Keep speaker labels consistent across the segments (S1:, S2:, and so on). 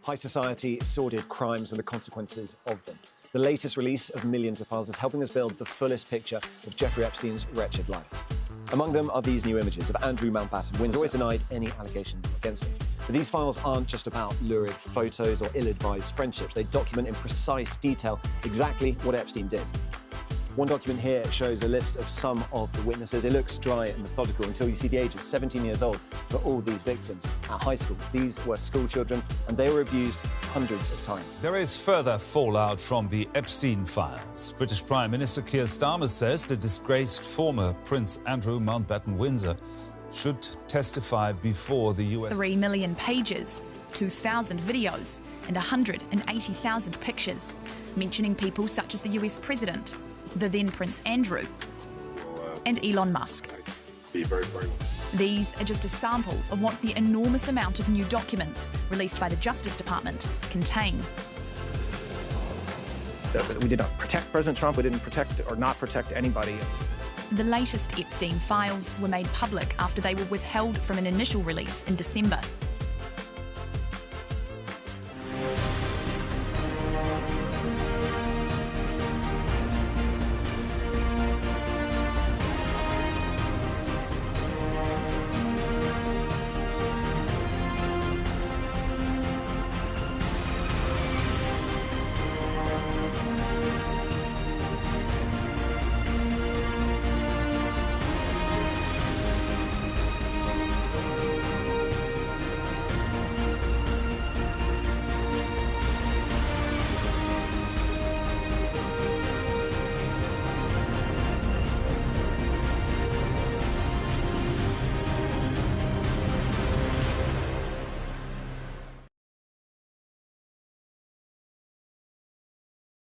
S1: high society, sordid crimes and the consequences of them. The latest release of millions of files is helping us build the fullest picture of Jeffrey Epstein's wretched life. Among them are these new images of Andrew Mountbatten Windsor. He's always denied any allegations against him. But these files aren't just about lurid photos or ill-advised friendships. They document in precise detail exactly what Epstein did. One document here shows a list of some of the witnesses. It looks dry and methodical until you see the ages, 17 years old, for all these victims at high school. These were school children, and they were abused hundreds of times.
S2: There is further fallout from the Epstein files. British Prime Minister Keir Starmer says the disgraced former Prince Andrew Mountbatten Windsor should testify before the US.
S3: 3 million pages, 2,000 videos, and 180,000 pictures, mentioning people such as the US President, the then Prince Andrew, and Elon Musk. These are just a sample of what the enormous amount of new documents released by the Justice Department contain.
S4: We did not protect President Trump. We didn't protect or not protect anybody.
S3: The latest Epstein files were made public after they were withheld from an initial release in December.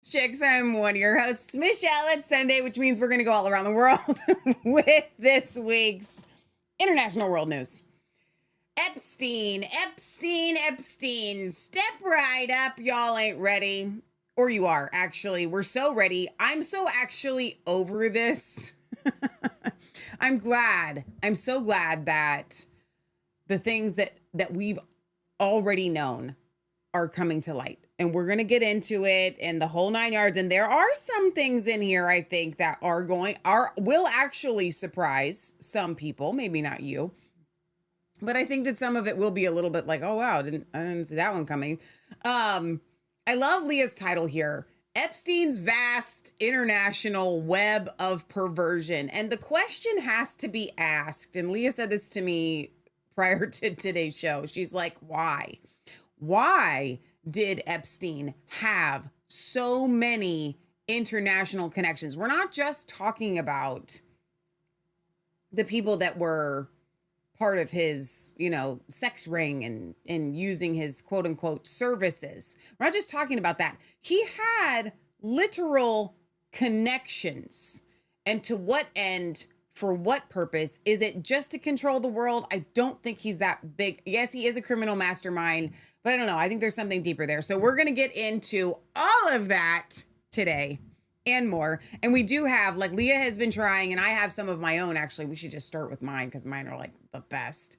S5: Chicks, I'm one of your hosts, Michelle. It's Sunday, which means we're going to go all around the world with this week's international world news. Epstein. Step right up. Y'all ain't ready. Or you are, actually. We're so ready. I'm so actually over this. I'm so glad that the things that we've already known are coming to light. And we're going to get into it and the whole 9 yards. And there are some things in here, I think, that will actually surprise some people. Maybe not you. But I think that some of it will be a little bit like, oh, wow, I didn't see that one coming. I love Leah's title here. Epstein's vast international web of perversion. And the question has to be asked. And Leah said this to me prior to today's show. She's like, why? Why did Epstein have so many international connections? We're not just talking about the people that were part of his, sex ring and using his quote unquote services. We're not just talking about that. He had literal connections. And to what end? For what purpose? Is it just to control the world? I don't think he's that big. Yes, he is a criminal mastermind, but I don't know. I think there's something deeper there. So we're going to get into all of that today and more. And we do have, like Leah has been trying, and I have some of my own, actually. We should just start with mine because mine are like the best.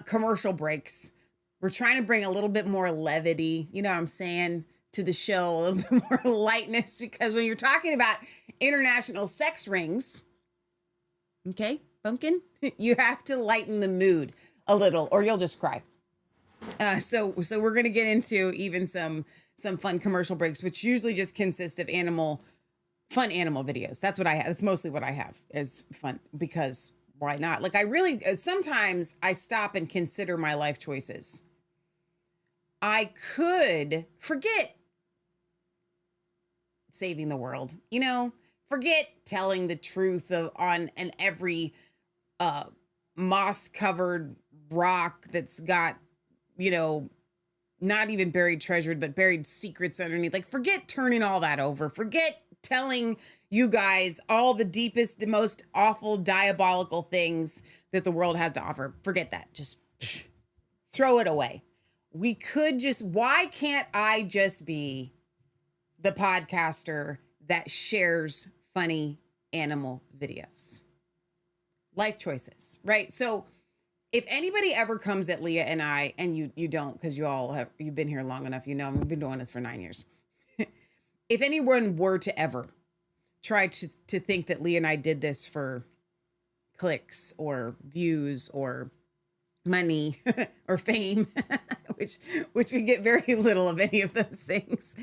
S5: Commercial breaks. We're trying to bring a little bit more levity, you know what I'm saying, to the show, a little bit more lightness, because when you're talking about international sex rings, okay, Pumpkin, you have to lighten the mood a little or you'll just cry. So we're going to get into even some fun commercial breaks, which usually just consist of fun animal videos. That's what I have. That's mostly what I have is fun, because why not? Like sometimes I stop and consider my life choices. I could forget saving the world, forget telling the truth on every moss-covered rock that's got, not even buried treasure, but buried secrets underneath. Like, forget turning all that over. Forget telling you guys all the deepest, the most awful, diabolical things that the world has to offer. Forget that. Just throw it away. Why can't I just be the podcaster that shares funny animal videos? Life choices, right? So if anybody ever comes at Leah and I, and you don't, because you've been here long enough, we've been doing this for 9 years. If anyone were to ever try to think that Leah and I did this for clicks or views or money or fame, which we get very little of any of those things.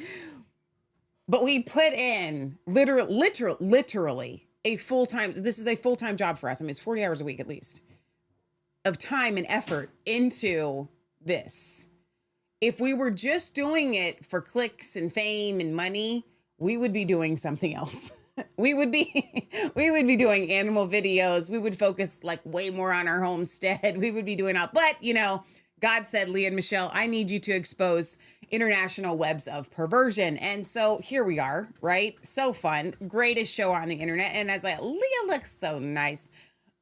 S5: But we put in literally a full-time, this is a full-time job for us. I mean, it's 40 hours a week at least of time and effort into this. If we were just doing it for clicks and fame and money, we would be doing something else. We would be doing animal videos. We would focus like way more on our homestead. We would be doing all, but God said, Leah and Michelle, I need you to expose international webs of perversion. And so here we are, right? So fun. Greatest show on the internet. And Leah looks so nice.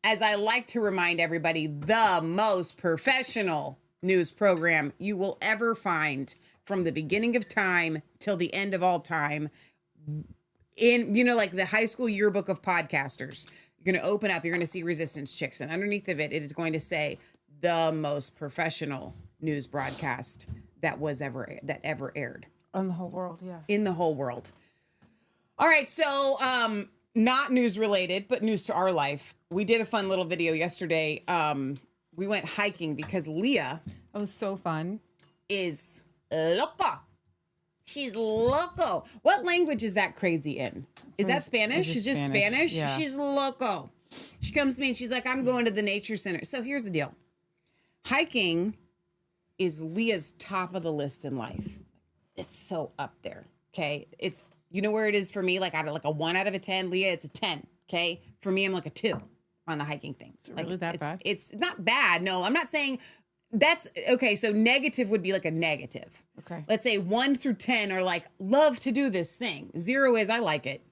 S5: As I like to remind everybody, the most professional news program you will ever find from the beginning of time till the end of all time. In, like the high school yearbook of podcasters, you're going to open up, you're going to see Resistance Chicks. And underneath of it, it is going to say the most professional news broadcast that ever aired.
S6: In the whole world, yeah.
S5: In the whole world. All right. So, not news related, but news to our life. We did a fun little video yesterday. We went hiking because Leah.
S6: That was so fun.
S5: Is loca. She's loco. What language is that crazy in? Is that Spanish? She's just Spanish?
S6: Yeah.
S5: She's loco. She comes to me and she's like, I'm going to the nature center. So here's the deal. Hiking is Leah's top of the list in life. It's so up there. Okay. It's, where it is for me? Like out of a 1 out of a 10, Leah, it's a 10. Okay. For me, I'm like a 2 on the hiking thing.
S6: Is it really that bad?
S5: It's not bad. No, I'm not saying that's okay. So negative would be like a negative.
S6: Okay.
S5: Let's say 1 through 10 are like, love to do this thing. 0 is I like it.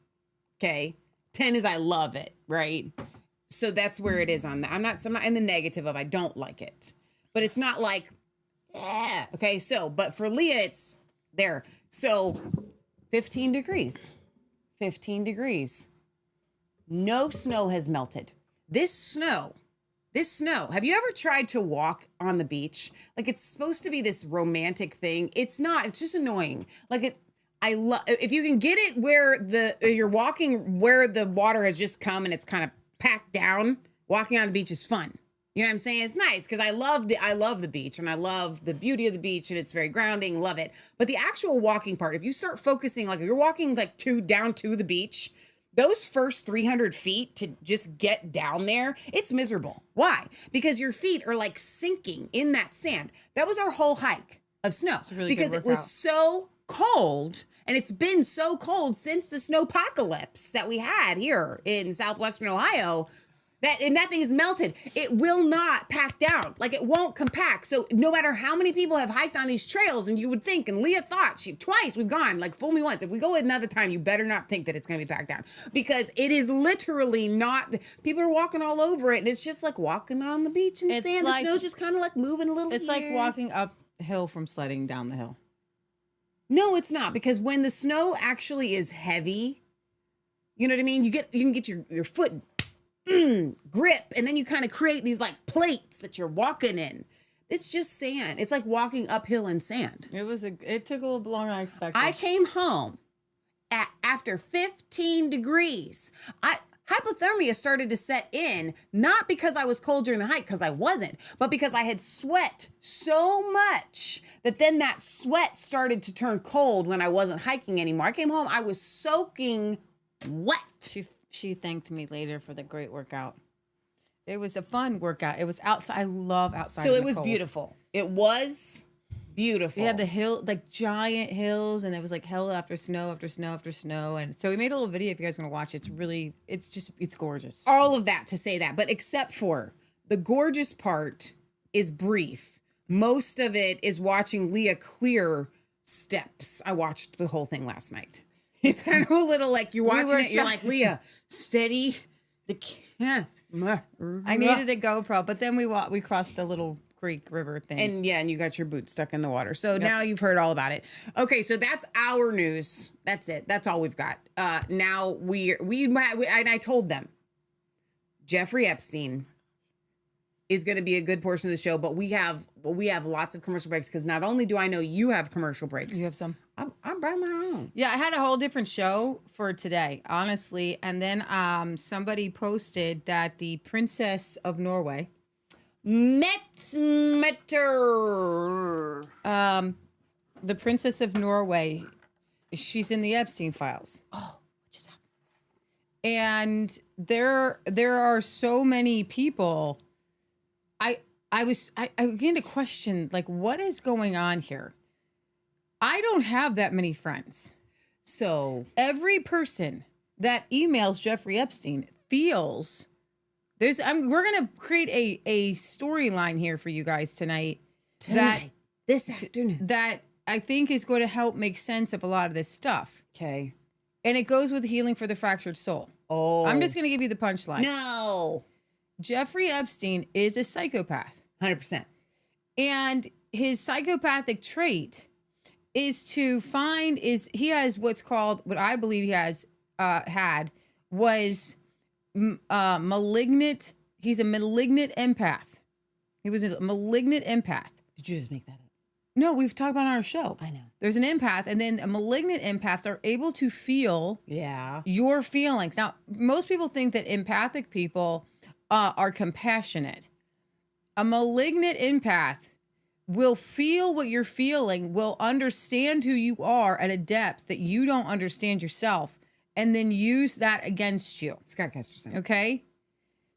S5: Okay. 10 is I love it. Right. So that's where it is on that. I'm not in the negative of I don't like it, but it's not like, yeah. Okay. So, but for Leah, it's there. So 15 degrees. No snow has melted. This snow, have you ever tried to walk on the beach? Like it's supposed to be this romantic thing. It's not, it's just annoying. Like if you can get it where you're walking where the water has just come and it's kind of packed down, walking on the beach is fun. You know what I'm saying? It's nice because I love the beach and I love the beauty of the beach and it's very grounding, love it. But the actual walking part, if you start focusing, like if you're walking like down to the beach, those first 300 feet to just get down there, it's miserable. Why? Because your feet are like sinking in that sand. That was our whole hike of snow because it was so cold. And it's been so cold since the snowpocalypse that we had here in southwestern Ohio that thing is melted. It will not pack down. Like it won't compact. So no matter how many people have hiked on these trails, and you would think, and Leah thought, twice we've gone, like fool me once. If we go another time, you better not think that it's going to be packed down because it is literally not. People are walking all over it, and it's just like walking on the beach in the sand. The snow's just kind of like moving a little.
S6: It's like walking uphill from sledding down the hill.
S5: No, it's not, because when the snow actually is heavy, you know what I mean? You can get your foot grip, and then you kind of create these like plates that you're walking in. It's just sand. It's like walking uphill in sand.
S6: It took a little longer than I expected.
S5: I came home after 15 degrees. Hypothermia started to set in, not because I was cold during the hike, because I wasn't, but because I had sweat so much that then that sweat started to turn cold when I wasn't hiking anymore. I came home, I was soaking wet.
S6: She thanked me later for the great workout. It was a fun workout. It was outside. I love outside.
S5: So it was beautiful. It was beautiful.
S6: We had the hill, like giant hills, and it was like hell after snow after snow after snow. And so we made a little video if you guys want to watch it. It's gorgeous.
S5: All of that to say that, but except for the gorgeous part is brief. Most of it is watching Leah clear steps. I watched the whole thing last night. It's kind of a little like you're watching it. You're like, Leah, steady.
S6: I needed a GoPro, but then we crossed a little creek river thing.
S5: And you got your boot stuck in the water. So now you've heard all about it. Okay, so that's our news. That's it. That's all we've got. Now and I told them, Jeffrey Epstein is going to be a good portion of the show, but we have lots of commercial breaks because not only do I know you have commercial breaks,
S6: You have some?
S5: I'm by my own.
S6: Yeah, I had a whole different show for today, honestly. And then somebody posted that the Princess of Norway, the Princess of Norway, she's in the Epstein files.
S5: Oh, what just happened?
S6: And there are so many people. I began to question, like, what is going on here? I don't have that many friends.
S5: So
S6: Every person that emails Jeffrey Epstein feels we're gonna create a storyline here for you guys tonight.
S5: This afternoon.
S6: That I think is going to help make sense of a lot of this stuff.
S5: Okay.
S6: And it goes with healing for the fractured soul.
S5: Oh.
S6: I'm just going to give you the punchline.
S5: No.
S6: Jeffrey Epstein is a psychopath.
S5: 100%.
S6: And his psychopathic trait is he has what I believe he has was malignant. He's a malignant empath. He was a malignant empath.
S5: Did you just make that up?
S6: No, we've talked about it on our show.
S5: I know.
S6: There's an empath, and then a malignant empaths are able to feel your feelings. Now, most people think that empathic people are compassionate. A malignant empath will feel what you're feeling, will understand who you are at a depth that you don't understand yourself, and then use that against you.
S5: Scott Kesterson.
S6: Okay?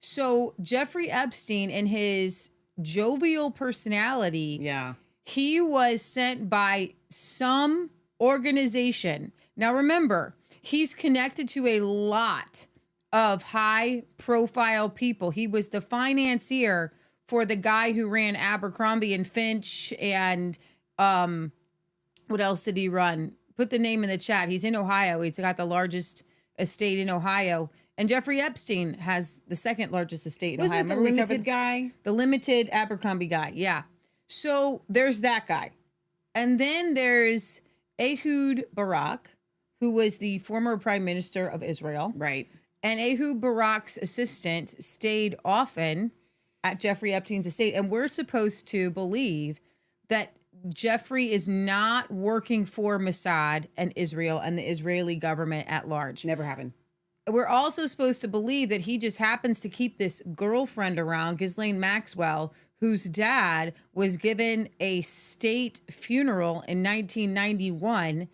S6: So Jeffrey Epstein and his jovial personality...
S5: Yeah.
S6: He was sent by some organization. Now, remember, he's connected to a lot of high-profile people. He was the financier for the guy who ran Abercrombie and Finch, and what else did he run? Put the name in the chat. He's in Ohio. He's got the largest estate in Ohio. And Jeffrey Epstein has the second largest estate in Ohio.
S5: Wasn't it the limited guy?
S6: The limited Abercrombie guy, yeah. So there's that guy. And then there's Ehud Barak, who was the former prime minister of Israel.
S5: Right.
S6: And Ehud Barak's assistant stayed often at Jeffrey Epstein's estate. And we're supposed to believe that Jeffrey is not working for Mossad and Israel and the Israeli government at large.
S5: Never happened.
S6: We're also supposed to believe that he just happens to keep this girlfriend around, Ghislaine Maxwell, whose dad was given a state funeral in 1991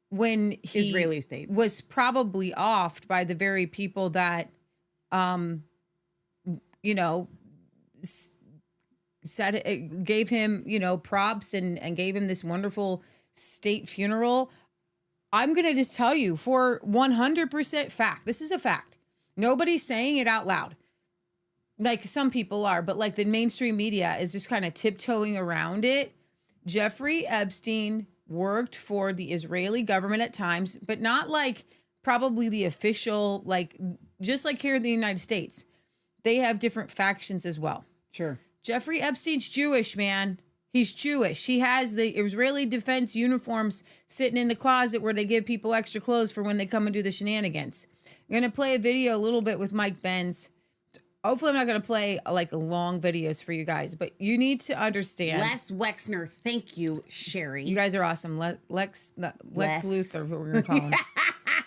S6: when he
S5: Israeli state
S6: was probably offed by the very people that, gave him, props and gave him this wonderful state funeral. I'm going to just tell you for 100% fact, this is a fact. Nobody's saying it out loud. Like some people are, but like the mainstream media is just kind of tiptoeing around it. Jeffrey Epstein worked for the Israeli government at times, but not like probably the official, like just like here in the United States. They have different factions as well.
S5: Sure.
S6: Jeffrey Epstein's Jewish, man. He's Jewish. He has the Israeli defense uniforms sitting in the closet where they give people extra clothes for when they come and do the shenanigans. I'm going to play a video a little bit with Mike Benz. Hopefully I'm not going to play like long videos for you guys, but you need to understand.
S5: Les Wexner. Thank you, Sherry.
S6: You guys are awesome. Lex Luthor, what we're going to call him.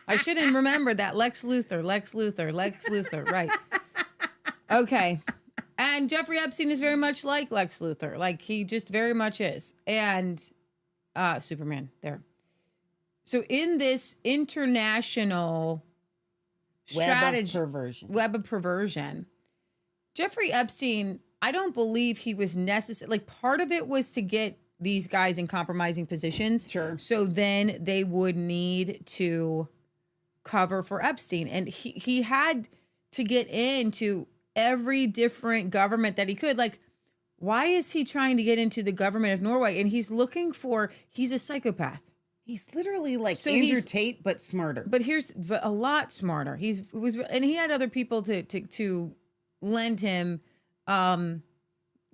S6: I shouldn't remember that. Lex Luthor. Right. Okay. And Jeffrey Epstein is very much like Lex Luthor. Like he just very much is. And Superman there. So in this international strategy, web of perversion, Jeffrey Epstein, I don't believe he was necessary. Like part of it was to get these guys in compromising positions.
S5: Sure.
S6: So then they would need to cover for Epstein. And he had to get into every different government that he could. Like, why is he trying to get into the government of Norway? And he's a psychopath.
S5: He's literally like Andrew Tate, but smarter.
S6: But here's a lot smarter. And he had other people to lend him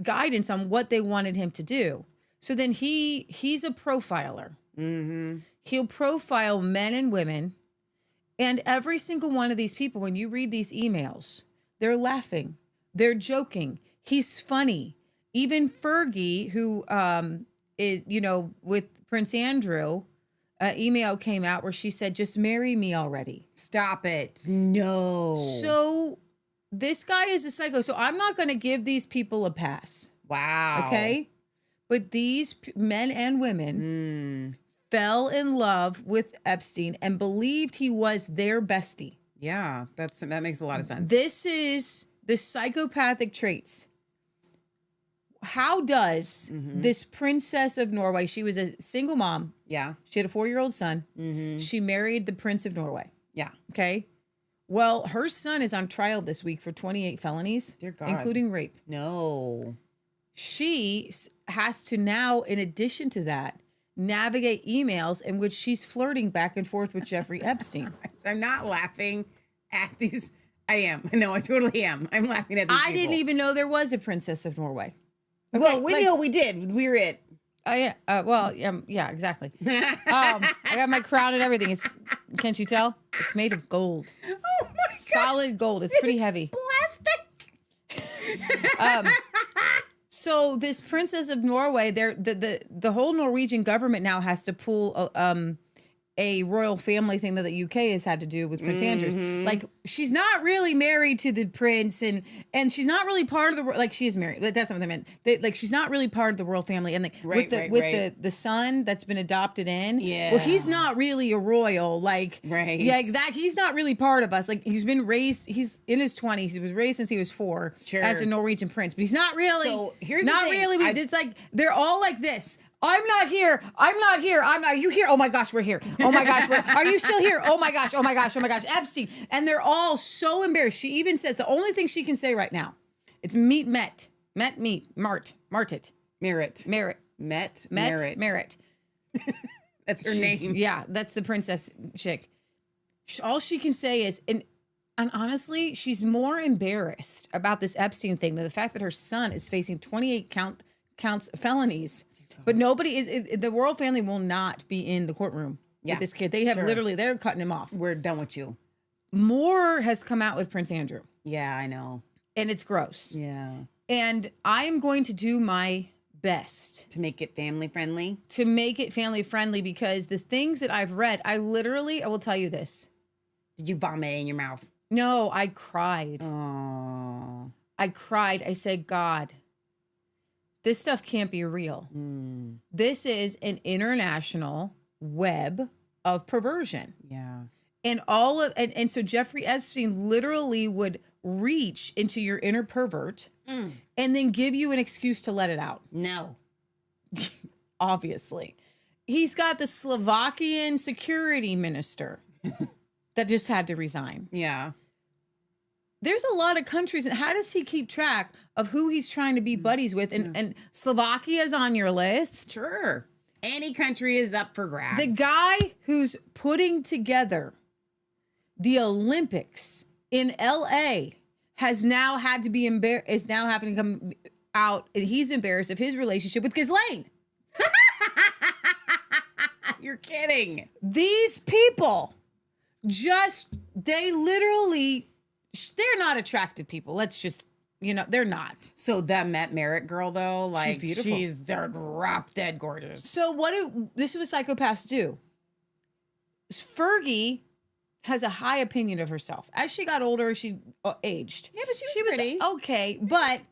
S6: guidance on what they wanted him to do. So then he's a profiler.
S5: Mm-hmm.
S6: He'll profile men and women. And every single one of these people, when you read these emails, they're laughing. They're joking. He's funny. Even Fergie, who is, with Prince Andrew, email came out where she said, just marry me already.
S5: Stop it. No.
S6: So this guy is a psycho. So I'm not going to give these people a pass.
S5: Wow.
S6: Okay? But these men and women fell in love with Epstein and believed he was their bestie.
S5: Yeah, that makes a lot of sense.
S6: This is the psychopathic traits. How does this princess of Norway, she was a single mom.
S5: Yeah.
S6: She had a 4-year-old son. She married the Prince of Norway.
S5: Yeah.
S6: Okay. Well, her son is on trial this week for 28 felonies,
S5: Dear God.
S6: including rape.
S5: No.
S6: She has to now, in addition to that, navigate emails in which she's flirting back and forth with Jeffrey Epstein.
S5: I'm not laughing at these. I am. No, I totally am. I'm laughing at these
S6: I didn't
S5: people.
S6: even know there was a princess of Norway. Okay,
S5: Well, we know we did. We're it.
S6: Yeah, yeah, exactly. I got my crown and everything. Can't you tell? It's made of gold.
S5: Oh my God.
S6: Solid gold. It's pretty heavy.
S5: Plastic.
S6: So this princess of Norway, the whole Norwegian government now has to pull a royal family thing that the UK has had to do with Prince Andrew's. Like, she's not really married to the prince, and she's not really part of the, like, she is married. That's not what I meant. She's not really part of the royal family. And with the son that's been adopted in, well, he's not really a royal. Like, he's not really part of us. Like, he's been raised, he's in his 20s. He was raised since he was 4 as a Norwegian prince, but he's not really.
S5: So here's
S6: not
S5: the thing.
S6: really. It's like, they're all like this. I'm not here. Are you here? Oh my gosh, we're here. Oh my gosh, are you still here? Oh my gosh, Epstein. And they're all so embarrassed. She even says the only thing she can say right now, it's meet.
S5: That's her name.
S6: Yeah, that's the princess chick. All she can say is, and honestly, she's more embarrassed about this Epstein thing than the fact that her son is facing 28 counts felonies. But nobody is, the royal family will not be in the courtroom with this kid. They have they're cutting him off.
S5: We're done with you.
S6: More has come out with Prince Andrew.
S5: Yeah, I know.
S6: And it's gross.
S5: Yeah.
S6: And I am going to do my best
S5: to make it family friendly.
S6: Because the things that I've read, I will tell you this.
S5: Did you vomit in your mouth?
S6: No, I cried.
S5: Oh.
S6: I cried. I said, God, this stuff can't be real. This is an international web of perversion.
S5: Yeah.
S6: And and so Jeffrey Epstein literally would reach into your inner pervert and then give you an excuse to let it out.
S5: No.
S6: Obviously. He's got the Slovakian security minister that just had to resign.
S5: Yeah.
S6: There's a lot of countries. And how does he keep track of who he's trying to be buddies with? And Slovakia's on your list.
S5: Sure. Any country is up for grabs.
S6: The guy who's putting together the Olympics in LA has now had to be is now having to come out, and he's embarrassed of his relationship with Ghislaine.
S5: You're kidding.
S6: These people they're not attractive people. Let's just, they're not.
S5: So that Merritt girl, though, like,
S6: she's beautiful.
S5: She's drop dead gorgeous.
S6: So this is what psychopaths do. Fergie has a high opinion of herself. As she got older, she aged.
S5: Yeah, but she was pretty.
S6: Okay, but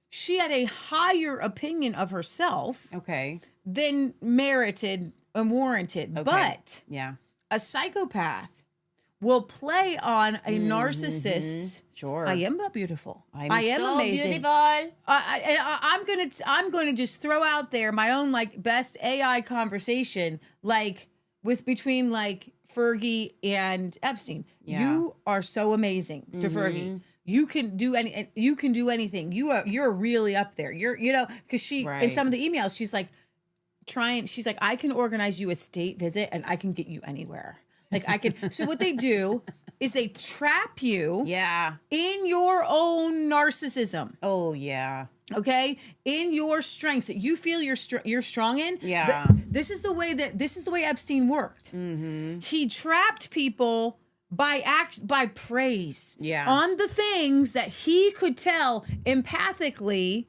S6: she had a higher opinion of herself.
S5: Okay.
S6: Than merited and warranted. Okay. But
S5: yeah,
S6: a psychopath will play on a narcissist.
S5: Sure.
S6: I am beautiful.
S5: I am so
S6: amazing.
S5: Beautiful.
S6: I'm gonna just throw out there my own best AI conversation between Fergie and Epstein. Yeah. You are so amazing to Fergie. You can do anything. You're really up there. Because she in some of the emails she's like I can organize you a state visit and I can get you anywhere. So what they do is they trap you in your own narcissism.
S5: Oh, yeah.
S6: Okay? In your strengths that you feel you're strong in.
S5: Yeah.
S6: This is the way Epstein worked. He trapped people by praise.
S5: Yeah.
S6: On the things that he could tell empathically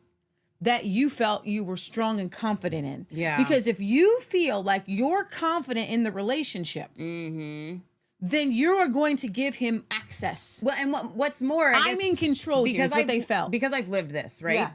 S6: that you felt you were strong and confident in.
S5: Yeah.
S6: Because if you feel like you're confident in the relationship, then you are going to give him access.
S5: Well, and what's more, I
S6: I'm
S5: guess,
S6: in control because what they felt.
S5: Because I've lived this, right?
S6: Yeah.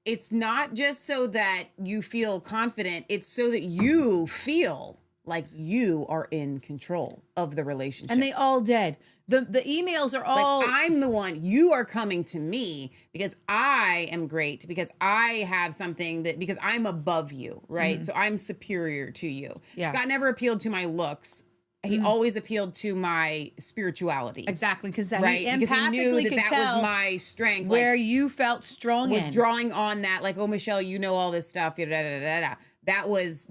S5: It's not just so that you feel confident, it's so that you feel like you are in control of the relationship.
S6: And they all did. The emails are all...
S5: Like, I'm the one. You are coming to me because I am great, because I have something that... Because I'm above you, right? So I'm superior to you.
S6: Yeah.
S5: Scott never appealed to my looks. He always appealed to my spirituality.
S6: Exactly, because that
S5: right?
S6: he
S5: Because he knew
S6: empathically
S5: that
S6: could
S5: that
S6: tell
S5: was my strength.
S6: where
S5: like,
S6: you felt strong
S5: was
S6: in.
S5: drawing on that, like, oh, Michelle, you know all this stuff. Da, da, da, da, da. That was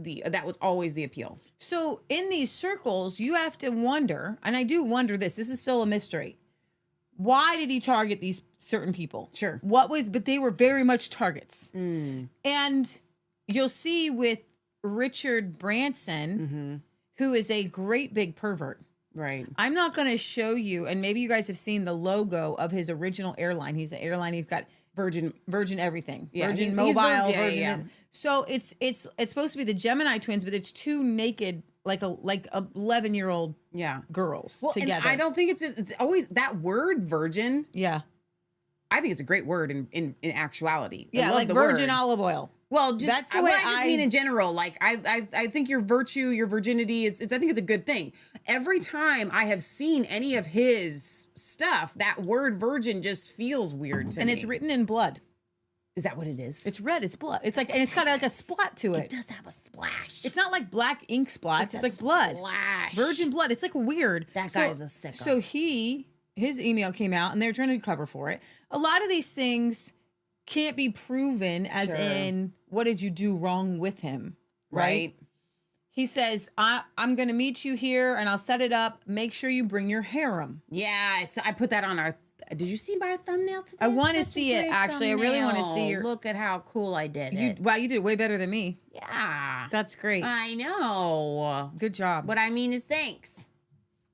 S5: always the appeal.
S6: So in these circles, you have to wonder, and I do wonder this is still a mystery. Why did he target these certain people?
S5: Sure.
S6: But they were very much targets. And you'll see with Richard Branson, who is a great big pervert.
S5: Right.
S6: I'm not going to show you, and maybe you guys have seen the logo of his original airline. He's an airline. He's got Virgin everything.
S5: Yeah,
S6: Virgin
S5: he's
S6: Mobile,
S5: yeah,
S6: Virgin.
S5: yeah.
S6: So it's supposed to be the Gemini twins, but it's two naked, like 11-year-old girls together.
S5: And I don't think it's always that word virgin.
S6: Yeah.
S5: I think it's a great word in actuality. I
S6: Yeah,
S5: love
S6: like
S5: the
S6: virgin
S5: word.
S6: olive oil.
S5: Well, just
S6: That's the
S5: what
S6: way
S5: I just mean in general. Like I think your virtue, your virginity, I think it's a good thing. Every time I have seen any of his stuff, that word virgin just feels weird to me.
S6: And it's written in blood.
S5: Is that what it is?
S6: It's red. It's blood. It's like, and it's got like a splat to it.
S5: It does have a splash.
S6: It's not like black ink splats. It's like blood.
S5: Splash.
S6: Virgin blood. It's like weird.
S5: That guy's a sicko.
S6: So his email came out and they're trying to cover for it. A lot of these things can't be proven as in, what did you do wrong with him? Right? He says, I'm going to meet you here and I'll set it up. Make sure you bring your harem.
S5: Yeah, I put that on our... Did you see my thumbnail today?
S6: I want to
S5: Such a
S6: see it,
S5: great
S6: actually. I really want to see
S5: thumbnail.
S6: your...
S5: Look at how cool I did it.
S6: Wow, you did it way better than me.
S5: Yeah.
S6: That's great.
S5: I know.
S6: Good job.
S5: What I mean is thanks.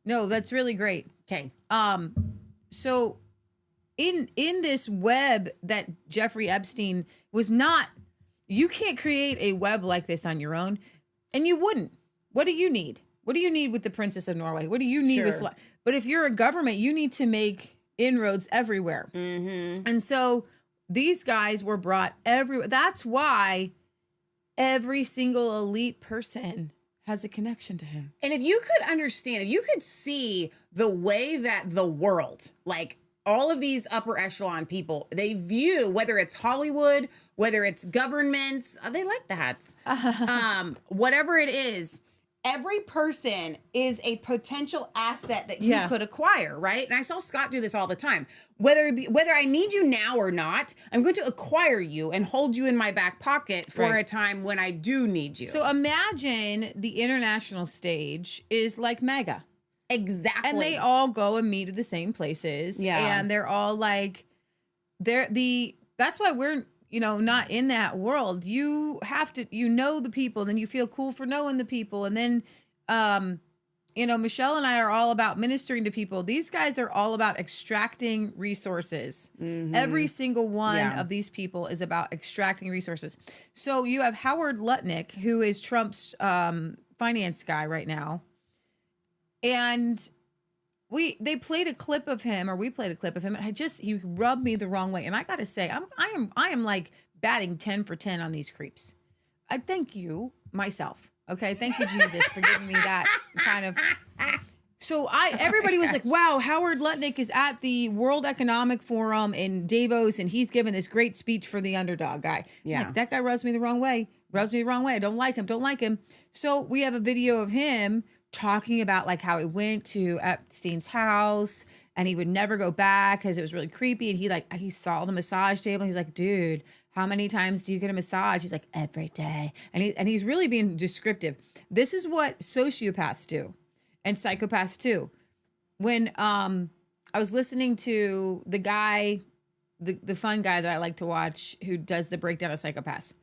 S6: No, that's really great.
S5: Okay.
S6: So in this web that Jeffrey Epstein was not, you can't create a web like this on your own, and you wouldn't. What do you need? What do you need with the Princess of Norway? What do you need with... But if you're a government, you need to make inroads everywhere. And so these guys were brought everywhere. That's why every single elite person has a connection to him.
S5: And if you could understand, if you could see the way that the world, like all of these upper echelon people, they view, whether it's Hollywood, whether it's governments, they like the hats, whatever it is, every person is a potential asset that you could acquire, right? And I saw Scott do this all the time. Whether I need you now or not, I'm going to acquire you and hold you in my back pocket for a time when I do need you.
S6: So imagine the international stage is like mega.
S5: Exactly.
S6: And they all go and meet at the same places.
S5: Yeah.
S6: And they're all like, that's why we're, not in that world. You have to, the people, then you feel cool for knowing the people. And then, Michelle and I are all about ministering to people. These guys are all about extracting resources. Every single one of these people is about extracting resources. So you have Howard Lutnick, who is Trump's finance guy right now. And they played a clip of him, or we played a clip of him, and he rubbed me the wrong way. And I got to say, I am like batting 10 for 10 on these creeps. I thank you myself. Okay. Thank you, Jesus, for giving me that kind of. So everybody was like, wow, Howard Lutnick is at the World Economic Forum in Davos, and he's giving this great speech for the underdog guy.
S5: Yeah.
S6: Like, that guy rubs me the wrong way. I don't like him. So we have a video of him talking about like how he went to Epstein's house and he would never go back because it was really creepy. And he saw the massage table. He's like, dude, how many times do you get a massage? He's like, every day. And he's really being descriptive. This is what sociopaths do and psychopaths too. When I was listening to the guy, the fun guy that I like to watch who does the breakdown of psychopaths.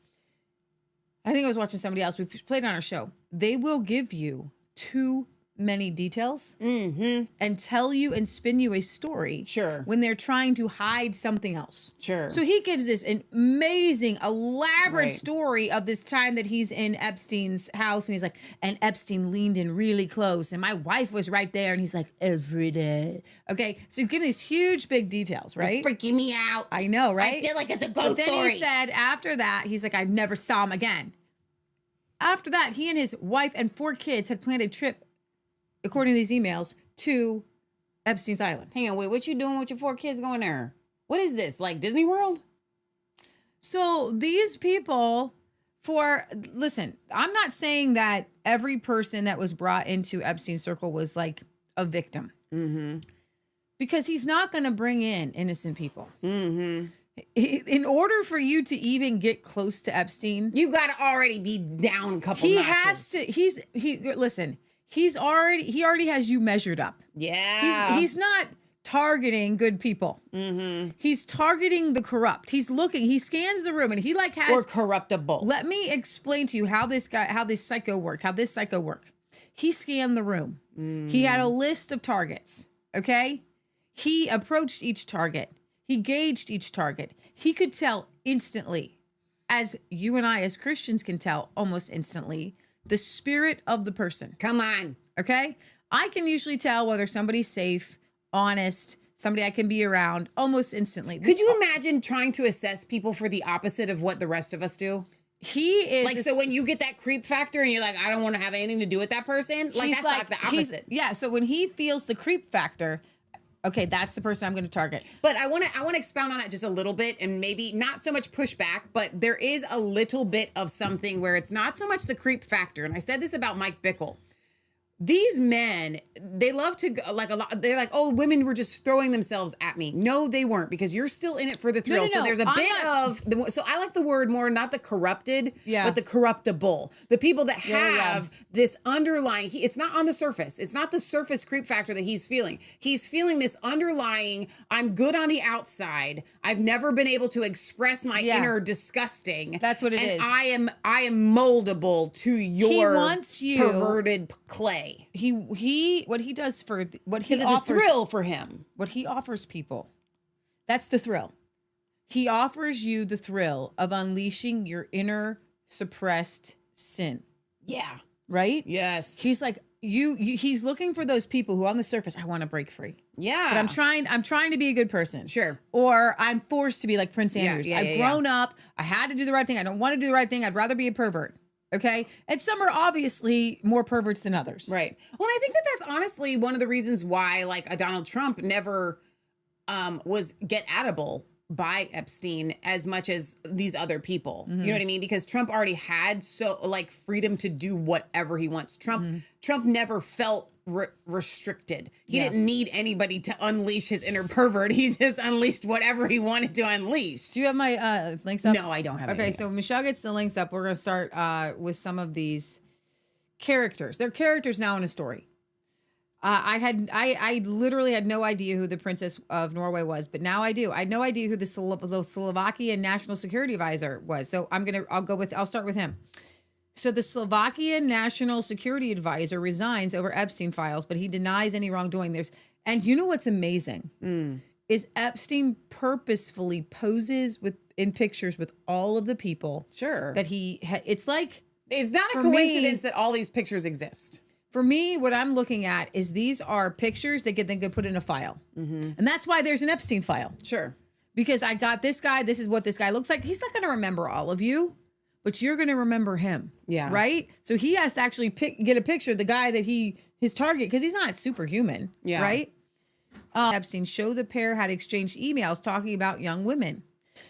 S6: I think I was watching somebody else. We've played on our show. They will give you 2 many details and tell you and spin you a story.
S5: Sure.
S6: When they're trying to hide something else.
S5: Sure.
S6: So he gives this an amazing, elaborate
S5: Right.
S6: story of this time that he's in Epstein's house. And he's like, and Epstein leaned in really close and my wife was right there. And he's like, every day. Okay. So he's giving these huge, big details, right?
S5: Freaking me out.
S6: I know, right?
S5: I feel like it's a
S6: But
S5: ghost
S6: then
S5: story.
S6: he said after that, he's like, I never saw him again. After that, he and his wife and 4 kids had planned a trip, according to these emails, to Epstein's Island.
S5: Hang on, wait, what you doing with your 4 kids going there? What is this, like Disney World?
S6: So these people, listen, I'm not saying that every person that was brought into Epstein's circle was like a victim. Because he's not going to bring in innocent people. In order for you to even get close to Epstein,
S5: You gotta already be down a couple
S6: he
S5: notches.
S6: has to. Listen. He already has you measured up.
S5: Yeah.
S6: He's not targeting good people. He's targeting the corrupt. He scans the room and he like has
S5: or corruptible.
S6: Let me explain to you how this psycho worked. He scanned the room. He had a list of targets. Okay. He approached each target. He gauged each target. He could tell instantly, as you and I as Christians can tell almost instantly, the spirit of the person.
S5: Come on.
S6: Okay? I can usually tell whether somebody's safe, honest, somebody I can be around almost instantly.
S5: Could you imagine trying to assess people for the opposite of what the rest of us do?
S6: He is
S5: Like, so when you get that creep factor and you're like, I don't want to have anything to do with that person, like
S6: he's
S5: that's like the opposite.
S6: Yeah, so when he feels the creep factor, okay, that's the person I'm going to target.
S5: But I want to expound on that just a little bit and maybe not so much pushback, but there is a little bit of something where it's not so much the creep factor. And I said this about Mike Bickle. These men, they love to like a lot. They're like, oh, women were just throwing themselves at me. No, they weren't, because you're still in it for the thrill.
S6: No.
S5: So there's a bit so I like the word more, not the corrupted, but the corruptible. The people that have this underlying, it's not on the surface. It's not the surface creep factor that he's feeling. He's feeling this underlying, I'm good on the outside. I've never been able to express my inner disgusting.
S6: That's what it is.
S5: I am moldable to your
S6: He wants you
S5: perverted clay.
S6: What he does for what he
S5: Because it's
S6: offers,
S5: a thrill for him.
S6: what he offers people, that's the thrill. He offers you the thrill of unleashing your inner suppressed sin.
S5: Yeah.
S6: Right?
S5: Yes.
S6: He's like he's looking for those people who on the surface, I want to break free.
S5: Yeah.
S6: But I'm trying to be a good person.
S5: Sure.
S6: Or I'm forced to be like Prince Andrews.
S5: yeah,
S6: I've grown up. I had to do the right thing. I don't want to do the right thing. I'd rather be a pervert. Okay. And some are obviously more perverts than others.
S5: Right. Well, I think that that's honestly one of the reasons why like a Donald Trump never was get atable by Epstein as much as these other people. You know what I mean? Because Trump already had so like freedom to do whatever he wants. Trump never felt restricted. He didn't need anybody to unleash his inner pervert. He just unleashed whatever he wanted to unleash.
S6: Do you have my links up?
S5: No, I don't have
S6: Okay,
S5: anything.
S6: so Michelle gets the links up. We're going to start with some of these characters. They're characters now in a story. I literally had no idea who the Princess of Norway was, but now I do. I had no idea who the Slovakian National Security Advisor was. So I'll start with him. So the Slovakian National Security Advisor resigns over Epstein files, but he denies any wrongdoing. And you know what's amazing is Epstein purposefully poses in pictures with all of the people.
S5: Sure.
S6: That it's like,
S5: It's not a
S6: for
S5: coincidence
S6: me-
S5: that all these pictures exist.
S6: for me, what I'm looking at is these are pictures that get then put in a file. And that's why there's an Epstein file.
S5: Sure.
S6: Because I got this guy, this is what this guy looks like. He's not going to remember all of you, but you're going to remember him.
S5: Yeah.
S6: Right? So he has to actually get a picture of the guy that his target, because he's not superhuman.
S5: Yeah.
S6: Right? Epstein showed the pair had exchanged emails talking about young women.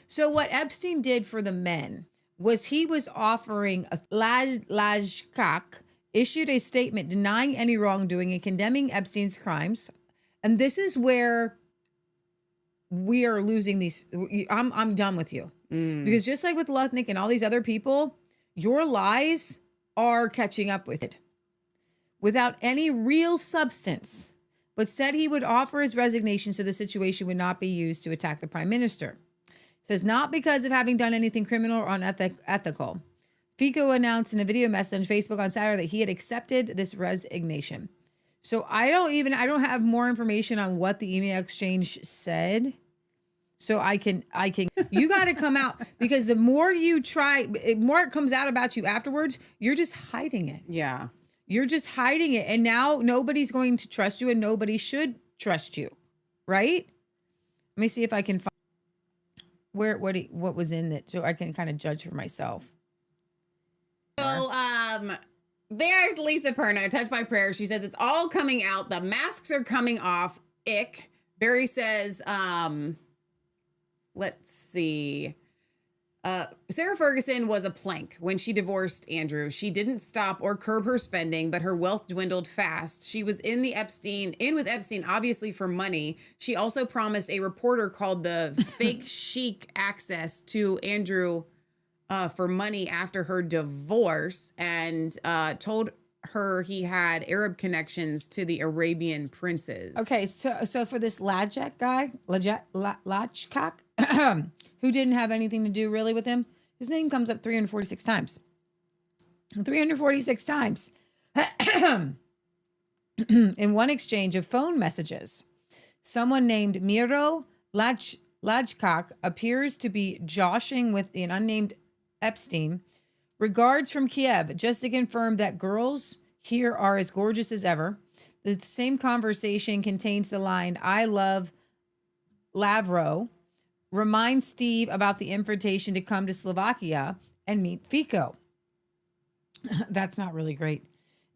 S6: So what Epstein did for the men was he was offering Lajkak issued a statement denying any wrongdoing and condemning Epstein's crimes. And this is where we are losing these. I'm done with you. Because just like with Lutnick and all these other people, your lies are catching up with it without any real substance, but said he would offer his resignation so the situation would not be used to attack the prime minister. It says, not because of having done anything criminal or unethical. Fico announced in a video message on Facebook on Saturday that he had accepted this resignation. So I don't have more information on what the email exchange said. So I can, you got to come out, because the more you try, the more it comes out about you afterwards, you're just hiding it.
S5: Yeah.
S6: You're just hiding it. And now nobody's going to trust you, and nobody should trust you. Right? Let me see if I can find what was in it, so I can kind of judge for myself.
S5: So, there's Lisa Perna, Touched by Prayer. She says it's all coming out. The masks are coming off. Ick. Barry says, let's see. Sarah Ferguson was a plank when she divorced Andrew. She didn't stop or curb her spending, but her wealth dwindled fast. She was in with Epstein, obviously for money. She also promised a reporter called the fake chic access to Andrew for money after her divorce, and told her he had Arab connections to the Arabian princes.
S6: Okay, so for this Lajak guy, Lajkak, who didn't have anything to do really with him, his name comes up 346 times. 346 times. In one exchange of phone messages, someone named Miro Lajkak appears to be joshing with an unnamed Epstein. Regards from Kiev, just to confirm that girls here are as gorgeous as ever. The same conversation contains the line, "I love Lavro." Remind Steve about the invitation to come to Slovakia and meet Fico. That's not really great.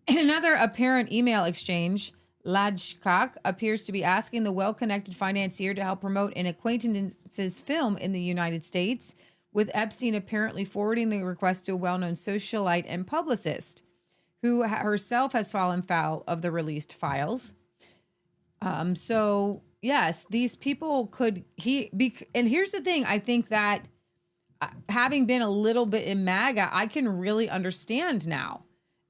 S6: In another apparent email exchange, Lajkak appears to be asking the well-connected financier to help promote an acquaintance's film in the United States, with Epstein apparently forwarding the request to a well-known socialite and publicist who herself has fallen foul of the released files. So yes, these people and here's the thing. I think that having been a little bit in MAGA, I can really understand now.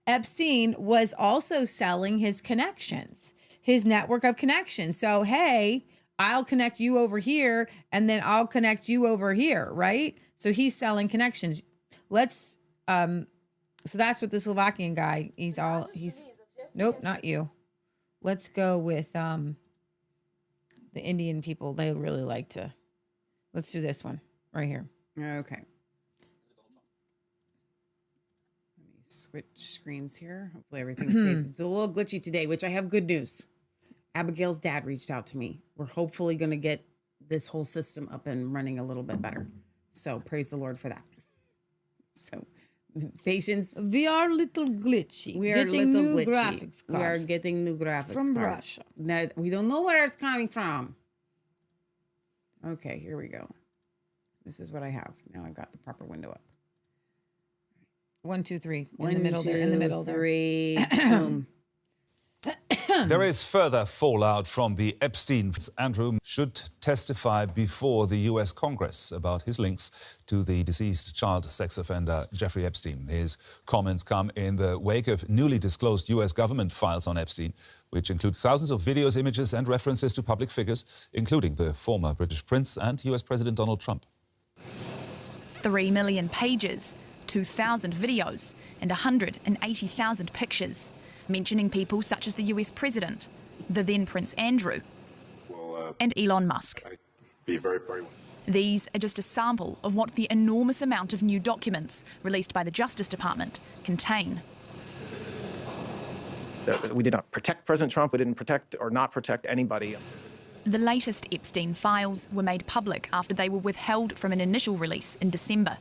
S6: Epstein was also selling his connections, his network of connections. So, hey, I'll connect you over here, and then I'll connect you over here, right? So he's selling connections. So that's what the Slovakian guy, nope, not you. Let's go with the Indian people. They really like to, let's do this one right here.
S5: Okay. Let me switch screens here. Hopefully everything stays. It's a little glitchy today, which I have good news. Abigail's dad reached out to me. We're hopefully going to get this whole system up and running a little bit better. So praise the Lord for that. So patience.
S6: We are a little glitchy.
S5: We are
S6: getting
S5: little
S6: new
S5: glitchy.
S6: graphics
S5: We are
S6: cards
S5: getting new graphics
S6: from
S5: cards.
S6: Russia.
S5: Now, we don't know where it's coming from. Okay, here we go. This is what I have. Now I've got the proper window up.
S6: 1, 2, 3.
S5: One,
S6: In the middle there. In the middle
S5: three, boom.
S2: There is further fallout from the Epstein. Andrew should testify before the U.S. Congress about his links to the deceased child sex offender Jeffrey Epstein. His comments come in the wake of newly disclosed U.S. government files on Epstein, which include thousands of videos, images and references to public figures, including the former British prince and U.S. President Donald Trump.
S3: 3 million pages, 2,000 videos and 180,000 pictures, mentioning people such as the US President, the then Prince Andrew, and Elon Musk. These are just a sample of what the enormous amount of new documents released by the Justice Department contain.
S4: We did not protect President Trump. We didn't protect or not protect anybody.
S3: The latest Epstein files were made public after they were withheld from an initial release in December.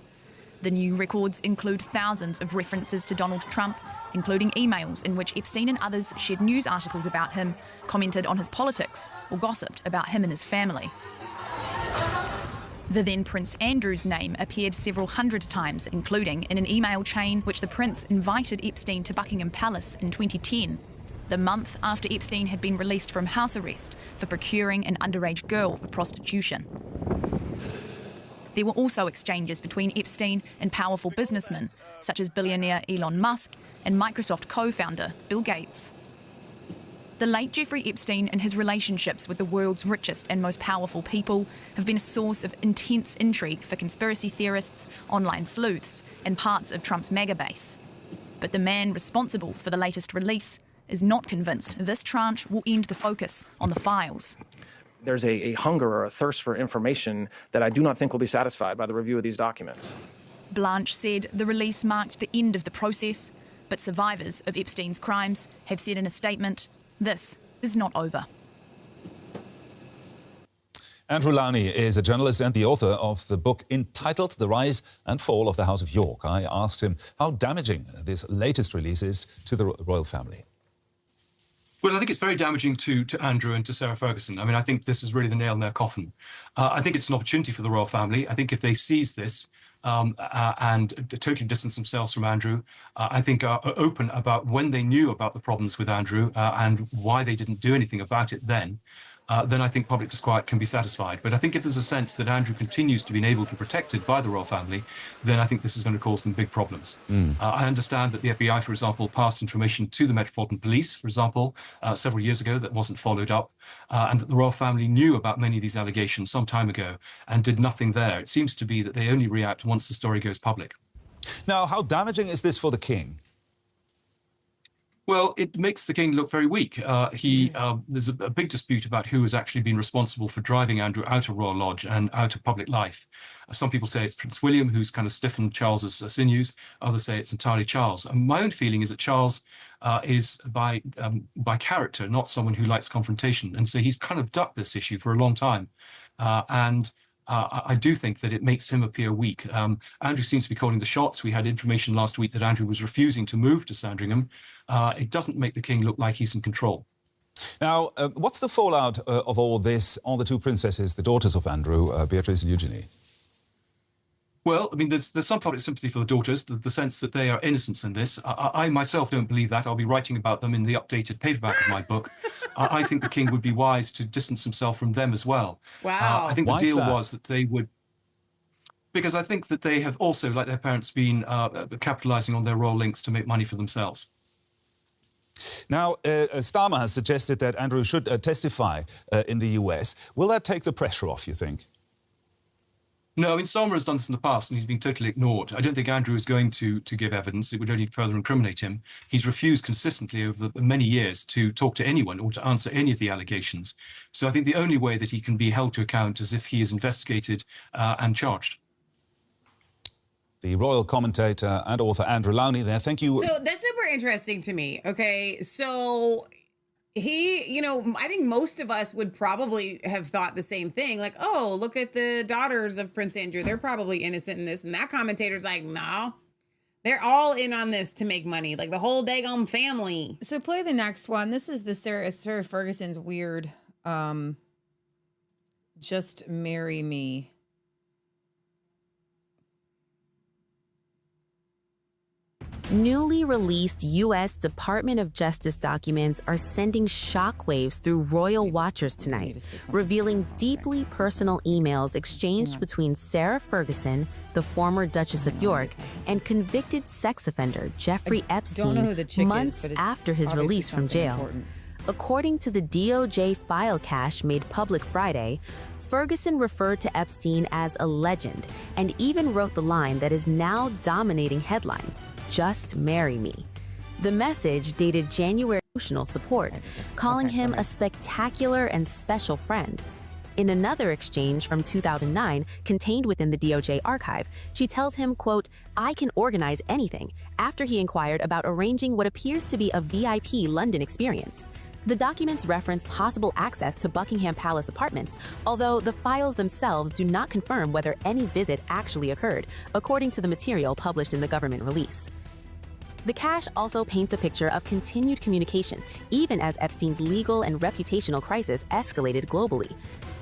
S3: The new records include thousands of references to Donald Trump, including emails in which Epstein and others shared news articles about him, commented on his politics, or gossiped about him and his family. The then Prince Andrew's name appeared several hundred times, including in an email chain which the prince invited Epstein to Buckingham Palace in 2010, the month after Epstein had been released from house arrest for procuring an underage girl for prostitution. There were also exchanges between Epstein and powerful businessmen, such as billionaire Elon Musk and Microsoft co-founder Bill Gates. The late Jeffrey Epstein and his relationships with the world's richest and most powerful people have been a source of intense intrigue for conspiracy theorists, online sleuths, and parts of Trump's MAGA base. But the man responsible for the latest release is not convinced this tranche will end the focus on the files.
S4: There's a hunger or a thirst for information that I do not think will be satisfied by the review of these documents.
S3: Blanche said the release marked the end of the process, but survivors of Epstein's crimes have said in a statement, this is not over.
S2: Andrew Lowney is a journalist and the author of the book entitled The Rise and Fall of the House of York. I asked him how damaging this latest release is to the royal family.
S7: Well, I think it's very damaging to Andrew and to Sarah Ferguson. I mean, I think this is really the nail in their coffin. I think it's an opportunity for the royal family. I think if they seize this and totally distance themselves from Andrew, I think are open about when they knew about the problems with Andrew and why they didn't do anything about it then I think public disquiet can be satisfied. But I think if there's a sense that Andrew continues to be able to be protected by the royal family, then I think this is going to cause some big problems. I understand that the FBI, for example, passed information to the Metropolitan Police, for example, several years ago that wasn't followed up, and that the royal family knew about many of these allegations some time ago and did nothing there. It seems to be that they only react once the story goes public.
S2: Now, how damaging is this for the king?
S7: Well, it makes the king look very weak. There's a big dispute about who has actually been responsible for driving Andrew out of Royal Lodge and out of public life. Some people say it's Prince William, who's kind of stiffened Charles's sinews. Others say it's entirely Charles. And my own feeling is that Charles is by character not someone who likes confrontation, and so he's kind of ducked this issue for a long time. I do think that it makes him appear weak. Andrew seems to be calling the shots. We had information last week that Andrew was refusing to move to Sandringham. It doesn't make the king look like he's in control.
S2: Now, what's the fallout of all this on the two princesses, the daughters of Andrew, Beatrice and Eugenie?
S7: Well, I mean, there's some public sympathy for the daughters, the sense that they are innocents in this. I myself don't believe that. I'll be writing about them in the updated paperback of my book. I think the king would be wise to distance himself from them as well.
S5: Wow.
S7: I think
S2: Why
S7: the deal
S2: is that?
S7: was that they would... Because I think that they have also, like their parents, been capitalising on their royal links to make money for themselves.
S2: Now, Starmer has suggested that Andrew should testify in the US. Will that take the pressure off, you think?
S7: No, I mean, Starmer has done this in the past and he's been totally ignored. I don't think Andrew is going to give evidence. It would only further incriminate him. He's refused consistently over the many years to talk to anyone or to answer any of the allegations. So I think the only way that he can be held to account is if he is investigated and charged.
S2: The royal commentator and author Andrew Lowney there. Thank you.
S5: So that's super interesting to me. Okay, so he, I think most of us would probably have thought the same thing. Like, oh, look at the daughters of Prince Andrew. They're probably innocent in this. And that commentator's like, no, they're all in on this to make money. Like the whole daggone family.
S6: So play the next one. This is the Sarah Ferguson's weird, Just Marry Me.
S8: Newly released U.S. Department of Justice documents are sending shockwaves through royal watchers tonight, revealing deeply personal emails exchanged between Sarah Ferguson, the former Duchess of York, and convicted sex offender Jeffrey Epstein months after his release from jail. According to the DOJ file cache made public Friday, Ferguson referred to Epstein as a legend and even wrote the line that is now dominating headlines, "Just marry me." The message dated January emotional support, calling him a spectacular and special friend. In another exchange from 2009, contained within the DOJ archive, she tells him, quote, "I can organize anything," after he inquired about arranging what appears to be a VIP London experience. The documents reference possible access to Buckingham Palace apartments, although the files themselves do not confirm whether any visit actually occurred, according to the material published in the government release. The cache also paints a picture of continued communication, even as Epstein's legal and reputational crisis escalated globally.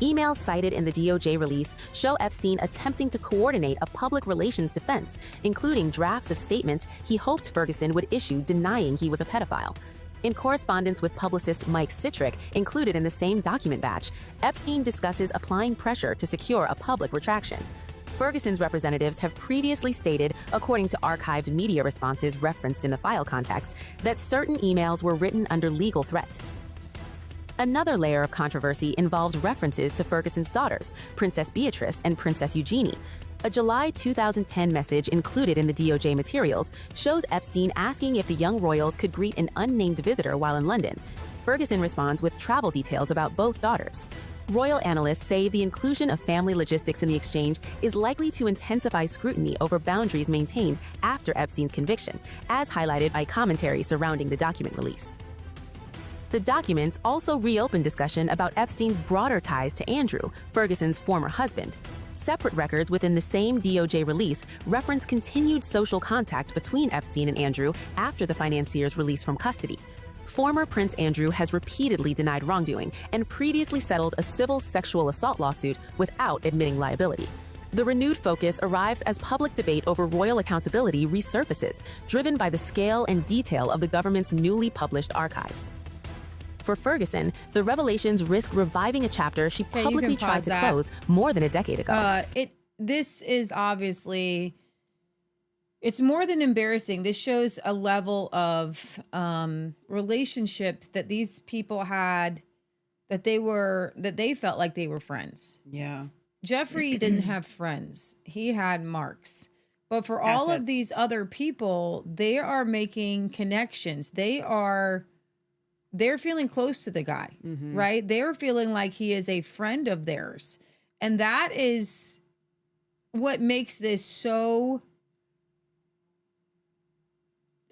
S8: Emails cited in the DOJ release show Epstein attempting to coordinate a public relations defense, including drafts of statements he hoped Ferguson would issue denying he was a pedophile. In correspondence with publicist Mike Citrick, included in the same document batch, Epstein discusses applying pressure to secure a public retraction. Ferguson's representatives have previously stated, according to archived media responses referenced in the file context, that certain emails were written under legal threat. Another layer of controversy involves references to Ferguson's daughters, Princess Beatrice and Princess Eugenie. A July 2010 message included in the DOJ materials shows Epstein asking if the young royals could greet an unnamed visitor while in London. Ferguson responds with travel details about both daughters. Royal analysts say the inclusion of family logistics in the exchange is likely to intensify scrutiny over boundaries maintained after Epstein's conviction, as highlighted by commentary surrounding the document release. The documents also reopened discussion about Epstein's broader ties to Andrew, Ferguson's former husband. Separate records within the same DOJ release reference continued social contact between Epstein and Andrew after the financier's release from custody. Former Prince Andrew has repeatedly denied wrongdoing and previously settled a civil sexual assault lawsuit without admitting liability. The renewed focus arrives as public debate over royal accountability resurfaces, driven by the scale and detail of the government's newly published archive. For Ferguson, the revelations risk reviving a chapter she publicly tried to close more than a decade ago.
S6: This is obviously... It's more than embarrassing. This shows a level of relationships that these people had, that they felt like they were friends.
S5: Yeah.
S6: Jeffrey didn't have friends. He had Marks. But for all of these other people, they are making connections. They're feeling close to the guy, right? They're feeling like he is a friend of theirs. And that is what makes this so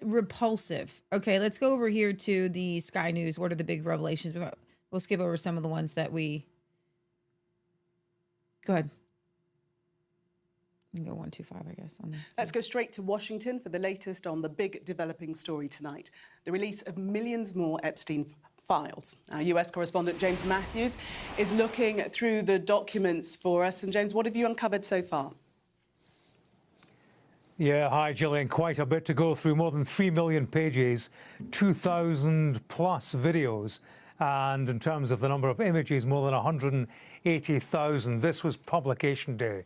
S6: repulsive. Okay, let's go over here to the Sky News. What are the big revelations? We'll skip over some of the ones that we... Go ahead. You can go 125, I guess, on this.
S9: Let's go straight to Washington for the latest on the big developing story tonight. The release of millions more Epstein files. Our US correspondent James Matthews is looking through the documents for us. And James, what have you uncovered so far?
S10: Yeah, hi, Gillian. Quite a bit to go through. More than 3 million pages, 2,000 plus videos. And in terms of the number of images, more than 180,000. This was publication day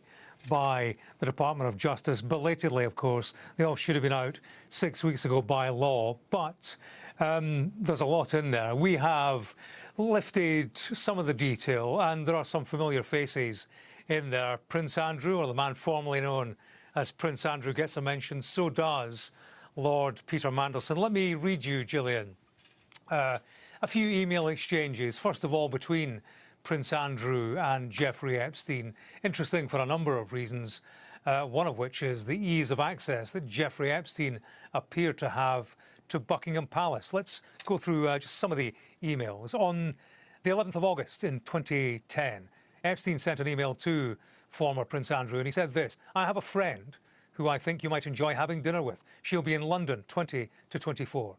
S10: by the Department of Justice. Belatedly, of course. They all should have been out 6 weeks ago by law. But there's a lot in there. We have lifted some of the detail, and there are some familiar faces in there. Prince Andrew, or the man formerly known as Prince Andrew, gets a mention. So does Lord Peter Mandelson. Let me read you, Gillian, a few email exchanges, first of all between Prince Andrew and Jeffrey Epstein. Interesting for a number of reasons, one of which is the ease of access that Jeffrey Epstein appeared to have to Buckingham Palace. Let's go through just some of the emails. On the 11th of August in 2010, Epstein sent an email to former Prince Andrew, and he said this: "I have a friend who I think you might enjoy having dinner with. She'll be in London 20 to 24.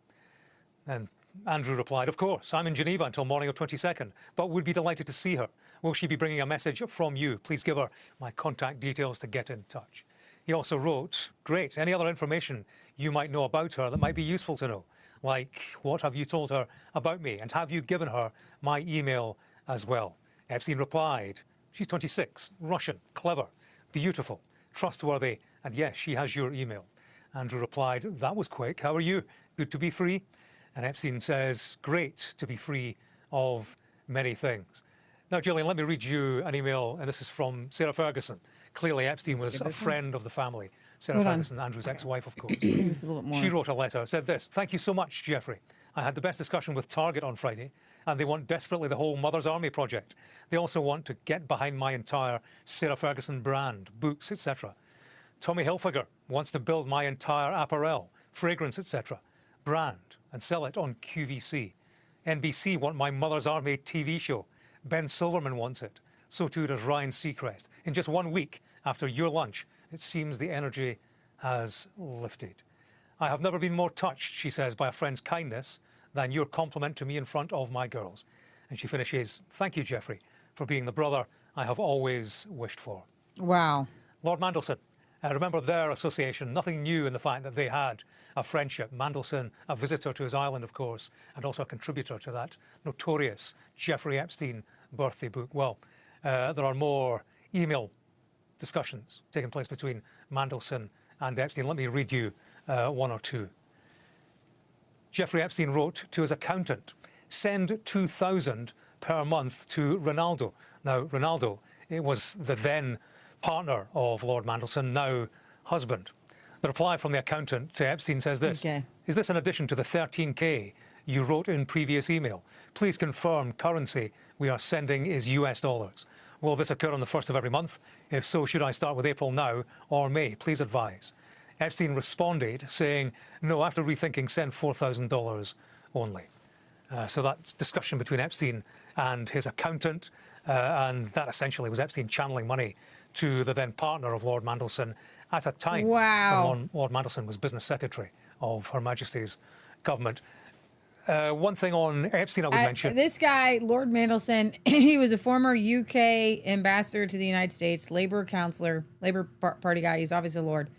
S10: And Andrew replied, "Of course, I'm in Geneva until morning of 22nd, but would be delighted to see her. Will she be bringing a message from you? Please give her my contact details to get in touch." He also wrote, "Great, any other information you might know about her that might be useful to know? Like, what have you told her about me? And have you given her my email as well?" Epstein replied, "She's 26, Russian, clever, beautiful, trustworthy, and yes, she has your email." Andrew replied, "That was quick. How are you? Good to be free?" And Epstein says, "Great to be free of many things." Now, Gillian, let me read you an email, and this is from Sarah Ferguson. Clearly, Epstein was a friend of the family. Sarah Ferguson, Andrew's ex-wife, of course. She wrote a letter, said this: "Thank you so much, Jeffrey. I had the best discussion with Target on Friday, and they want desperately the whole Mother's Army project. They also want to get behind my entire Sarah Ferguson brand, books, etc. Tommy Hilfiger wants to build my entire apparel, fragrance, etc. brand and sell it on QVC. NBC want my Mother's Army TV show. Ben Silverman wants it. So too does Ryan Seacrest. In just 1 week after your lunch, it seems the energy has lifted. I have never been more touched," she says, "by a friend's kindness than your compliment to me in front of my girls." And she finishes, "Thank you, Jeffrey, for being the brother I have always wished for."
S6: Wow.
S10: Lord Mandelson, remember their association. Nothing new in the fact that they had a friendship. Mandelson, a visitor to his island, of course, and also a contributor to that notorious Jeffrey Epstein birthday book. Well, there are more email discussions taking place between Mandelson and Epstein. Let me read you one or two. Jeffrey Epstein wrote to his accountant, "Send 2,000 per month to Ronaldo." Now, Ronaldo, it was the then partner of Lord Mandelson, now husband. The reply from the accountant to Epstein says this.
S6: Okay.
S10: Is this in addition to the 13K you wrote in previous email? Please confirm currency we are sending is US dollars. Will this occur on the 1st of every month? If so, should I start with April now or May? Please advise. Epstein responded saying, no, after rethinking, send $4,000 only. So that's discussion between Epstein and his accountant, and that essentially was Epstein channeling money to the then partner of Lord Mandelson at a time when Lord Mandelson was business secretary of Her Majesty's government. One thing on Epstein I would mention.
S6: This guy, Lord Mandelson, he was a former UK ambassador to the United States, Labour counselor, Labour Party guy. He's obviously a Lord.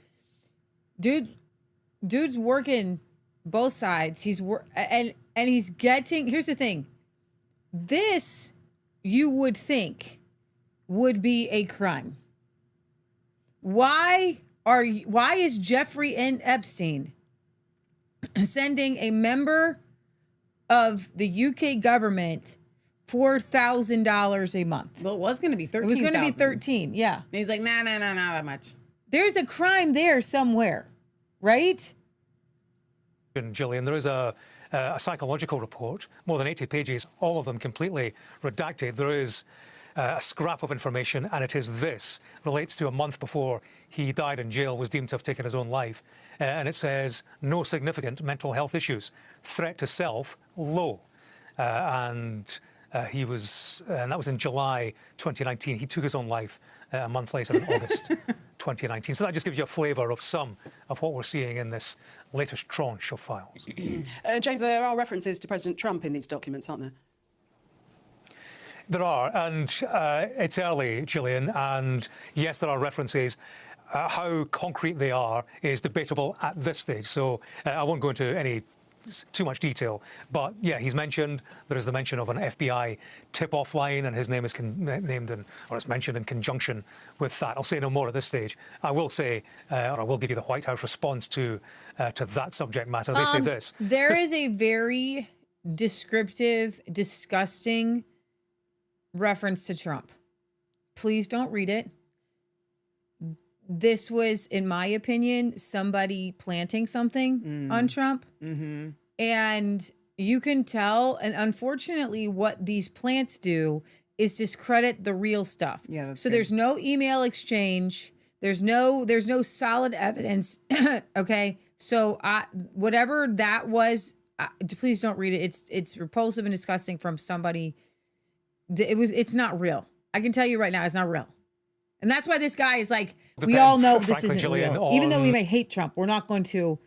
S6: Dude's working both sides. And he's getting, here's the thing. This, you would think, would be a crime. Why is Jeffrey Epstein sending a member of the UK government $4,000 a month?
S5: Well, it was going to be 13.
S6: It was going to be 13, yeah.
S5: And he's like, nah, not that much.
S6: There's a crime there somewhere, right?
S10: Gillian, there is a psychological report, more than 80 pages, all of them completely redacted. There is a scrap of information, and it is this. Relates to a month before he died in jail, was deemed to have taken his own life. And it says, no significant mental health issues. Threat to self, low. And that was in July 2019. He took his own life a month later in August 2019. So that just gives you a flavour of some of what we're seeing in this latest tranche of files.
S9: James, there are references to President Trump in these documents, aren't there?
S10: There are, and it's early, Gillian, and yes, there are references. How concrete they are is debatable at this stage, so I won't go into any too much detail. But yeah, he's mentioned, there is the mention of an FBI tip-off line, and his name is it's mentioned in conjunction with that. I'll say no more at this stage. I will say, or I will give you the White House response to that subject matter. They say this.
S6: There is a very descriptive, disgusting reference to Trump. Please don't read it. This was, in my opinion, somebody planting something on Trump. Mm-hmm. And you can tell, and unfortunately what these plants do is discredit the real stuff. Yeah, so there's no email exchange. There's no solid evidence. Okay. So whatever that was, please don't read it. It's repulsive and disgusting from somebody. It's not real. I can tell you right now, it's not real. And that's why this guy is like, we all know this isn't real. Even though we may hate Trump, we're not going to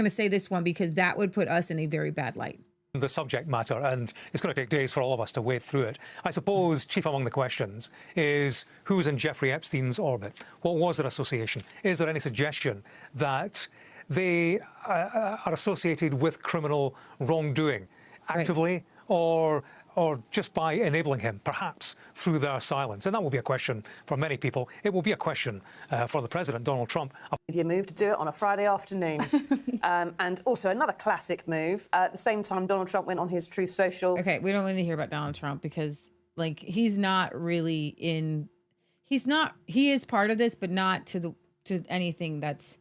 S6: say this one because that would put us in a very bad light.
S10: The subject matter, and it's going to take days for all of us to wade through it. I suppose chief among the questions is who's in Jeffrey Epstein's orbit? What was their association? Is there any suggestion that they are associated with criminal wrongdoing actively, or just by enabling him, perhaps through their silence? And that will be a question for many people. It will be a question for the President, Donald Trump.
S11: Media move to do it on a Friday afternoon. And also another classic move. At the same time, Donald Trump went on his Truth Social.
S6: Okay, we don't need to hear about Donald Trump because, like, he's not really in... He is part of this, but not to anything that's...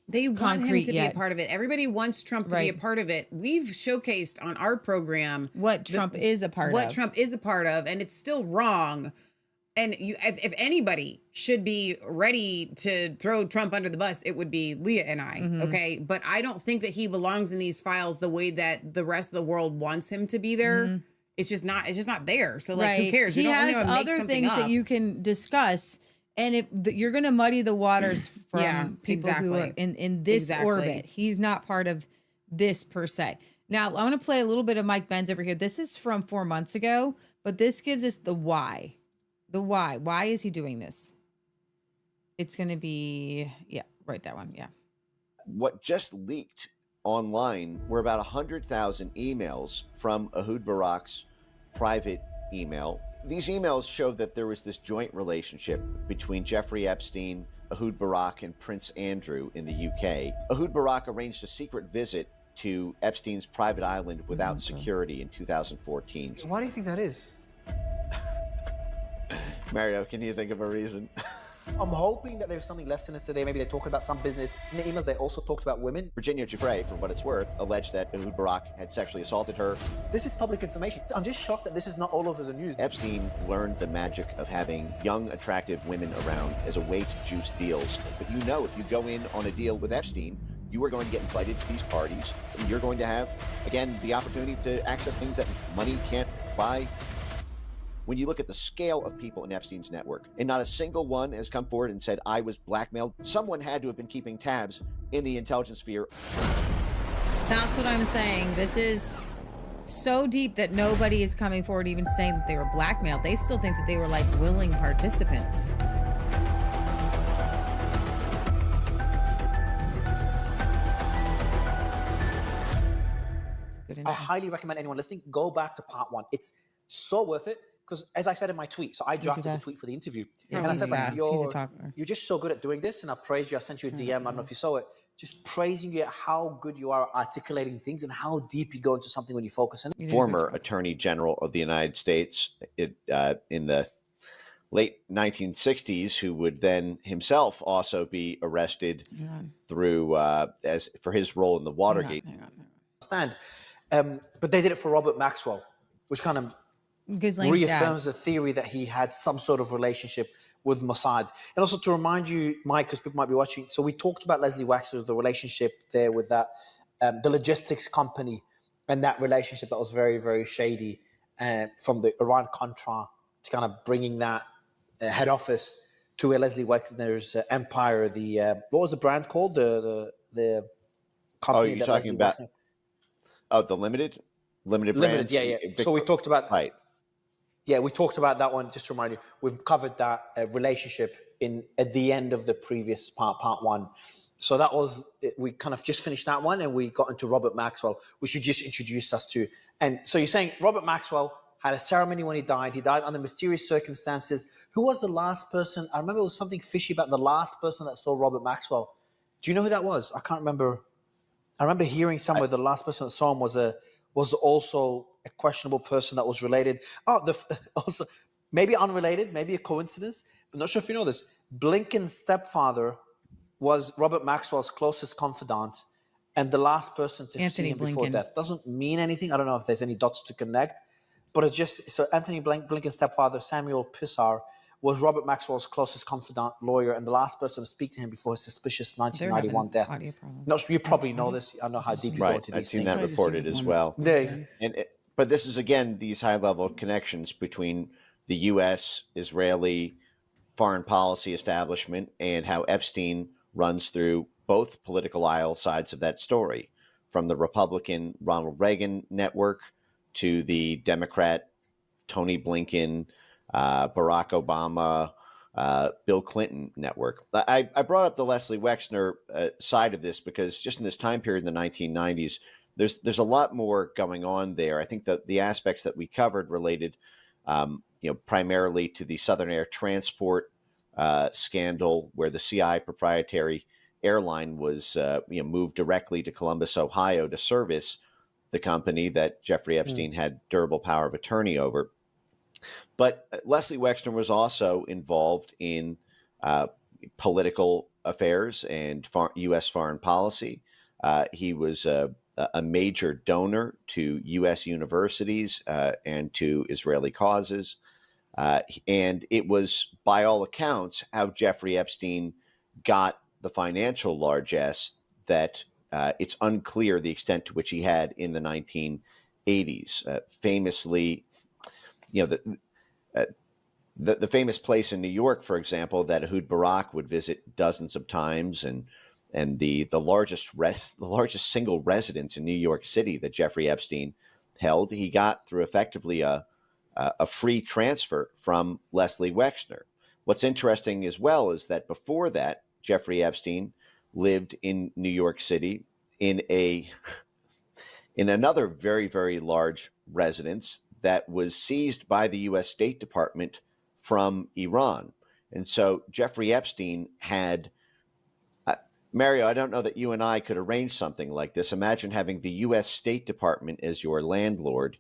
S5: They want him to be a part of it. Everybody wants Trump to be a part of it. We've showcased on our program
S6: what Trump is a part of.
S5: What Trump is a part of, and it's still wrong. And if anybody should be ready to throw Trump under the bus, it would be Leah and I. Mm-hmm. Okay, but I don't think that he belongs in these files the way that the rest of the world wants him to be there. Mm-hmm. It's just not there. So like, who cares?
S6: He has other things that you can discuss. And if you're going to muddy the waters from people who are in this orbit, he's not part of this per se. Now, I want to play a little bit of Mike Benz over here. This is from 4 months ago, but this gives us the why. The why. Why is he doing this? It's going to be, right, that one,
S12: What just leaked online were about 100,000 emails from Ehud Barak's private email. These emails showed that there was this joint relationship between Jeffrey Epstein, Ehud Barak, and Prince Andrew in the UK. Ehud Barak arranged a secret visit to Epstein's private island without security in 2014.
S4: Why do you think that is?
S12: Mario, can you think of a reason?
S13: I'm hoping that there's something less sinister there. Maybe they're talking about some business. In the emails, they also talked about women.
S12: Virginia Giuffre, for what it's worth, alleged that Ehud Barak had sexually assaulted her.
S13: This is public information. I'm just shocked that this is not all over the news.
S12: Epstein learned the magic of having young, attractive women around as a way to juice deals. But you know, if you go in on a deal with Epstein, you are going to get invited to these parties. And you're going to have, again, the opportunity to access things that money can't buy. When you look at the scale of people in Epstein's network, and not a single one has come forward and said, I was blackmailed, someone had to have been keeping tabs in the intelligence sphere.
S6: That's what I'm saying. This is so deep that nobody is coming forward even saying that they were blackmailed. They still think that they were like willing participants.
S13: I highly recommend anyone listening, go back to part 1. It's so worth it. Because as I said in my tweet, so I drafted the tweet for the interview.
S6: Yeah,
S13: and I said, like,
S6: you're
S13: just so good at doing this. And I praised you. I sent you a DM. I don't know if you saw it. Just praising you at how good you are at articulating things and how deep you go into something when you focus on it.
S12: Former Attorney General of the United States in the late 1960s, who would then himself also be arrested through as for his role in the Watergate.
S13: But they did it for Robert Maxwell, which kind of reaffirms the theory that he had some sort of relationship with Mossad. And also to remind you, Mike, because people might be watching, so we talked about Leslie Wexner, the relationship there with that, the logistics company, and that relationship that was very, very shady, from the Iran-Contra to kind of bringing that head office to where Leslie Wexner's empire, what was the brand called? The company.
S12: Oh, you're talking about the Limited Brands?
S13: Yeah. So we talked about Yeah, we talked about that one. Just to remind you, we've covered that relationship at the end of the previous part 1. So that was, we kind of just finished that one, and we got into Robert Maxwell, which you just introduced us to. And so you're saying Robert Maxwell had a ceremony when he died. He died under mysterious circumstances. Who was the last person? I remember it was something fishy about the last person that saw Robert Maxwell. Do you know who that was? I can't remember. I remember hearing somewhere the last person that saw him was also a questionable person that was related. Also, maybe unrelated, maybe a coincidence. I'm not sure if you know this. Blinken's stepfather was Robert Maxwell's closest confidant and the last person to see him before death. Doesn't mean anything. I don't know if there's any dots to connect, but it's just, so Anthony Blinken's stepfather, Samuel Pissar, was Robert Maxwell's closest confidant, lawyer, and the last person to speak to him before his suspicious 1991 death. No, you probably know this. I know how deep you go into these things.
S12: I've seen that reported as well. But this is, again, these high-level connections between the U.S., Israeli foreign policy establishment and how Epstein runs through both political aisle sides of that story, from the Republican Ronald Reagan network to the Democrat Tony Blinken, Barack Obama, Bill Clinton network. I brought up the Leslie Wexner side of this because just in this time period in the 1990s, there's a lot more going on there. I think that the aspects that we covered related, primarily to the Southern Air Transport scandal, where the CI proprietary airline was moved directly to Columbus, Ohio, to service the company that Jeffrey Epstein had durable power of attorney over. But Leslie Wexner was also involved in political affairs and U.S. foreign policy. He was a major donor to U.S. universities and to Israeli causes. And it was, by all accounts, how Jeffrey Epstein got the financial largesse that it's unclear the extent to which he had in the 1980s. Famously, the famous place in New York, for example, that Ehud Barak would visit dozens of times, and the largest single residence in New York City that Jeffrey Epstein held, he got through effectively a free transfer from Leslie Wexner. What's interesting as well is that before that, Jeffrey Epstein lived in New York City in another very, very large residence that was seized by the U.S. State Department from Iran. And so Jeffrey Epstein had, Mario, I don't know that you and I could arrange something like this. Imagine having the U.S. State Department as your landlord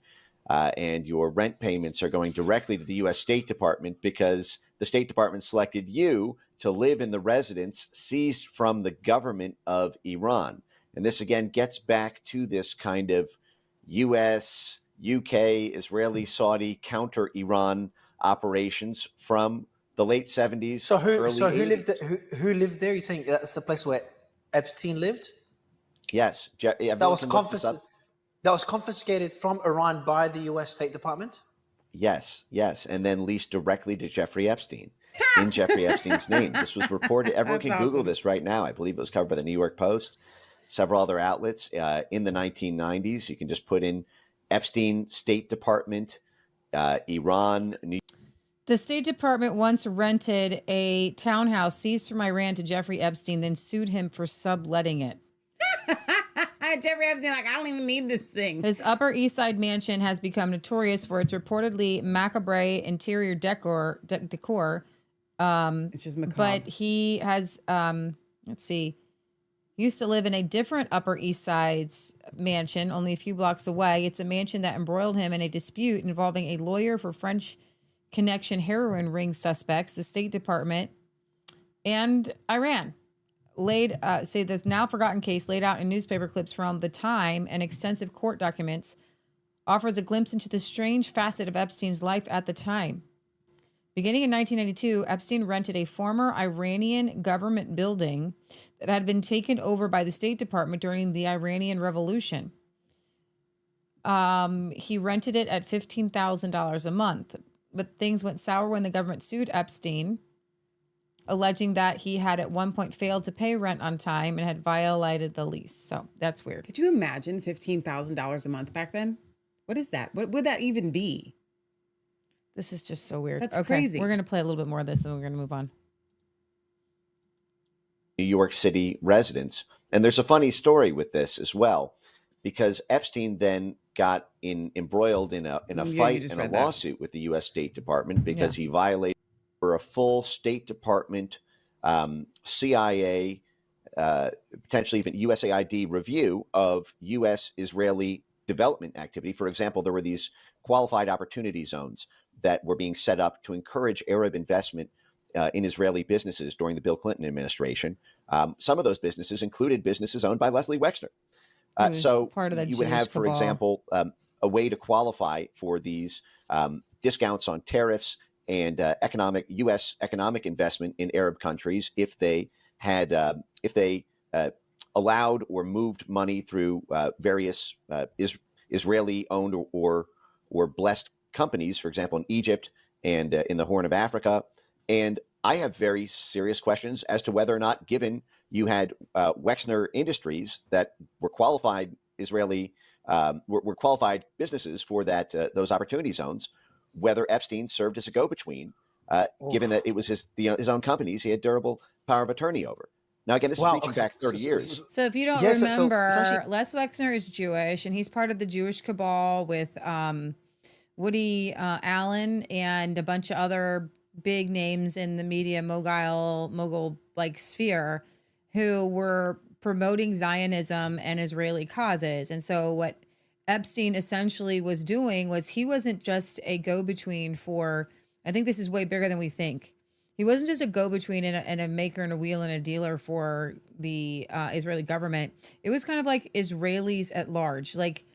S12: and your rent payments are going directly to the U.S. State Department because the State Department selected you to live in the residence seized from the government of Iran. And this again gets back to this kind of U.S., UK, Israeli, Saudi counter Iran operations from the late 70s.
S13: So who
S12: 80s.
S13: who lived there? You're saying that's the place where Epstein lived?
S12: Yes,
S13: That was confiscated from Iran by the U.S. State Department?
S12: Yes, and then leased directly to Jeffrey Epstein in Jeffrey Epstein's name. This was reported. Everyone can Google this right now. I believe it was covered by the New York Post, several other outlets in the 1990s. You can just put in Epstein, State Department, Iran.
S6: The State Department once rented a townhouse seized from Iran to Jeffrey Epstein, then sued him for subletting it.
S5: Jeffrey Epstein, like, I don't even need this thing.
S6: His Upper East Side mansion has become notorious for its reportedly macabre interior decor.
S5: It's just macabre.
S6: But he has, used to live in a different Upper East Side's mansion only a few blocks away. It's a mansion that embroiled him in a dispute involving a lawyer for French Connection heroin ring suspects, the State Department, and Iran. Say the now forgotten case laid out in newspaper clips from the time and extensive court documents offers a glimpse into the strange facet of Epstein's life at the time. Beginning in 1992, Epstein rented a former Iranian government building that had been taken over by the State Department during the Iranian Revolution. He rented it at $15,000 a month, but things went sour when the government sued Epstein, alleging that he had at one point failed to pay rent on time and had violated the lease. So that's weird.
S5: Could you imagine $15,000 a month back then? What is that? What would that even be?
S6: This is just so weird.
S5: That's crazy.
S6: We're going to play a little bit more of this and we're going to move on.
S12: New York City residents. And there's a funny story with this as well, because Epstein then got embroiled in a fight and a lawsuit with the U.S. State Department because he violated for a full State Department, CIA, potentially even USAID review of U.S.-Israeli development activity. For example, there were these qualified opportunity zones that were being set up to encourage Arab investment in Israeli businesses during the Bill Clinton administration. Some of those businesses included businesses owned by Leslie Wexner. So
S6: part of that
S12: you would have, for example, a way to qualify for these discounts on tariffs and U.S. economic investment in Arab countries if they had allowed or moved money through various Israeli-owned or blessed companies, for example, in Egypt and in the Horn of Africa. And I have very serious questions as to whether or not, given you had Wexner Industries that were qualified were qualified businesses for those opportunity zones, whether Epstein served as a go-between, given that it was his own companies he had durable power of attorney over. Now, again, this is reaching back 30 years.
S6: So if you don't remember, Les Wexner is Jewish, and he's part of the Jewish cabal with Woody Allen and a bunch of other big names in the media mogul like sphere who were promoting Zionism and Israeli causes. And so what Epstein essentially was doing was he wasn't just a go-between for, I think this is way bigger than we think. He wasn't just a go-between and a maker and a wheel and a dealer for the Israeli government. It was kind of like Israelis at large. Like,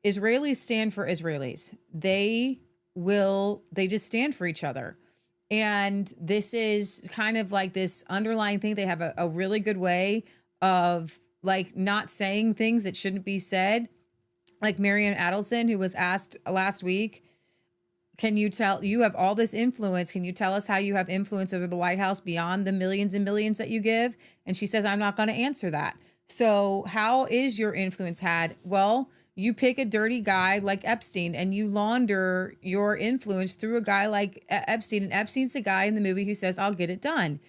S6: Israelis stand for Israelis. They just stand for each other. And this is kind of like this underlying thing. They have a really good way of like not saying things that shouldn't be said. Like Marianne Adelson, who was asked last week, can you have all this influence? Can you tell us how you have influence over the White House beyond the millions and millions that you give? And she says, I'm not going to answer that. So how is your influence had? Well, you pick a dirty guy like Epstein and you launder your influence through a guy like Epstein. And Epstein's the guy in the movie who says, I'll get it done.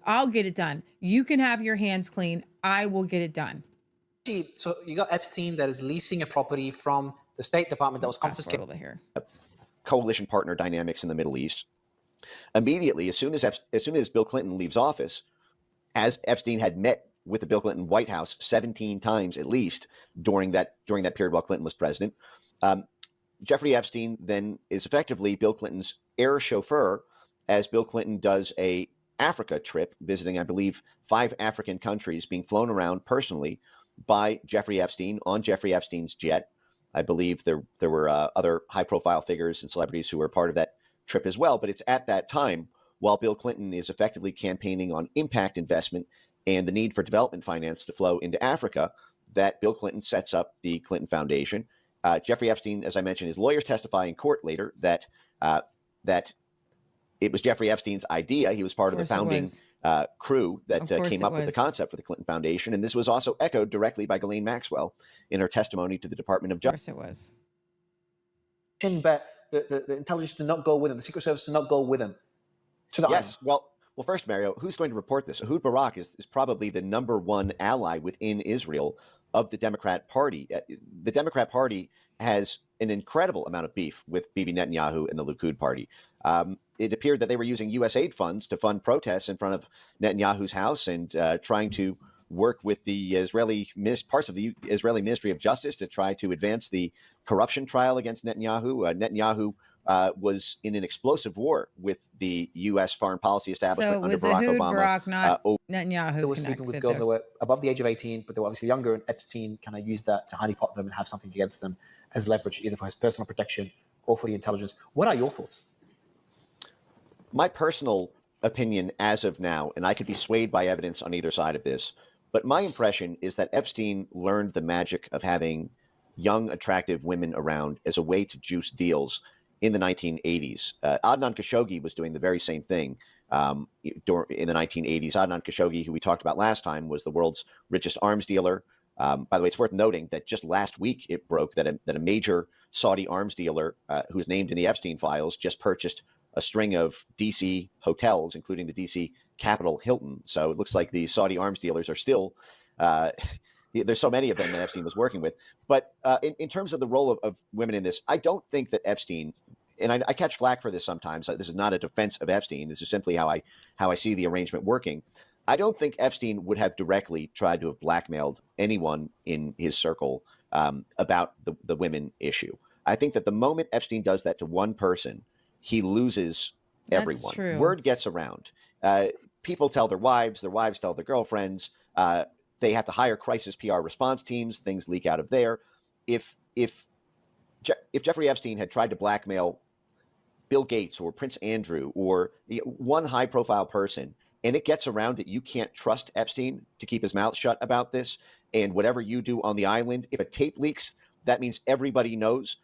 S6: I'll get it done. You can have your hands clean. I will get it done.
S13: So you got Epstein that is leasing a property from the State Department that was confiscated.
S6: A little bit here.
S12: Coalition partner dynamics in the Middle East. Immediately, as soon as Bill Clinton leaves office, as Epstein had met with the Bill Clinton White House 17 times at least during that period while Clinton was president, Jeffrey Epstein then is effectively Bill Clinton's air chauffeur as Bill Clinton does a Africa trip, visiting, I believe, 5 African countries, being flown around personally by Jeffrey Epstein on Jeffrey Epstein's jet. I believe there were other high-profile figures and celebrities who were part of that trip as well. But it's at that time, while Bill Clinton is effectively campaigning on impact investment and the need for development finance to flow into Africa, that Bill Clinton sets up the Clinton Foundation. Jeffrey Epstein, as I mentioned, his lawyers testify in court later that it was Jeffrey Epstein's idea. He was part of the founding crew that came up with the concept for the Clinton Foundation. And this was also echoed directly by Ghislaine Maxwell in her testimony to the Department of Justice.
S5: Of course it was.
S13: But the intelligence did not go with him. The Secret Service did not go with him to the island.
S12: Well, first, Mario, who's going to report this? Ehud Barak is probably the #1 ally within Israel of the Democrat Party. The Democrat Party has an incredible amount of beef with Bibi Netanyahu and the Likud Party. It appeared that they were using U.S. aid funds to fund protests in front of Netanyahu's house and trying to work with the parts of the Israeli Ministry of Justice to try to advance the corruption trial against Netanyahu. Netanyahu was in an explosive war with the U.S. foreign policy establishment under Barack Obama.
S6: Barak, not Netanyahu.
S13: They were sleeping with girls that were above the age of 18, but they were obviously younger, and Epstein kind of used that to honeypot them and have something against them as leverage, either for his personal protection or for the intelligence. What are your thoughts?
S12: My personal opinion as of now, and I could be swayed by evidence on either side of this, but my impression is that Epstein learned the magic of having young, attractive women around as a way to juice deals in the 1980s. Adnan Khashoggi was doing the very same thing in the 1980s. Adnan Khashoggi, who we talked about last time, was the world's richest arms dealer. By the way, it's worth noting that just last week it broke that a major Saudi arms dealer who's named in the Epstein files just purchased a string of D.C. hotels, including the D.C. Capitol Hilton. So it looks like the Saudi arms dealers are still there's so many of them that Epstein was working with. But in terms of the role of women in this, I don't think that Epstein, and I catch flack for this sometimes. This is not a defense of Epstein. This is simply how I see the arrangement working. I don't think Epstein would have directly tried to have blackmailed anyone in his circle about the women issue. I think that the moment Epstein does that to one person, he loses everyone.
S6: That's true.
S12: Word gets around. People tell their wives tell their girlfriends. They have to hire crisis PR response teams. Things leak out of there. If Jeffrey Epstein had tried to blackmail Bill Gates or Prince Andrew or one high-profile person, and it gets around that you can't trust Epstein to keep his mouth shut about this, and whatever you do on the island, if a tape leaks, that means everybody knows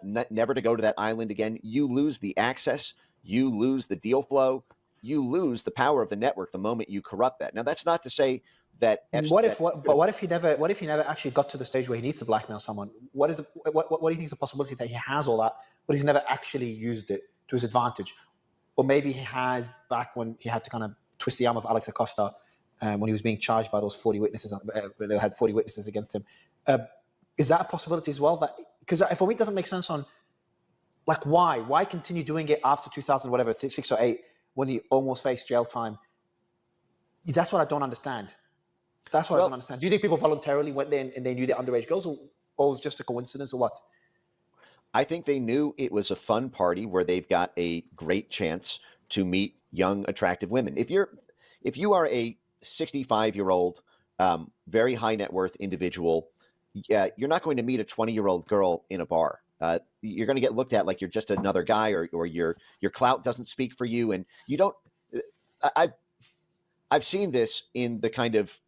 S12: never to go to that island again. You lose the access. You lose the deal flow. You lose the power of the network the moment you corrupt that. Now, that's not to say that.
S13: What if he never actually got to the stage where he needs to blackmail someone? What do you think is the possibility that he has all that, but he's never actually used it to his advantage? Or maybe he has back when he had to kind of twist the arm of Alex Acosta when he was being charged by those 40 witnesses. They had 40 witnesses against him. Is that a possibility as well? Because for me, it doesn't make sense on, like, why continue doing it after 2000, whatever, 6 or 8, when he almost faced jail time? That's what I don't understand. I don't understand. Do you think people voluntarily went there and they knew they're underage girls, or it was just a coincidence, or what?
S12: I think they knew it was a fun party where they've got a great chance to meet young, attractive women. If you are a 65-year-old, very high net worth individual, you're not going to meet a 20-year-old girl in a bar. You're going to get looked at like you're just another guy, or your clout doesn't speak for you, and you don't. I've seen this in the kind of.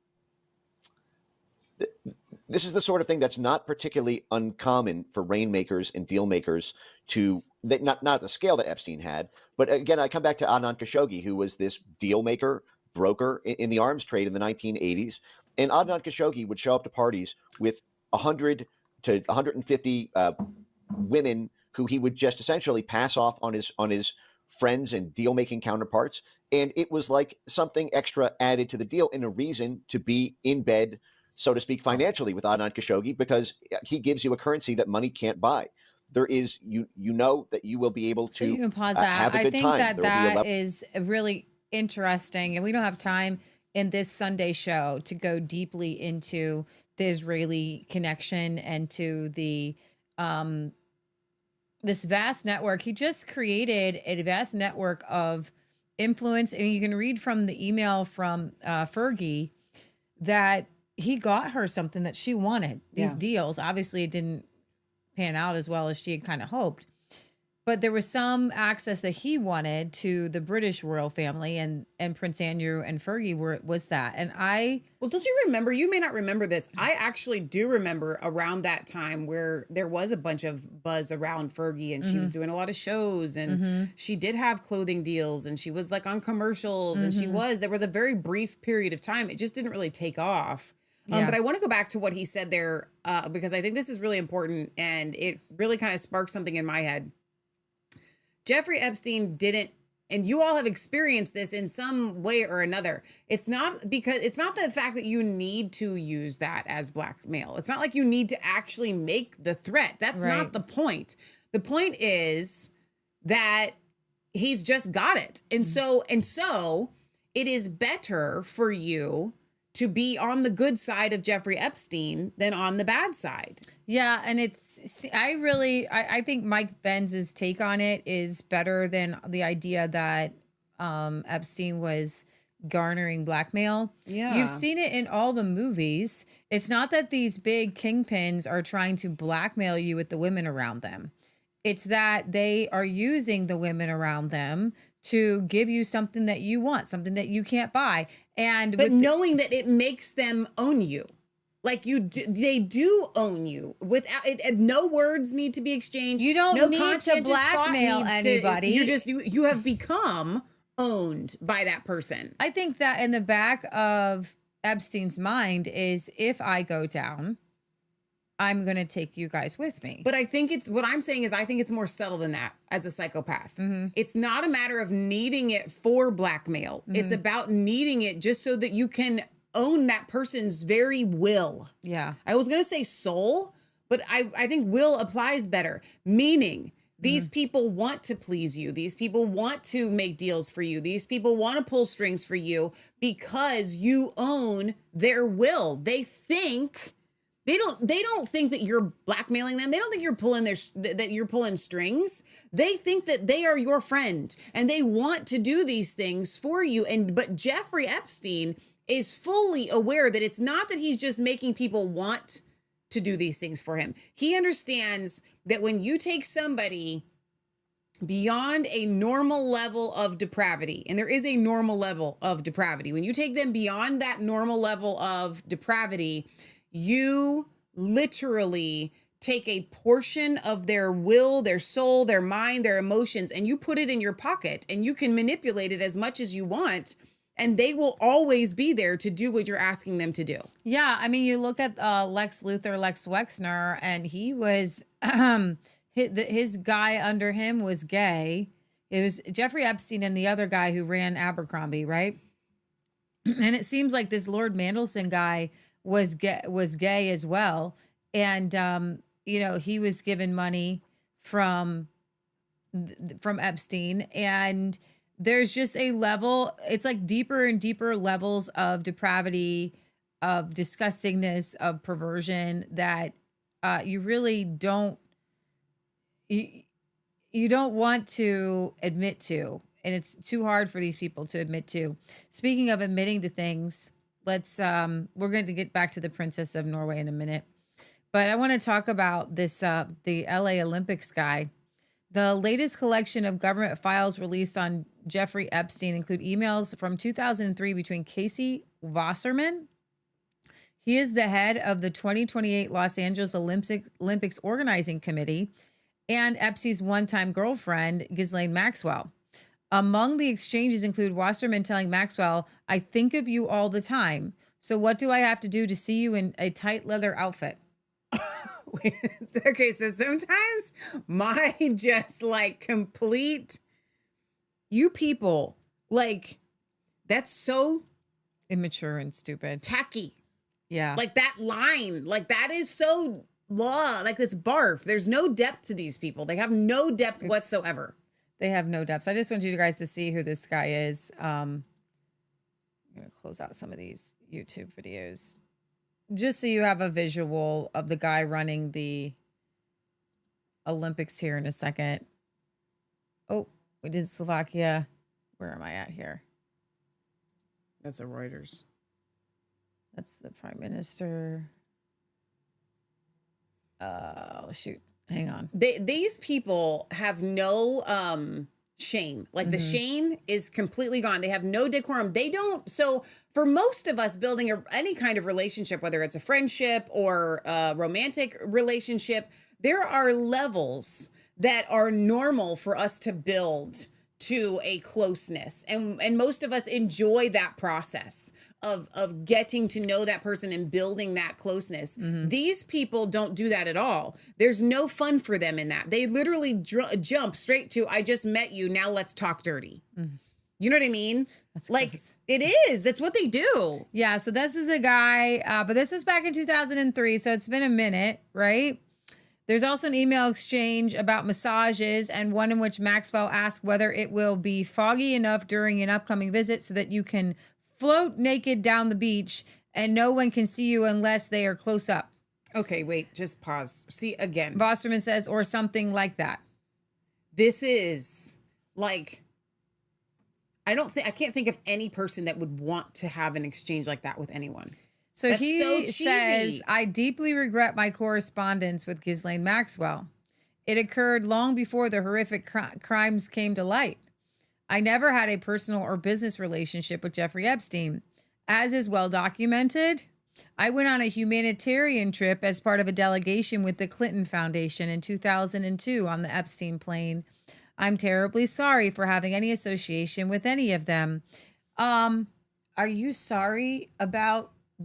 S12: This is the sort of thing that's not particularly uncommon for rainmakers and deal makers to not at the scale that Epstein had. But again, I come back to Adnan Khashoggi, who was this deal maker, broker in the arms trade in the 1980s. And Adnan Khashoggi would show up to parties with 100 to 150 women who he would just essentially pass off on his friends and deal-making counterparts. And it was like something extra added to the deal and a reason to be in bed, so to speak, financially with Adnan Khashoggi, because he gives you a currency that money can't buy. There is, you know that you will be able to
S6: you can pause that.
S12: have a good time.
S6: I think that is really interesting, and we don't have time in this Sunday show to go deeply into the Israeli connection and to the this vast network. He just created a vast network of influence. And you can read from the email from Fergie that he got her something that she wanted. These deals, obviously it didn't pan out as well as she had kind of hoped. But there was some access that he wanted to the British royal family, and Prince Andrew and Fergie was that. And
S5: well, don't you remember? You may not remember this. I actually do remember around that time where there was a bunch of buzz around Fergie, and she was doing a lot of shows, and she did have clothing deals, and she was like on commercials, and there was a very brief period of time. It just didn't really take off. But I want to go back to what he said there because I think this is really important, and it really kind of sparked something in my head. Jeffrey Epstein didn't, and you all have experienced this in some way or another. It's not the fact that you need to use that as blackmail. It's not like you need to actually make the threat. That's not the point. The point is that he's just got it. And so it is better for you to be on the good side of Jeffrey Epstein than on the bad side.
S6: Yeah, and I think Mike Benz's take on it is better than the idea that Epstein was garnering blackmail.
S5: Yeah.
S6: You've seen it in all the movies. It's not that these big kingpins are trying to blackmail you with the women around them. It's that they are using the women around them to give you something that you want, something that you can't buy. But
S5: knowing that it makes them own you. Like they do own you without it. No words need to be exchanged.
S6: You don't need to blackmail anybody.
S5: You have become owned by that person.
S6: I think that in the back of Epstein's mind is, if I go down, I'm going to take you guys with me.
S5: But I think I think it's more subtle than that as a psychopath. It's not a matter of needing it for blackmail. It's about needing it just so that you can own that person's very will.
S6: Yeah.
S5: I was going to say soul, but I think will applies better. Meaning these people want to please you. These people want to make deals for you. These people want to pull strings for you because you own their will. They don't think that you're blackmailing them. They don't think you're pulling strings. They think that they are your friend and they want to do these things for you. But Jeffrey Epstein is fully aware that it's not that he's just making people want to do these things for him. He understands that when you take somebody beyond a normal level of depravity, and there is a normal level of depravity, when you take them beyond that normal level of depravity, you literally take a portion of their will, their soul, their mind, their emotions, and you put it in your pocket, and you can manipulate it as much as you want. And they will always be there to do what you're asking them to do.
S6: Yeah. I mean, you look at Lex Wexner, and he was, his guy under him was gay. It was Jeffrey Epstein and the other guy who ran Abercrombie, right? And it seems like this Lord Mandelson guy was gay as well. And, he was given money from Epstein, and there's just a level, it's like deeper and deeper levels of depravity, of disgustingness, of perversion that you really don't want to admit to. And it's too hard for these people to admit to. Speaking of admitting to things, we're going to get back to the Princess of Norway in a minute. But I want to talk about this, the LA Olympics guy. The latest collection of government files released on Jeffrey Epstein include emails from 2003 between Casey Wasserman. He is the head of the 2028 Los Angeles Olympics Organizing Committee, and Epstein's one-time girlfriend, Ghislaine Maxwell. Among the exchanges include Wasserman telling Maxwell, "I think of you all the time. So what do I have to do to see you in a tight leather outfit?"
S5: Wait, okay, so sometimes my just like complete, you people, like, that's so
S6: immature and stupid.
S5: Tacky.
S6: Yeah.
S5: Like that line, like that is so like it's barf. There's no depth to these people. They have no depth whatsoever.
S6: They have no depth. I just want you guys to see who this guy is. I'm going to close out some of these YouTube videos just so you have a visual of the guy running the Olympics here in a second. Oh, we did Slovakia. Where am I at here?
S5: That's a Reuters.
S6: That's the prime minister. Shoot. Hang on.
S5: These people have no shame. Like the shame is completely gone. They have no decorum. They don't. So for most of us building any kind of relationship, whether it's a friendship or a romantic relationship, there are levels that are normal for us to build to a closeness. And most of us enjoy that process of getting to know that person and building that closeness. These people don't do that at all. There's no fun for them in that. They literally jump straight to, I just met you, now let's talk dirty. You know what I mean?
S6: That's
S5: like
S6: gross.
S5: It is. That's what they do.
S6: Yeah, so this is a guy, but this was back in 2003, so it's been a minute, right? There's also an email exchange about massages and one in which Maxwell asked whether it will be foggy enough during an upcoming visit so that you can float naked down the beach and no one can see you unless they are close up.
S5: Okay, wait, just pause. See again.
S6: Vosterman says, or something like that.
S5: This is like, I can't think of any person that would want to have an exchange like that with anyone.
S6: So
S5: That's
S6: he
S5: so cheesy.
S6: says, I deeply regret my correspondence with Ghislaine Maxwell. It occurred long before the horrific crimes came to light. I never had a personal or business relationship with Jeffrey Epstein. As is well documented, I went on a humanitarian trip as part of a delegation with the Clinton Foundation in 2002 on the Epstein plane. I'm terribly sorry for having any association with any of them. Are you sorry about how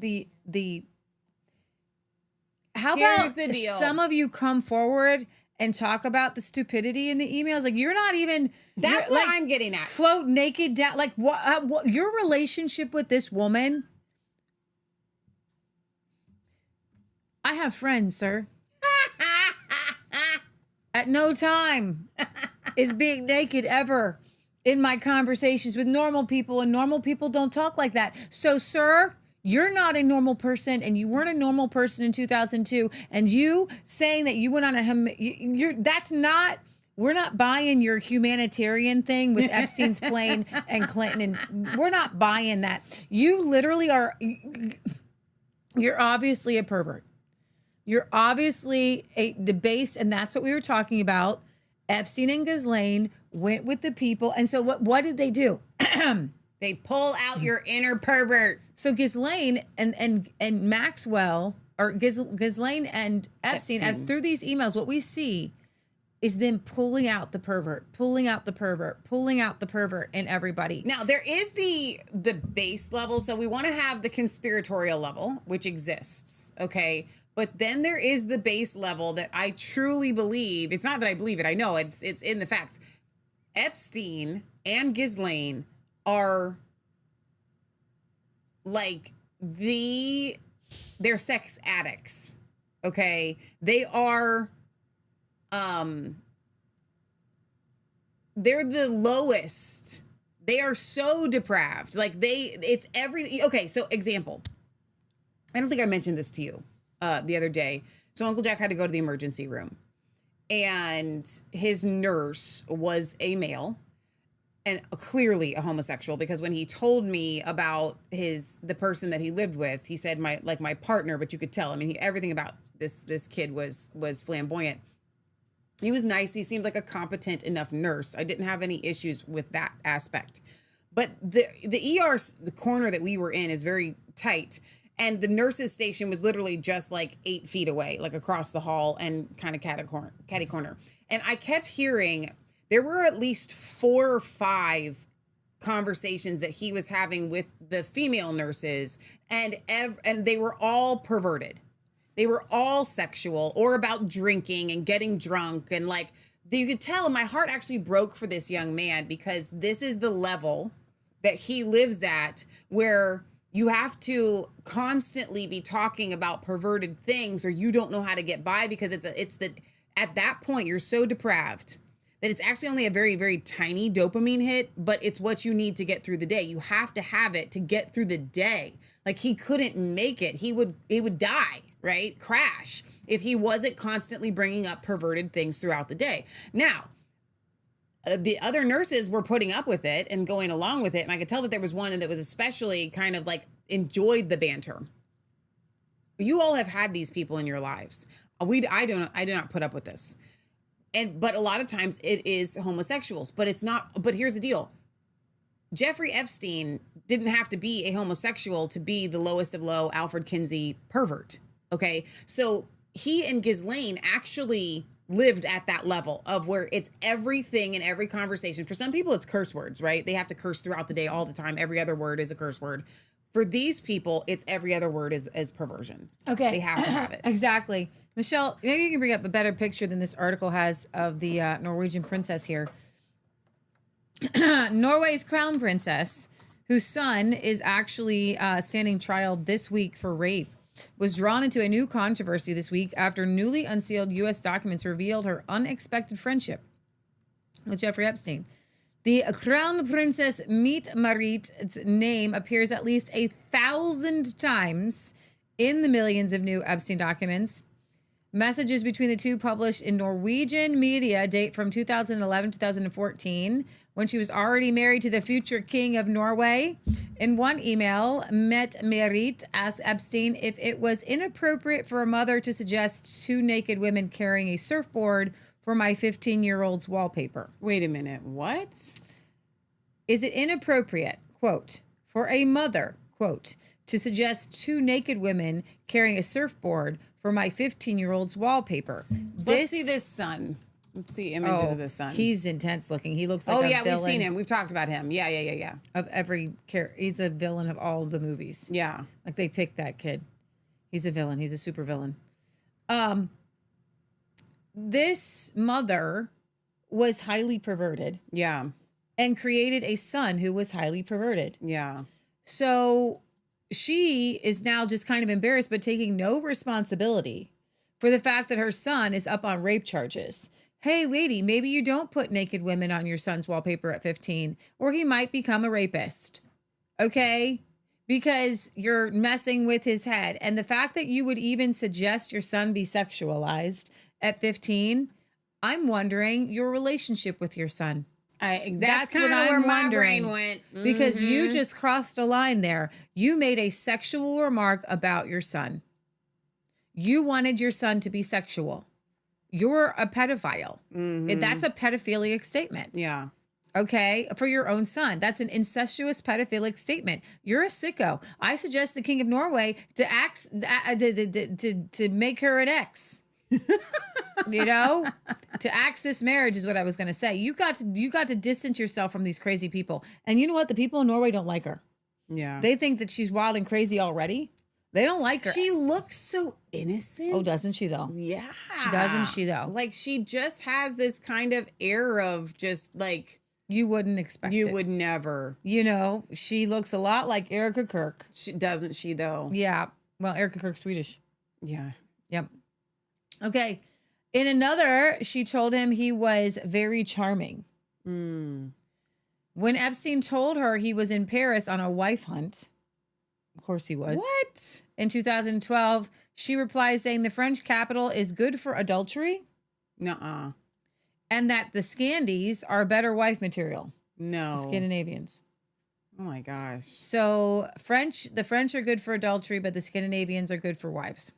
S5: Here's
S6: about
S5: the deal.
S6: some of you come forward and talk about the stupidity in the emails? Like, you're not even.
S5: That's what I'm getting at.
S6: Float naked down. Like, what your relationship with this woman? I have friends, sir. At no time is being naked ever in my conversations with normal people, and normal people don't talk like that. So, sir, you're not a normal person, and you weren't a normal person in 2002. And you saying that you went on we're not buying your humanitarian thing with Epstein's plane and Clinton, and we're not buying that. You literally are, you're obviously a pervert. You're obviously a debased, and that's what we were talking about. Epstein and Ghislaine went with the people, and so what did they do?
S5: They pull out your inner pervert.
S6: So Ghislaine and Maxwell, or Ghislaine and Epstein, as through these emails, what we see is them pulling out the pervert, pulling out the pervert, pulling out the pervert in everybody.
S5: Now, there is the base level. So we want to have the conspiratorial level, which exists, okay? But then there is the base level that I truly believe. It's not that I believe it. I know it's in the facts. Epstein and Ghislaine are like they're sex addicts, okay? They are, they're the lowest. They are so depraved. Like it's everything. Okay, so example. I don't think I mentioned this to you the other day. So Uncle Jack had to go to the emergency room, and his nurse was a male and clearly a homosexual, because when he told me about the person that he lived with, he said my partner, but you could tell. I mean, everything about this kid was flamboyant. He was nice. He seemed like a competent enough nurse. I didn't have any issues with that aspect. But the ER, the corner that we were in, is very tight. And the nurse's station was literally just like 8 feet away, like across the hall and kind of catty corner. And I kept hearing there were at least 4 or 5 conversations that he was having with the female nurses, and they were all perverted. They were all sexual or about drinking and getting drunk. And like, you could tell my heart actually broke for this young man, because this is the level that he lives at, where you have to constantly be talking about perverted things or you don't know how to get by, because at that point you're so depraved that it's actually only a very, very tiny dopamine hit, but it's what you need to get through the day. You have to have it to get through the day. Like he couldn't make it. He would die, right? Crash if he wasn't constantly bringing up perverted things throughout the day. Now, the other nurses were putting up with it and going along with it. And I could tell that there was one that was especially kind of like enjoyed the banter. You all have had these people in your lives. I do not put up with this. But a lot of times it is homosexuals, but it's not. But here's the deal. Jeffrey Epstein didn't have to be a homosexual to be the lowest of low Alfred Kinsey pervert. Okay. So he and Ghislaine actually lived at that level of where it's everything in every conversation. For some people, it's curse words, right? They have to curse throughout the day all the time. Every other word is a curse word. For these people, it's every other word is perversion.
S6: Okay.
S5: They have to have it.
S6: Exactly. Michelle, maybe you can bring up a better picture than this article has of the Norwegian princess here. Norway's crown princess, whose son is actually standing trial this week for rape, was drawn into a new controversy this week after newly unsealed U.S. documents revealed her unexpected friendship with Jeffrey Epstein. The crown princess Mette-Marit's name appears at least 1,000 times in the millions of new Epstein documents. Messages between the two published in Norwegian media date from 2011-2014, when she was already married to the future king of Norway. In one email, Mette-Marit asked Epstein if it was inappropriate for a mother to suggest two naked women carrying a surfboard for my 15-year-old's wallpaper.
S5: Wait a minute, what?
S6: Is it inappropriate, quote, for a mother, quote, to suggest two naked women carrying a surfboard for my 15-year-old's wallpaper?
S5: Let's see this son. Let's see images of this son.
S6: He's intense looking. He looks like a villain.
S5: We've seen him. We've talked about him. Yeah.
S6: Of every character. He's a villain of all the movies.
S5: Yeah.
S6: Like they picked that kid. He's a villain. He's a super villain. This mother was highly perverted.
S5: Yeah.
S6: And created a son who was highly perverted.
S5: Yeah.
S6: So she is now just kind of embarrassed, but taking no responsibility for the fact that her son is up on rape charges. Hey, lady, maybe you don't put naked women on your son's wallpaper at 15, or he might become a rapist. Okay? Because you're messing with his head. And the fact that you would even suggest your son be sexualized at 15, I'm wondering your relationship with your son.
S5: That's kind of where my brain went. Mm-hmm.
S6: Because you just crossed a line there. You made a sexual remark about your son. You wanted your son to be sexual. You're a pedophile. Mm-hmm. That's a pedophilic statement.
S5: Yeah.
S6: Okay, for your own son. That's an incestuous pedophilic statement. You're a sicko. I suggest the King of Norway to make her an ex. You know, to axe this marriage is what I was going to say. You got to distance yourself from these crazy people. And you know what? The people in Norway don't like her.
S5: Yeah.
S6: They think that she's wild and crazy already. They don't like her.
S5: She looks so innocent.
S6: Oh, doesn't she though?
S5: Yeah.
S6: Doesn't she though?
S5: Like she just has this kind of air of just like
S6: you wouldn't expect.
S5: You would never.
S6: You know, she looks a lot like Erica Kirk.
S5: Doesn't she though?
S6: Yeah. Well, Erica Kirk's Swedish.
S5: Yeah.
S6: Yep. Okay. In another, she told him he was very charming. When Epstein told her he was in Paris on a wife hunt, of course he was.
S5: What?
S6: In 2012, she replies saying the French capital is good for adultery.
S5: Nuh-uh.
S6: And that the Scandies are better wife material.
S5: No.
S6: The Scandinavians.
S5: Oh my gosh.
S6: So the French are good for adultery, but the Scandinavians are good for wives.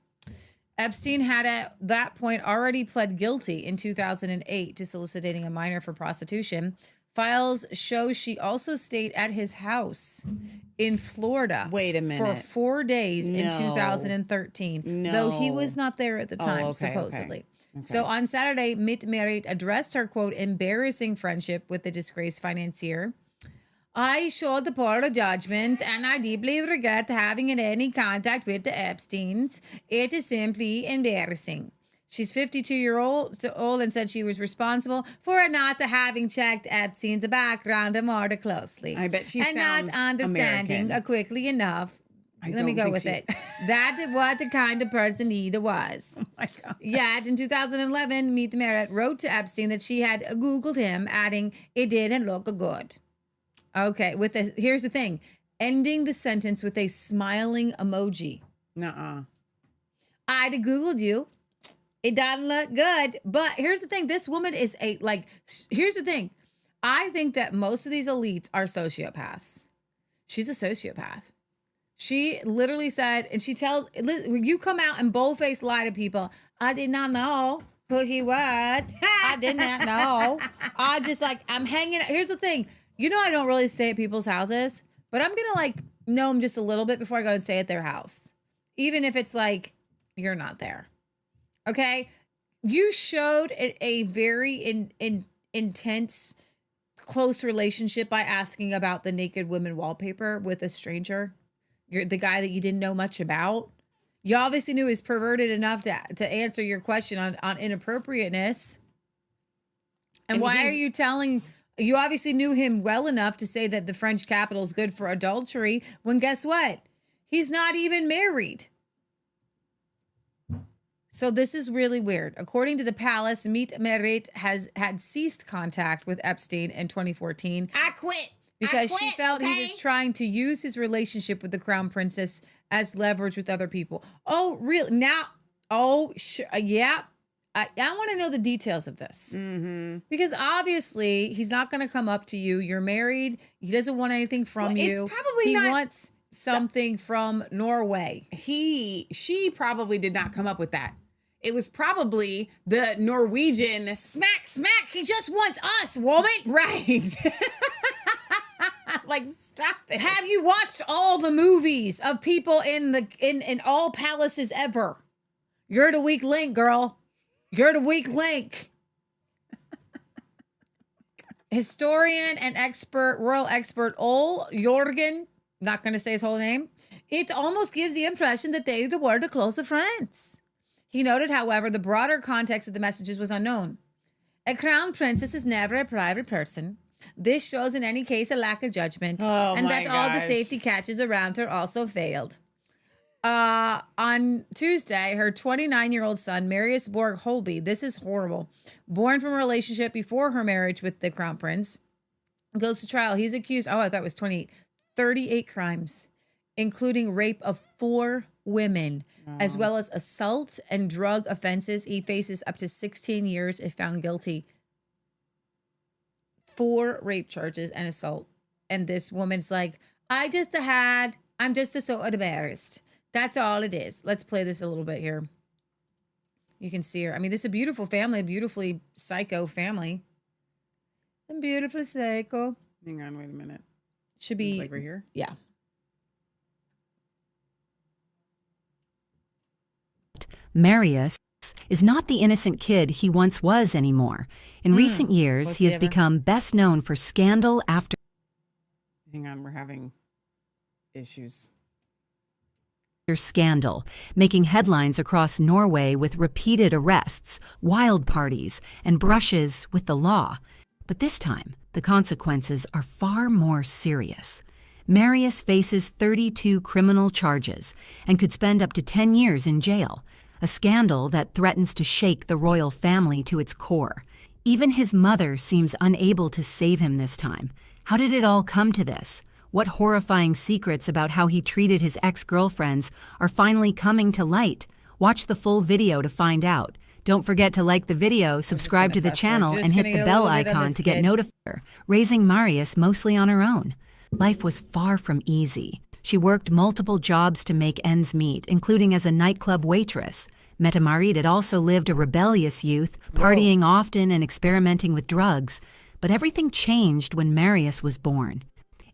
S6: Epstein had at that point already pled guilty in 2008 to soliciting a minor for prostitution. Files show she also stayed at his house in Florida.
S5: Wait a minute.
S6: For 4 days in 2013.
S5: No.
S6: Though he was not there at the time, supposedly. Okay. So on Saturday, Mette-Marit addressed her, quote, embarrassing friendship with the disgraced financier. I showed the poor judgment and I deeply regret having any contact with the Epsteins. It is simply embarrassing. She's 52 years old and said she was responsible for not having checked Epstein's background more closely.
S5: I bet she
S6: and
S5: sounds
S6: not understanding quickly enough. Let me go with it. That was the kind of person he was.
S5: Oh my God.
S6: Yet in 2011, Mette-Marit wrote to Epstein that she had Googled him, adding, it didn't look good. Okay, here's the thing. ending the sentence with a smiling emoji.
S5: Nuh-uh.
S6: I'd have Googled you. It doesn't look good. But here's the thing. This woman is here's the thing. I think that most of these elites are sociopaths. She's a sociopath. She literally said, and she tells, you come out and boldface lie to people. I did not know who he was. I did not know. I'm hanging out. Here's the thing. You know, I don't really stay at people's houses, but I'm going to know them just a little bit before I go and stay at their house. Even if it's you're not there. Okay? You showed a very intense, close relationship by asking about the naked women wallpaper with a stranger. You're the guy that you didn't know much about. You obviously knew he was perverted enough to answer your question on inappropriateness. And why are you telling... You obviously knew him well enough to say that the French capital is good for adultery when guess what? He's not even married. So this is really weird. According to the palace, Meet Merit had ceased contact with Epstein in 2014.
S5: I quit.
S6: Because she felt he was trying to use his relationship with the crown princess as leverage with other people. Oh, really? Now, yeah. I want to know the details of this.
S5: Mm-hmm.
S6: Because obviously, he's not going to come up to you. You're married. He doesn't want anything from you.
S5: It's probably
S6: he wants something from Norway.
S5: She probably did not come up with that. It was probably the Norwegian...
S6: Smack. He just wants us, woman.
S5: Right. Stop it.
S6: Have you watched all the movies of people in all palaces ever? You're the weak link, girl. You're the weak link. Historian and royal expert Ole Jorgen, not going to say his whole name, it almost gives the impression that they were the close of friends. He noted, however, the broader context of the messages was unknown. A crown princess is never a private person. This shows in any case a lack of judgment, and that all the safety catches around her also failed. On Tuesday, her 29-year-old son, Marius Borg Holby, this is horrible, born from a relationship before her marriage with the crown prince, goes to trial. He's accused, I thought it was 28, 38 crimes, including rape of 4 women, as well as assault and drug offenses. He faces up to 16 years if found guilty. 4 rape charges and assault. And this woman's like, I'm just so embarrassed. That's all it is. Let's play this a little bit here. You can see her. I mean, this is a beautiful family, beautifully psycho family. And beautifully psycho.
S5: Hang on, wait a minute.
S6: Should be
S5: right here?
S6: Yeah.
S14: Marius is not the innocent kid he once was anymore. In recent years, he has become best known for scandal after...
S5: Hang on, we're having issues.
S14: Scandal, making headlines across Norway with repeated arrests, wild parties, and brushes with the law. But this time, the consequences are far more serious. Marius faces 32 criminal charges and could spend up to 10 years in jail, a scandal that threatens to shake the royal family to its core. Even his mother seems unable to save him this time. How did it all come to this? What horrifying secrets about how he treated his ex-girlfriends are finally coming to light? Watch the full video to find out. Don't forget to like the video, subscribe to the channel, and hit the bell icon to get notified. Raising Marius mostly on her own. Life was far from easy. She worked multiple jobs to make ends meet, including as a nightclub waitress. Mette-Marit had also lived a rebellious youth, partying often and experimenting with drugs. But everything changed when Marius was born.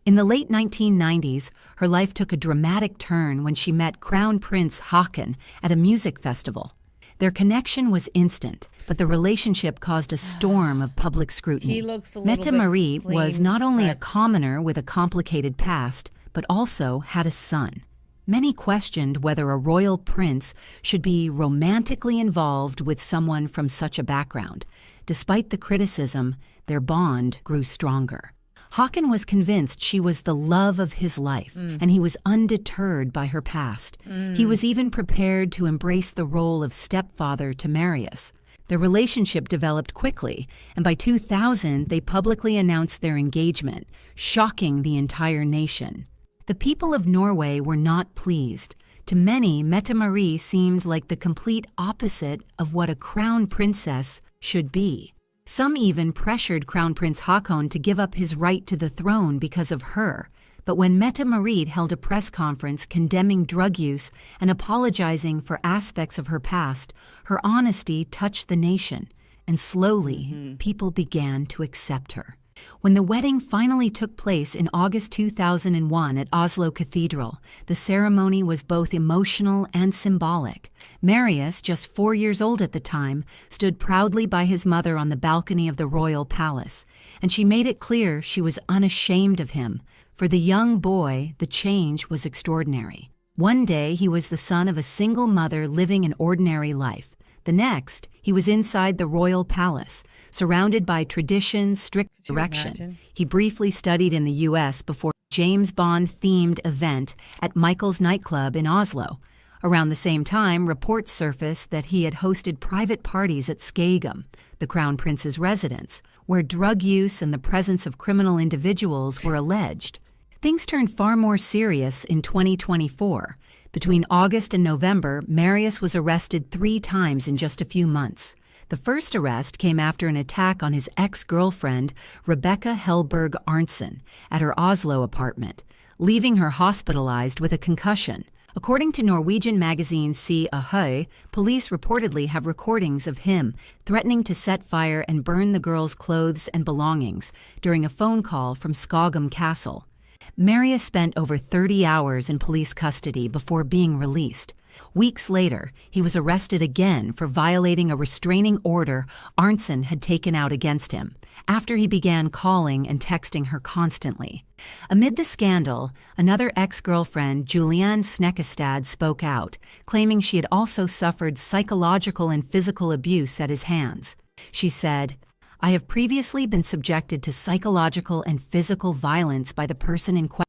S14: In the late 1990s, her life took a dramatic turn when she met Crown Prince Haakon at a music festival. Their connection was instant, but the relationship caused a storm of public scrutiny.
S6: He looks a little
S14: Mette-Marit
S6: bit
S14: was
S6: clean,
S14: not only a commoner with a complicated past, but also had a son. Many questioned whether a royal prince should be romantically involved with someone from such a background. Despite the criticism, their bond grew stronger. Haakon was convinced she was the love of his life, and he was undeterred by her past. He was even prepared to embrace the role of stepfather to Marius. Their relationship developed quickly, and by 2000, they publicly announced their engagement, shocking the entire nation. The people of Norway were not pleased. To many, Mette Marie seemed like the complete opposite of what a crown princess should be. Some even pressured Crown Prince Haakon to give up his right to the throne because of her. But when Mette Marie held a press conference condemning drug use and apologizing for aspects of her past, her honesty touched the nation, and slowly people began to accept her. When the wedding finally took place in August 2001 at Oslo Cathedral, the ceremony was both emotional and symbolic. Marius, just 4 years old at the time, stood proudly by his mother on the balcony of the royal palace, and she made it clear she was unashamed of him. For the young boy, the change was extraordinary. One day, he was the son of a single mother living an ordinary life. The next, he was inside the royal palace, surrounded by tradition, strict direction. He briefly studied in the U.S. before a James Bond-themed event at Michael's nightclub in Oslo. Around the same time, reports surfaced that he had hosted private parties at Skagum, the Crown Prince's residence, where drug use and the presence of criminal individuals were alleged. Things turned far more serious in 2024. Between August and November, Marius was arrested 3 times in just a few months. The first arrest came after an attack on his ex-girlfriend, Rebecca Helberg Arntzen, at her Oslo apartment, leaving her hospitalized with a concussion. According to Norwegian magazine Se Ahoy, police reportedly have recordings of him threatening to set fire and burn the girl's clothes and belongings during a phone call from Skagum Castle. Marius spent over 30 hours in police custody before being released. Weeks later, he was arrested again for violating a restraining order Arntzen had taken out against him, after he began calling and texting her constantly. Amid the scandal, another ex-girlfriend, Julianne Snekkestad, spoke out, claiming she had also suffered psychological and physical abuse at his hands. She said, "I have previously been subjected to psychological and physical violence by the person in question."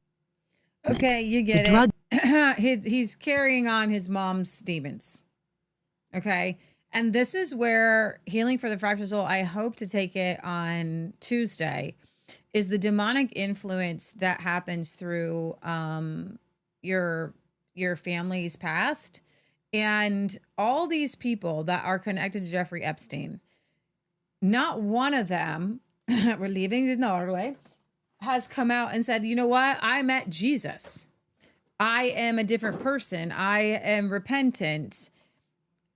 S6: Okay, you get it. He's carrying on his mom's demons. Okay. And this is where Healing for the Fractured Soul, I hope to take it on Tuesday, is the demonic influence that happens through your family's past. And all these people that are connected to Jeffrey Epstein, not one of them, we're leaving to Norway, has come out and said, you know what? I met Jesus. I am a different person. I am repentant.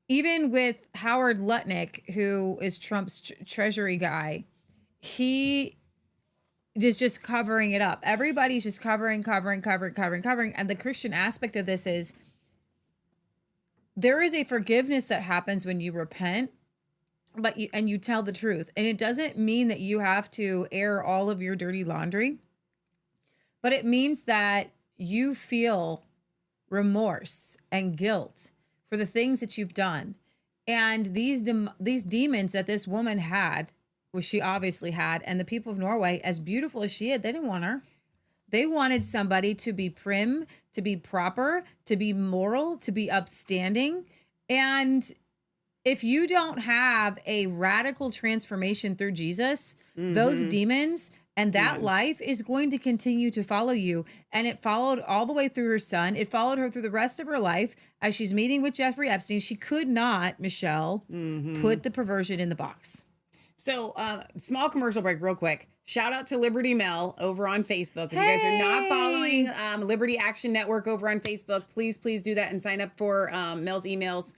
S6: Even with Howard Lutnick, who is Trump's treasury guy, he is just covering it up. Everybody's just covering. And the Christian aspect of this is there is a forgiveness that happens when you repent, but you tell the truth. And it doesn't mean that you have to air all of your dirty laundry, but it means that you feel remorse and guilt for the things that you've done. And these demons that this woman had, which she obviously had, and the people of Norway, as beautiful as she is, they didn't want her. They wanted somebody to be prim, to be proper, to be moral, to be upstanding. And if you don't have a radical transformation through Jesus, those demons and that life is going to continue to follow you. And it followed all the way through her son. It followed her through the rest of her life as she's meeting with Jeffrey Epstein. She could not, Michelle, put the perversion in the box.
S5: So, small commercial break real quick. Shout out to Liberty Mel over on Facebook. If you guys are not following Liberty Action Network over on Facebook, please do that and sign up for Mel's emails.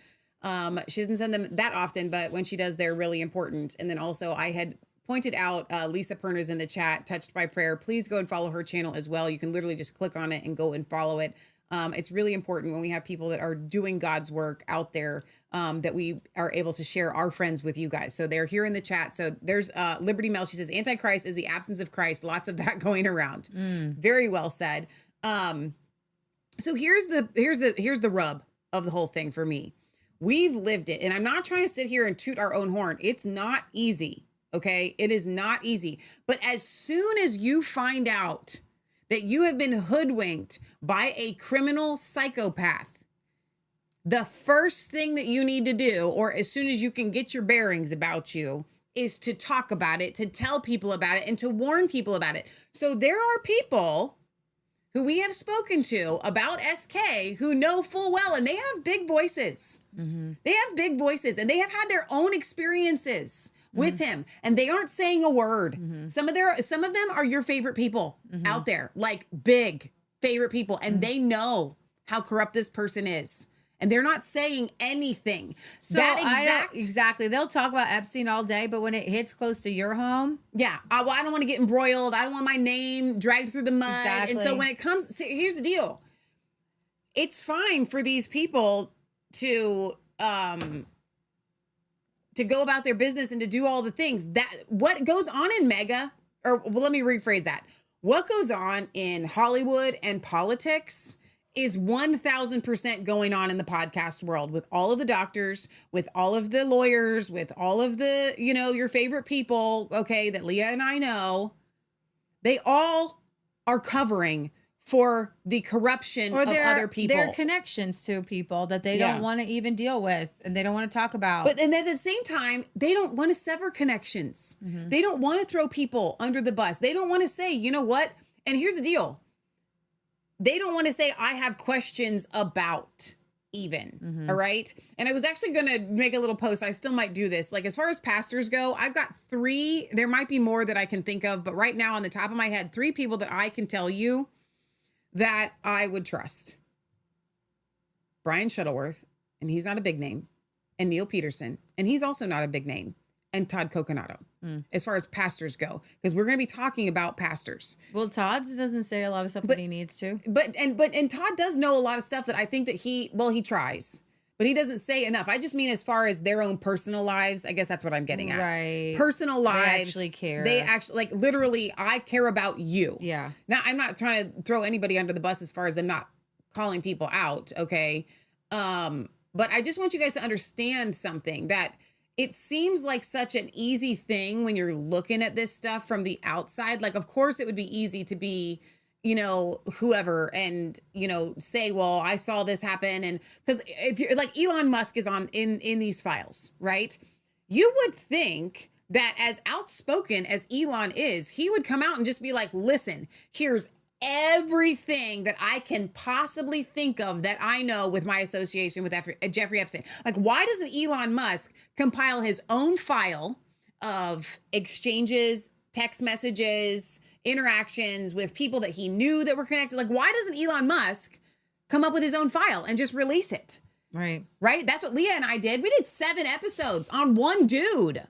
S5: She doesn't send them that often, but when she does, they're really important. And then also I had pointed out Lisa Perna's in the chat, Touched by Prayer. Please go and follow her channel as well. You can literally just click on it and go and follow it. It's really important when we have people that are doing God's work out there, that we are able to share our friends with you guys. So they're here in the chat. So there's Liberty Mel. She says, Antichrist is the absence of Christ. Lots of that going around. Very well said. So here's the rub of the whole thing for me. We've lived it. And I'm not trying to sit here and toot our own horn. It's not easy. Okay. It is not easy. But as soon as you find out that you have been hoodwinked by a criminal psychopath, the first thing that you need to do, or as soon as you can get your bearings about you, is to talk about it, to tell people about it, and to warn people about it. So there are people who we have spoken to about SK who know full well, and they have big voices. They have big voices, and they have had their own experiences with him, and they aren't saying a word. Some of them are your favorite people out there, like big favorite people, and they know how corrupt this person is. And they're not saying anything.
S6: So exactly. They'll talk about Epstein all day, but when it hits close to your home.
S5: Yeah. I don't want to get embroiled. I don't want my name dragged through the mud.
S6: Exactly.
S5: And so when it comes, here's the deal. It's fine for these people to go about their business and to do all the things that what goes on in let me rephrase that. What goes on in Hollywood and politics is 1000% going on in the podcast world with all of the doctors, with all of the lawyers, with all of the, your favorite people, okay, that Leah and I know. They all are covering for the corruption of other people.
S6: Their connections to people that they don't want to even deal with and they don't want to talk about.
S5: But and at the same time, they don't want to sever connections. They don't want to throw people under the bus. They don't want to say, you know what? And here's the deal. They don't want to say, I have questions about even. All right. And I was actually going to make a little post. I still might do this. Like, as far as pastors go, I've got 3. There might be more that I can think of. But right now, on the top of my head, 3 people that I can tell you that I would trust. Brian Shuttleworth, and he's not a big name. And Neil Peterson, and he's also not a big name. And Todd Coconato, as far as pastors go, because we're going to be talking about pastors.
S6: Well, Todd doesn't say a lot of stuff that he needs to.
S5: But Todd does know a lot of stuff that I think that he tries, but he doesn't say enough. I just mean as far as their own personal lives. I guess that's what I'm getting at.
S6: Right.
S5: Personal lives.
S6: They actually care.
S5: They actually, like, literally, I care about you.
S6: Yeah.
S5: Now, I'm not trying to throw anybody under the bus as far as them not calling people out. Okay. But I just want you guys to understand something, that it seems like such an easy thing when you're looking at this stuff from the outside. Like, of course, it would be easy to be, whoever and, say, well, I saw this happen. And because if you're like Elon Musk is in these files, right? You would think that as outspoken as Elon is, he would come out and just be like, listen, here's everything that I can possibly think of that I know with my association with Jeffrey Epstein. Like, why doesn't Elon Musk compile his own file of exchanges, text messages, interactions with people that he knew that were connected? Like, why doesn't Elon Musk come up with his own file and just release it?
S6: Right.
S5: Right? That's what Leah and I did. We did 7 episodes on one dude.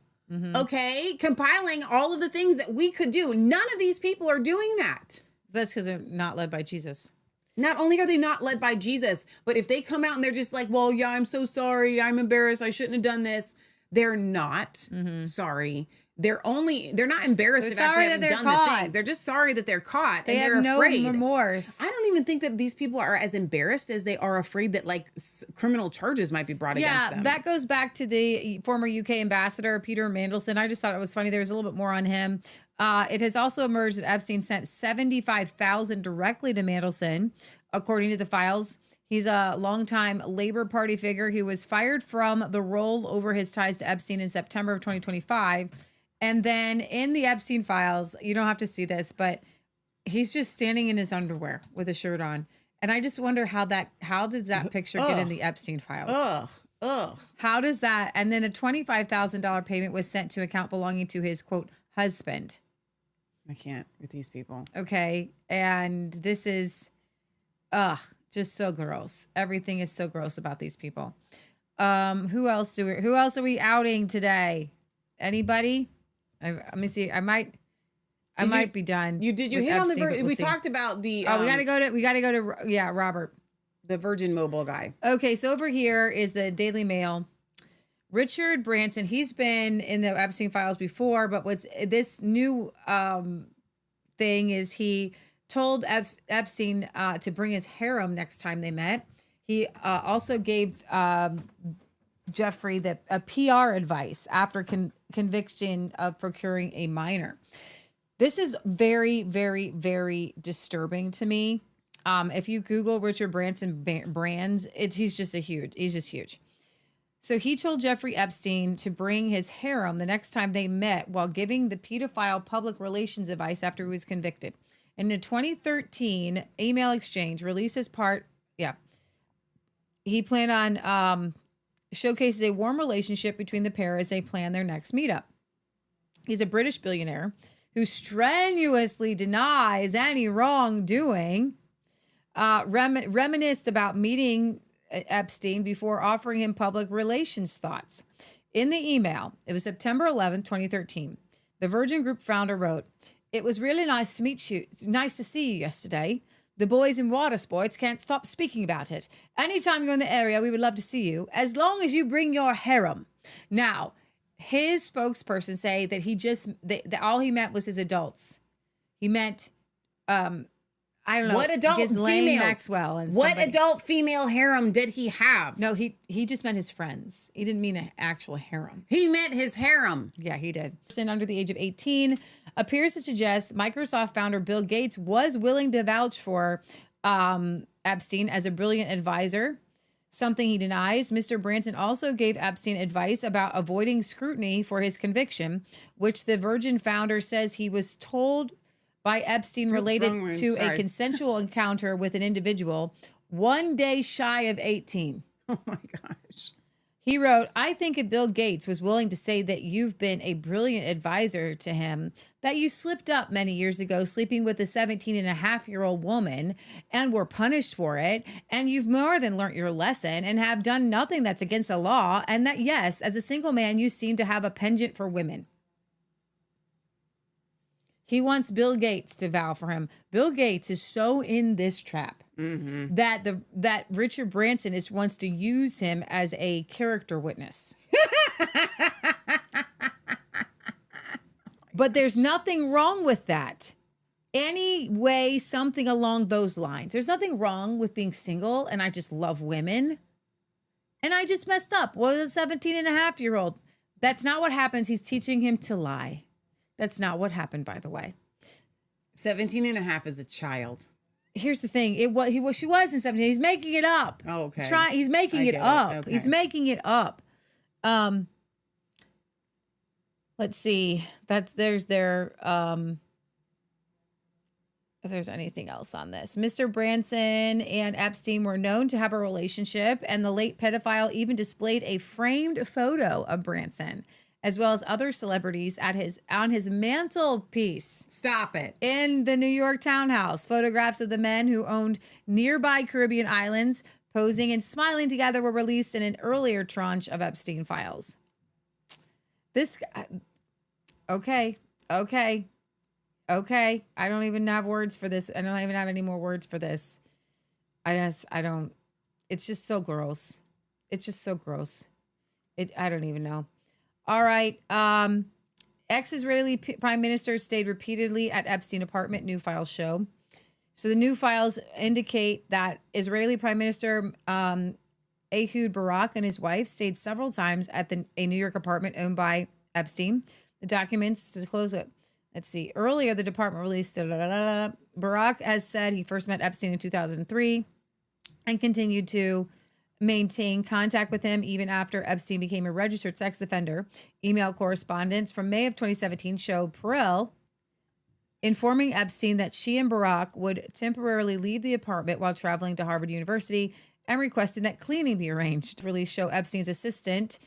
S5: Okay? Compiling all of the things that we could do. None of these people are doing that.
S6: That's because they're not led by Jesus.
S5: Not only are they not led by Jesus, but if they come out and they're just like, well, yeah, I'm so sorry. I'm embarrassed. I shouldn't have done this. They're not sorry. They're not embarrassed of actually having done the things. They're just sorry that they're caught and they're afraid.
S6: No remorse.
S5: I don't even think that these people are as embarrassed as they are afraid that like criminal charges might be brought against them.
S6: Yeah, that goes back to the former UK ambassador, Peter Mandelson. I just thought it was funny. There was a little bit more on him. It has also emerged that Epstein sent $75,000 directly to Mandelson, according to the files. He's a longtime Labor Party figure who was fired from the role over his ties to Epstein in September of 2025. And then in the Epstein files, you don't have to see this, but he's just standing in his underwear with a shirt on. And I just wonder how did that picture get in the Epstein files? How does that? And then a $25,000 payment was sent to account belonging to his, quote, husband.
S5: I can't with these people.
S6: Okay. And this is, just so gross. Everything is so gross about these people. Who else are we outing today? Anybody? Let me see. I might be done.
S5: Did you hit on the Virgin? We talked about the.
S6: We gotta go to Robert,
S5: the Virgin Mobile guy.
S6: Okay, so over here is the Daily Mail. Richard Branson. He's been in the Epstein files before, but what's this new thing is he told Epstein to bring his harem next time they met. He also gave Jeffrey a PR advice after conviction of procuring a minor. This is very, very, very disturbing to me. If you Google Richard Branson brands, he's just huge. So he told Jeffrey Epstein to bring his harem the next time they met while giving the pedophile public relations advice after he was convicted. In a 2013 email exchange released as part, he planned on showcases a warm relationship between the pair as they plan their next meetup. He's a British billionaire who strenuously denies any wrongdoing, reminisced about meeting Epstein before offering him public relations thoughts. In the email, it was September 11th, 2013, the Virgin Group founder wrote, "It was really nice to meet you. It's nice to see you yesterday. The boys in water sports can't stop speaking about it. Anytime you're in the area, we would love to see you, as long as you bring your harem." Now, his spokesperson say that all he meant was his adults. He meant, I don't know.
S5: What adult females?
S6: Maxwell and
S5: what
S6: somebody.
S5: adult female harem did he have?
S6: No, he just meant his friends. He didn't mean an actual harem.
S5: He meant his harem.
S6: Yeah, he did. Person under the age of 18 appears to suggest Microsoft founder Bill Gates was willing to vouch for Epstein as a brilliant advisor, something he denies. Mr. Branson also gave Epstein advice about avoiding scrutiny for his conviction, which the Virgin founder says he was told by Epstein related to a consensual encounter with an individual 1 day shy of 18.
S5: Oh my gosh.
S6: He wrote, "I think if Bill Gates was willing to say that you've been a brilliant advisor to him, that you slipped up many years ago sleeping with a 17-and-a-half-year-old woman and were punished for it, and you've more than learnt your lesson and have done nothing that's against the law, and that, yes, as a single man, you seem to have a penchant for women." He wants Bill Gates to vow for him. Bill Gates is so in this trap that Richard Branson wants to use him as a character witness. But there's nothing wrong with that. Anyway, something along those lines. There's nothing wrong with being single, and I just love women. And I just messed up. Was a 17-and-a-half-year-old. That's not what happens. He's teaching him to lie. That's not what happened, by the way.
S5: 17-and-a-half is a child.
S6: Here's the thing. She was in 17. He's making it up.
S5: Oh, okay.
S6: He's making it up.
S5: Okay.
S6: He's making it up. Let's see. There's if there's anything else on this. Mr. Branson and Epstein were known to have a relationship, and the late pedophile even displayed a framed photo of Branson, as well as other celebrities on his mantelpiece.
S5: Stop it.
S6: In the New York townhouse. Photographs of the men who owned nearby Caribbean islands posing and smiling together were released in an earlier tranche of Epstein files. Okay. I don't even have words for this. I don't even have any more words for this. It's just so gross. It's just so gross. I don't even know. All right. Ex-Israeli Prime Minister stayed repeatedly at Epstein apartment, new files show. So the new files indicate that Israeli Prime Minister Ehud Barak and his wife stayed several times at a New York apartment owned by Epstein. The documents to close it. Let's see. Earlier, the department released Barak has said he first met Epstein in 2003 and continued to maintain contact with him even after Epstein became a registered sex offender. Email correspondence from May of 2017 showed Perel informing Epstein that she and Barak would temporarily leave the apartment while traveling to Harvard University and requesting that cleaning be arranged. Release show Epstein's assistant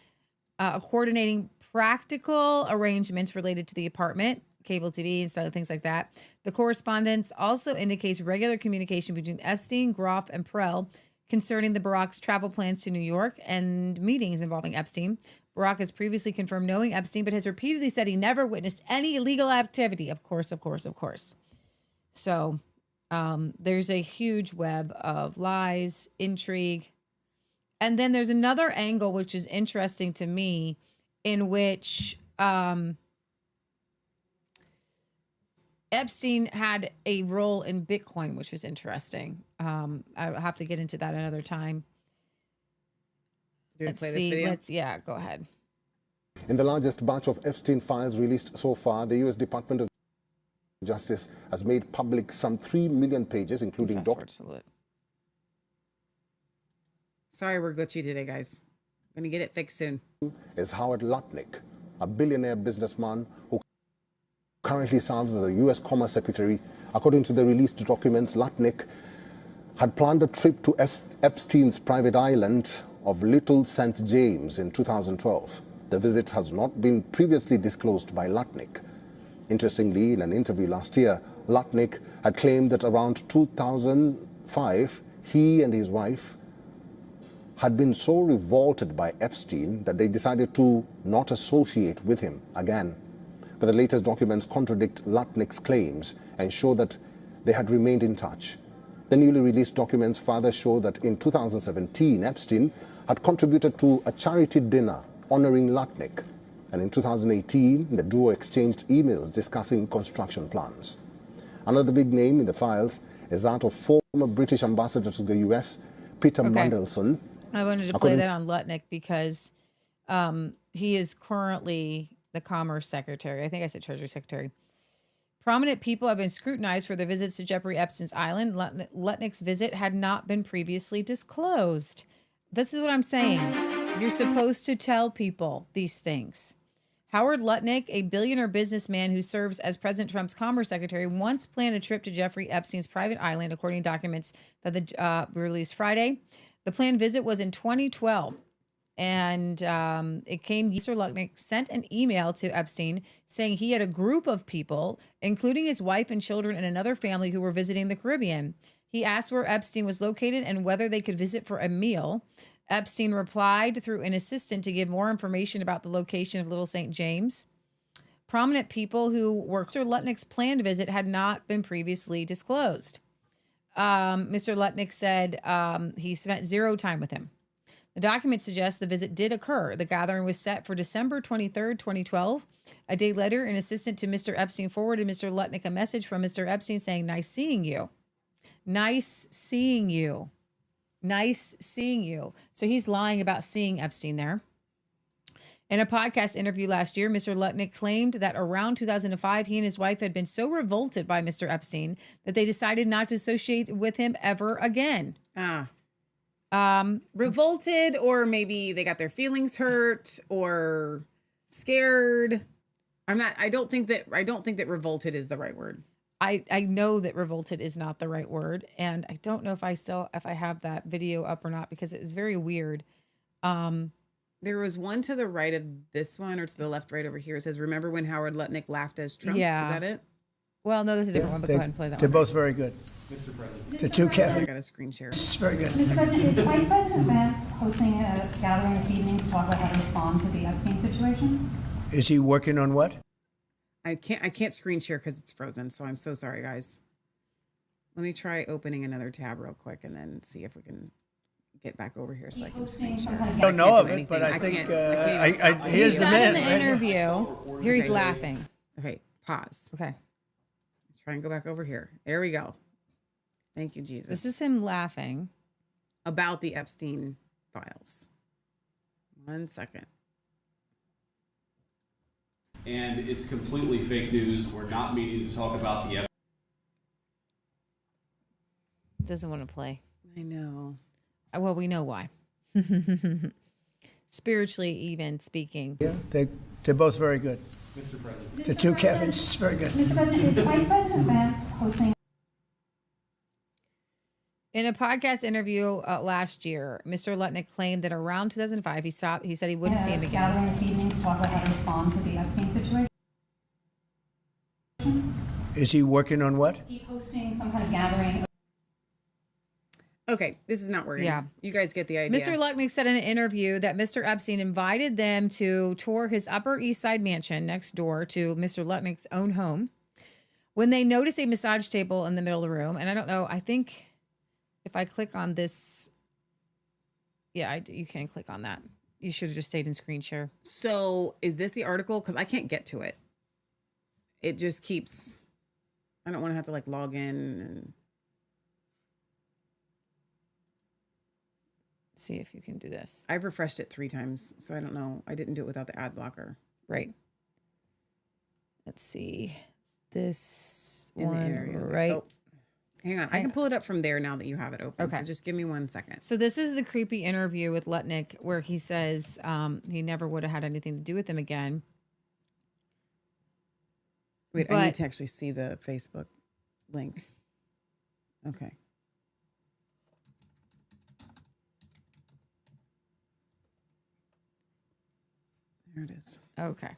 S6: coordinating practical arrangements related to the apartment, cable TV, and stuff, things like that. The correspondence also indicates regular communication between Epstein, Groff, and Perel concerning the Barak's travel plans to New York and meetings involving Epstein. Barak has previously confirmed knowing Epstein, but has repeatedly said he never witnessed any illegal activity. Of course. So there's a huge web of lies, intrigue. And then there's another angle, which is interesting to me, in which Epstein had a role in Bitcoin, which was interesting. I'll have to get into that another time.
S5: Let's play this video?
S6: Go ahead.
S15: In the largest batch of Epstein files released so far, the U.S. Department of Justice has made public some 3 million pages, including documents.
S5: Sorry, we're glitchy today, guys. I'm going to get it fixed soon.
S15: Is Howard Lutnick, a billionaire businessman who currently serves as a U.S. Commerce Secretary. According to the released documents, Lutnick had planned a trip to Epstein's private island of Little St. James in 2012. The visit has not been previously disclosed by Lutnick. Interestingly, in an interview last year, Lutnick had claimed that around 2005, he and his wife had been so revolted by Epstein that they decided to not associate with him again. But the latest documents contradict Lutnick's claims and show that they had remained in touch. The newly released documents further show that in 2017, Epstein had contributed to a charity dinner honoring Lutnick. And in 2018, the duo exchanged emails discussing construction plans. Another big name in the files is that of former British ambassador to the US, Peter Mandelson.
S6: I wanted to play that on Lutnick because he is currently the Commerce Secretary. I think I said Treasury Secretary. Prominent people have been scrutinized for their visits to Jeffrey Epstein's island. Lutnick's visit had not been previously disclosed. This is what I'm saying. You're supposed to tell people these things. Howard Lutnick, a billionaire businessman who serves as President Trump's Commerce Secretary, once planned a trip to Jeffrey Epstein's private island, according to documents that were released Friday. The planned visit was in 2012. And it came, Mr. Lutnick sent an email to Epstein saying he had a group of people, including his wife and children and another family who were visiting the Caribbean. He asked where Epstein was located and whether they could visit for a meal. Epstein replied through an assistant to give more information about the location of Little St. James. Prominent people who were Mr. Lutnick's planned visit had not been previously disclosed. Mr. Lutnick said he spent zero time with him. The document suggests the visit did occur. The gathering was set for December 23rd, 2012. A day later, an assistant to Mr. Epstein forwarded Mr. Lutnick a message from Mr. Epstein saying, "Nice seeing you. Nice seeing you. Nice seeing you." So he's lying about seeing Epstein there. In a podcast interview last year, Mr. Lutnick claimed that around 2005, he and his wife had been so revolted by Mr. Epstein that they decided not to associate with him ever again.
S5: Revolted, or maybe they got their feelings hurt or scared. I don't think that revolted is the right word.
S6: I know that revolted is not the right word, and I don't know if I have that video up or not because it is very weird.
S5: There was one to the right of this one, or to the left, right over here. It says, "Remember when Howard Lutnick laughed as Trump?"
S6: Yeah.
S5: Is that it?
S6: Well, no, there's a different one, but go ahead and play that
S16: They're
S6: one.
S16: both very good. Mr. President. The two Kevin.
S5: I got a screen share.
S16: It's very good.
S17: Mr. President, is Vice President Vance hosting a gathering this evening to talk about how to respond to the Epstein situation?
S16: Is he working on what?
S5: I can't screen share because it's frozen, so I'm so sorry, guys. Let me try opening another tab real quick and then see if we can get back over here so I can screen share.
S16: I don't know of it, but I think here's the man.
S6: He's in the interview. Here he's laughing.
S5: Okay, pause.
S6: Okay.
S5: Try and go back over here. There we go. Thank you, Jesus.
S6: This is him laughing
S5: about the Epstein files. 1 second.
S18: And it's completely fake news. We're not meeting to talk about the
S6: Doesn't want to play.
S5: I know.
S6: Well, we know why. Spiritually, even speaking.
S16: Yeah, they're both very good.
S18: Mr. President.
S16: The two Kevins, it's very good.
S17: Mr. President, is Vice President Vance hosting?
S6: In a podcast interview last year, Mr. Lutnick claimed that around 2005, he said he wouldn't see him again.
S17: Gathering this evening to talk about how to respond to the Epstein situation?
S16: Is he working on what?
S17: Is he hosting some kind of gathering?
S5: Okay, this is not working.
S6: Yeah.
S5: You guys get the idea.
S6: Mr. Lutnick said in an interview that Mr. Epstein invited them to tour his Upper East Side mansion next door to Mr. Lutnick's own home when they noticed a massage table in the middle of the room. And I don't know, I think if I click on this, yeah, you can click on that. You should have just stayed in screen share.
S5: So is this the article? Because I can't get to it. It just keeps, I don't want to have to like log in and
S6: see if you can do this.
S5: I've refreshed it 3 times, so I don't know. I didn't do it without the ad blocker.
S6: Right. Let's see. This
S5: In
S6: one,
S5: the area.
S6: right?
S5: Oh, hang on. I can pull it up from there now that you have it open.
S6: Okay.
S5: So just give me 1 second.
S6: So this is the creepy interview with Lutnick where he says he never would have had anything to do with them again.
S5: Wait, I need to actually see the Facebook link. Okay. There it is.
S6: Okay.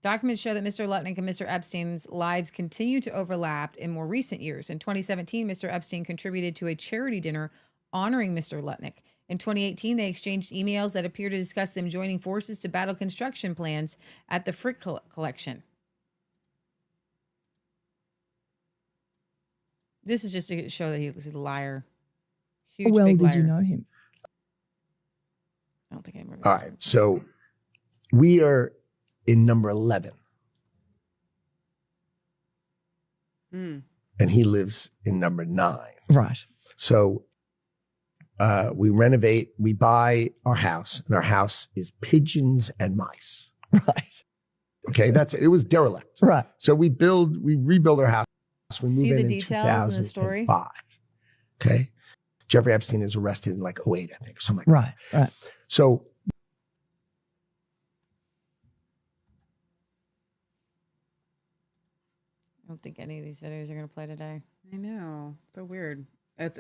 S6: Documents show that Mr. Lutnick and Mr. Epstein's lives continue to overlap in more recent years. In 2017, Mr. Epstein contributed to a charity dinner honoring Mr. Lutnick. In 2018, they exchanged emails that appear to discuss them joining forces to battle construction plans at the Frick collection. This is just to show that he's a liar. Huge,
S19: well
S6: big
S19: did
S6: liar.
S19: you know him?
S6: I don't think I remember.
S19: All right, so we are in number 11. And he lives in number 9.
S14: Right.
S19: So we renovate, we buy our house, and our house is pigeons and mice.
S14: Right.
S19: Okay, that's it. It was derelict.
S14: Right.
S19: So we rebuild our house. We move
S6: See
S19: in
S6: the
S19: in
S6: details in the story?
S19: 2005. Okay. Jeffrey Epstein is arrested in like 2008, I think, or something like that.
S14: Right.
S19: So
S6: I don't think any of these videos are going to play today.
S5: I know. So weird. It's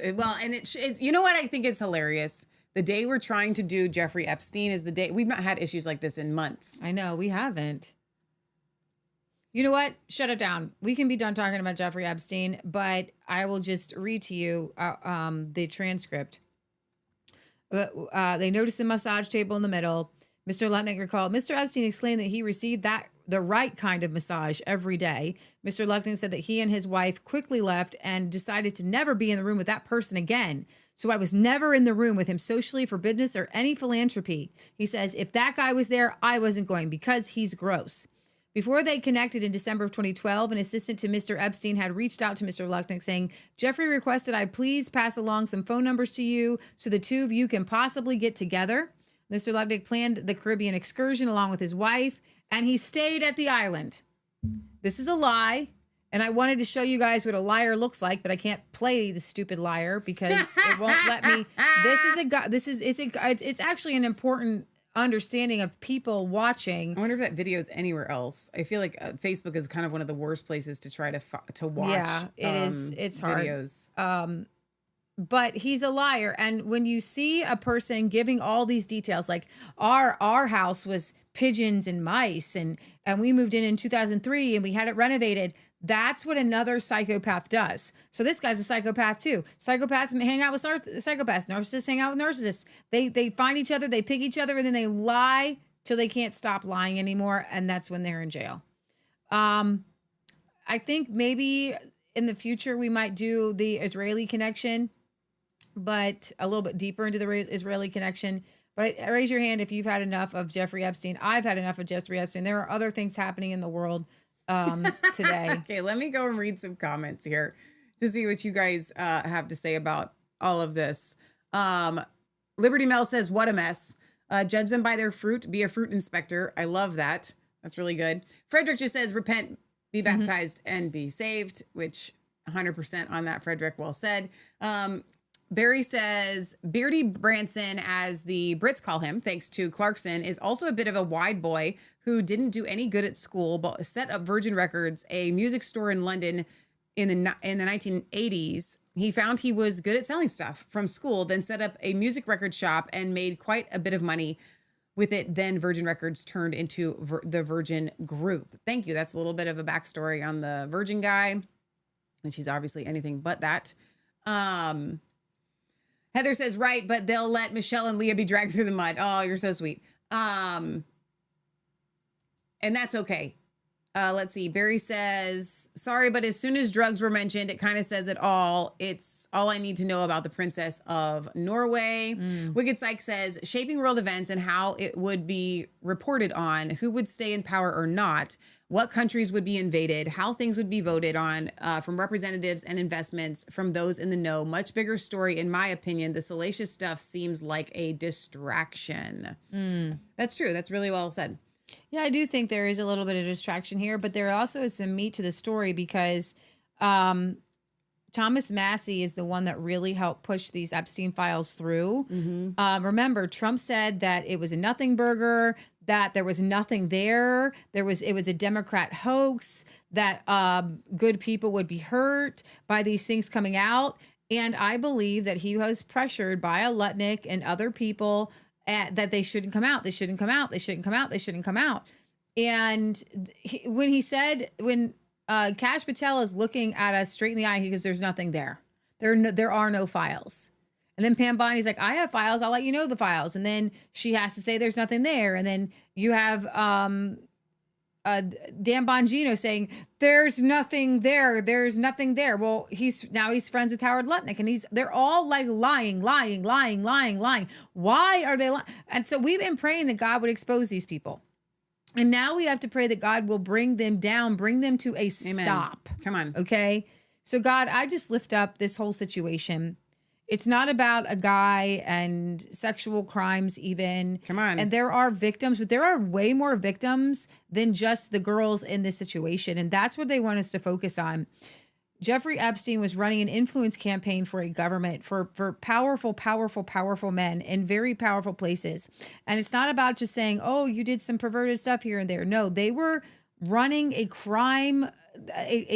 S5: you know what I think is hilarious? The day we're trying to do Jeffrey Epstein is the day we've not had issues like this in months.
S6: I know, we haven't. You know what? Shut it down. We can be done talking about Jeffrey Epstein, but I will just read to you the transcript. They noticed the massage table in the middle. Mr. Lutnick recalled, Mr. Epstein explained that he received the right kind of massage every day. Mr. Lutnick said that he and his wife quickly left and decided to never be in the room with that person again. So I was never in the room with him socially for business or any philanthropy. He says, if that guy was there, I wasn't going because he's gross. Before they connected in December of 2012, an assistant to Mr. Epstein had reached out to Mr. Lutnick saying, Jeffrey requested I please pass along some phone numbers to you so the two of you can possibly get together. Mr. Lutnick planned the Caribbean excursion along with his wife, and he stayed at the island. This is a lie, and I wanted to show you guys what a liar looks like, but I can't play the stupid liar because it won't let me. It's actually an important understanding of people watching.
S5: I wonder if that video is anywhere else. I feel like Facebook is kind of one of the worst places to try to watch.
S6: Yeah, it is. It's hard.
S5: Videos.
S6: But he's a liar. And when you see a person giving all these details, like our house was pigeons and mice, and we moved in 2003 and we had it renovated. That's what another psychopath does. So this guy's a psychopath too. Psychopaths hang out with psychopaths. Narcissists hang out with narcissists. They find each other, they pick each other, and then they lie till they can't stop lying anymore. And that's when they're in jail. I think maybe in the future we might do the Israeli connection, but a little bit deeper into the Israeli connection. But raise your hand if you've had enough of Jeffrey Epstein. I've had enough of Jeffrey Epstein. There are other things happening in the world today.
S5: Okay, let me go and read some comments here to see what you guys have to say about all of this. Liberty Mel says, what a mess. Judge them by their fruit. Be a fruit inspector. I love that. That's really good. Frederick just says, repent, be baptized, and be saved, which 100% on that, Frederick. Well said. Barry says, Beardy Branson, as the Brits call him, thanks to Clarkson, is also a bit of a wide boy who didn't do any good at school, but set up Virgin Records, a music store in London in the 1980s. He found he was good at selling stuff from school, then set up a music record shop and made quite a bit of money with it. Then Virgin Records turned into the Virgin Group. Thank you. That's a little bit of a backstory on the Virgin guy. And she's obviously anything but that. Heather says, right, but they'll let Michelle and Leah be dragged through the mud. Oh, you're so sweet. And that's okay. Let's see. Barry says, sorry, but as soon as drugs were mentioned, it kind of says it all. It's all I need to know about the Princess of Norway. Wicked Psych says, shaping world events and how it would be reported on, who would stay in power or not, what countries would be invaded, how things would be voted on from representatives and investments from those in the know. Much bigger story, in my opinion. The salacious stuff seems like a distraction. That's true. That's really well said.
S6: Yeah, I do think there is a little bit of distraction here, but there also is some meat to the story because Thomas Massie is the one that really helped push these Epstein files through. Remember, Trump said that it was a nothing burger, that there was nothing there. It was a Democrat hoax, that good people would be hurt by these things coming out. And I believe that he was pressured by a Lutnick and other people that they shouldn't come out. They shouldn't come out. They shouldn't come out. They shouldn't come out. And when Kash Patel is looking at us straight in the eye, he goes, "There's nothing there. There are no files." And then Pam Bondi's like, "I have files. I'll let you know the files." And then she has to say, "There's nothing there." And then you have Dan Bongino saying, "There's nothing there. There's nothing there." Well, he's friends with Howard Lutnick, and they're all like lying. Why are they lying? And so we've been praying that God would expose these people. And now we have to pray that God will bring them down, bring them to a stop.
S5: Come on.
S6: Okay. So God, I just lift up this whole situation. It's not about a guy and sexual crimes even.
S5: Come on.
S6: And there are victims, but there are way more victims than just the girls in this situation. And that's what they want us to focus on. Jeffrey Epstein was running an influence campaign for a government, for powerful men in very powerful places. And it's not about just saying, "Oh, you did some perverted stuff here and there." No, they were running a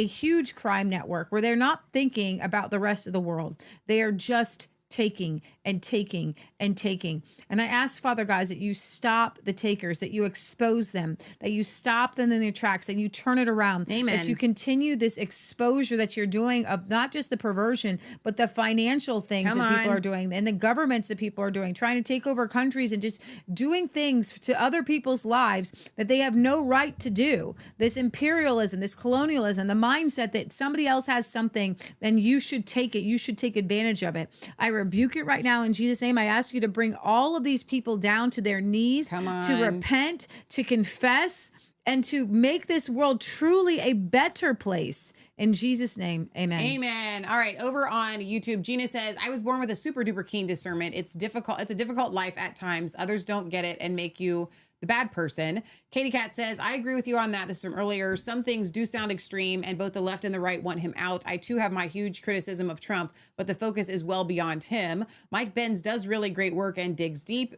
S6: huge crime network where they're not thinking about the rest of the world. They are just taking and taking and taking. And I ask, Father God, that you stop the takers, that you expose them, that you stop them in their tracks, and you turn it around.
S5: Amen.
S6: That you continue this exposure that you're doing of not just the perversion, but the financial things that people are doing and the governments that people are doing, trying to take over countries and just doing things to other people's lives that they have no right to do. This imperialism, this colonialism, the mindset that somebody else has something, then you should take it. You should take advantage of it. I rebuke it right now in Jesus' name. I ask you to bring all of these people down to their knees, to repent, to confess, and to make this world truly a better place. In Jesus' name, amen.
S5: Amen. All right, over on YouTube, Gina says, "I was born with a super duper keen discernment. It's difficult. It's a difficult life at times. Others don't get it and make you the bad person." Katie Cat says, "I agree with you on that. This is from earlier. Some things do sound extreme, and both the left and the right want him out. I too have my huge criticism of Trump, but the focus is well beyond him. Mike Benz does really great work and digs deep."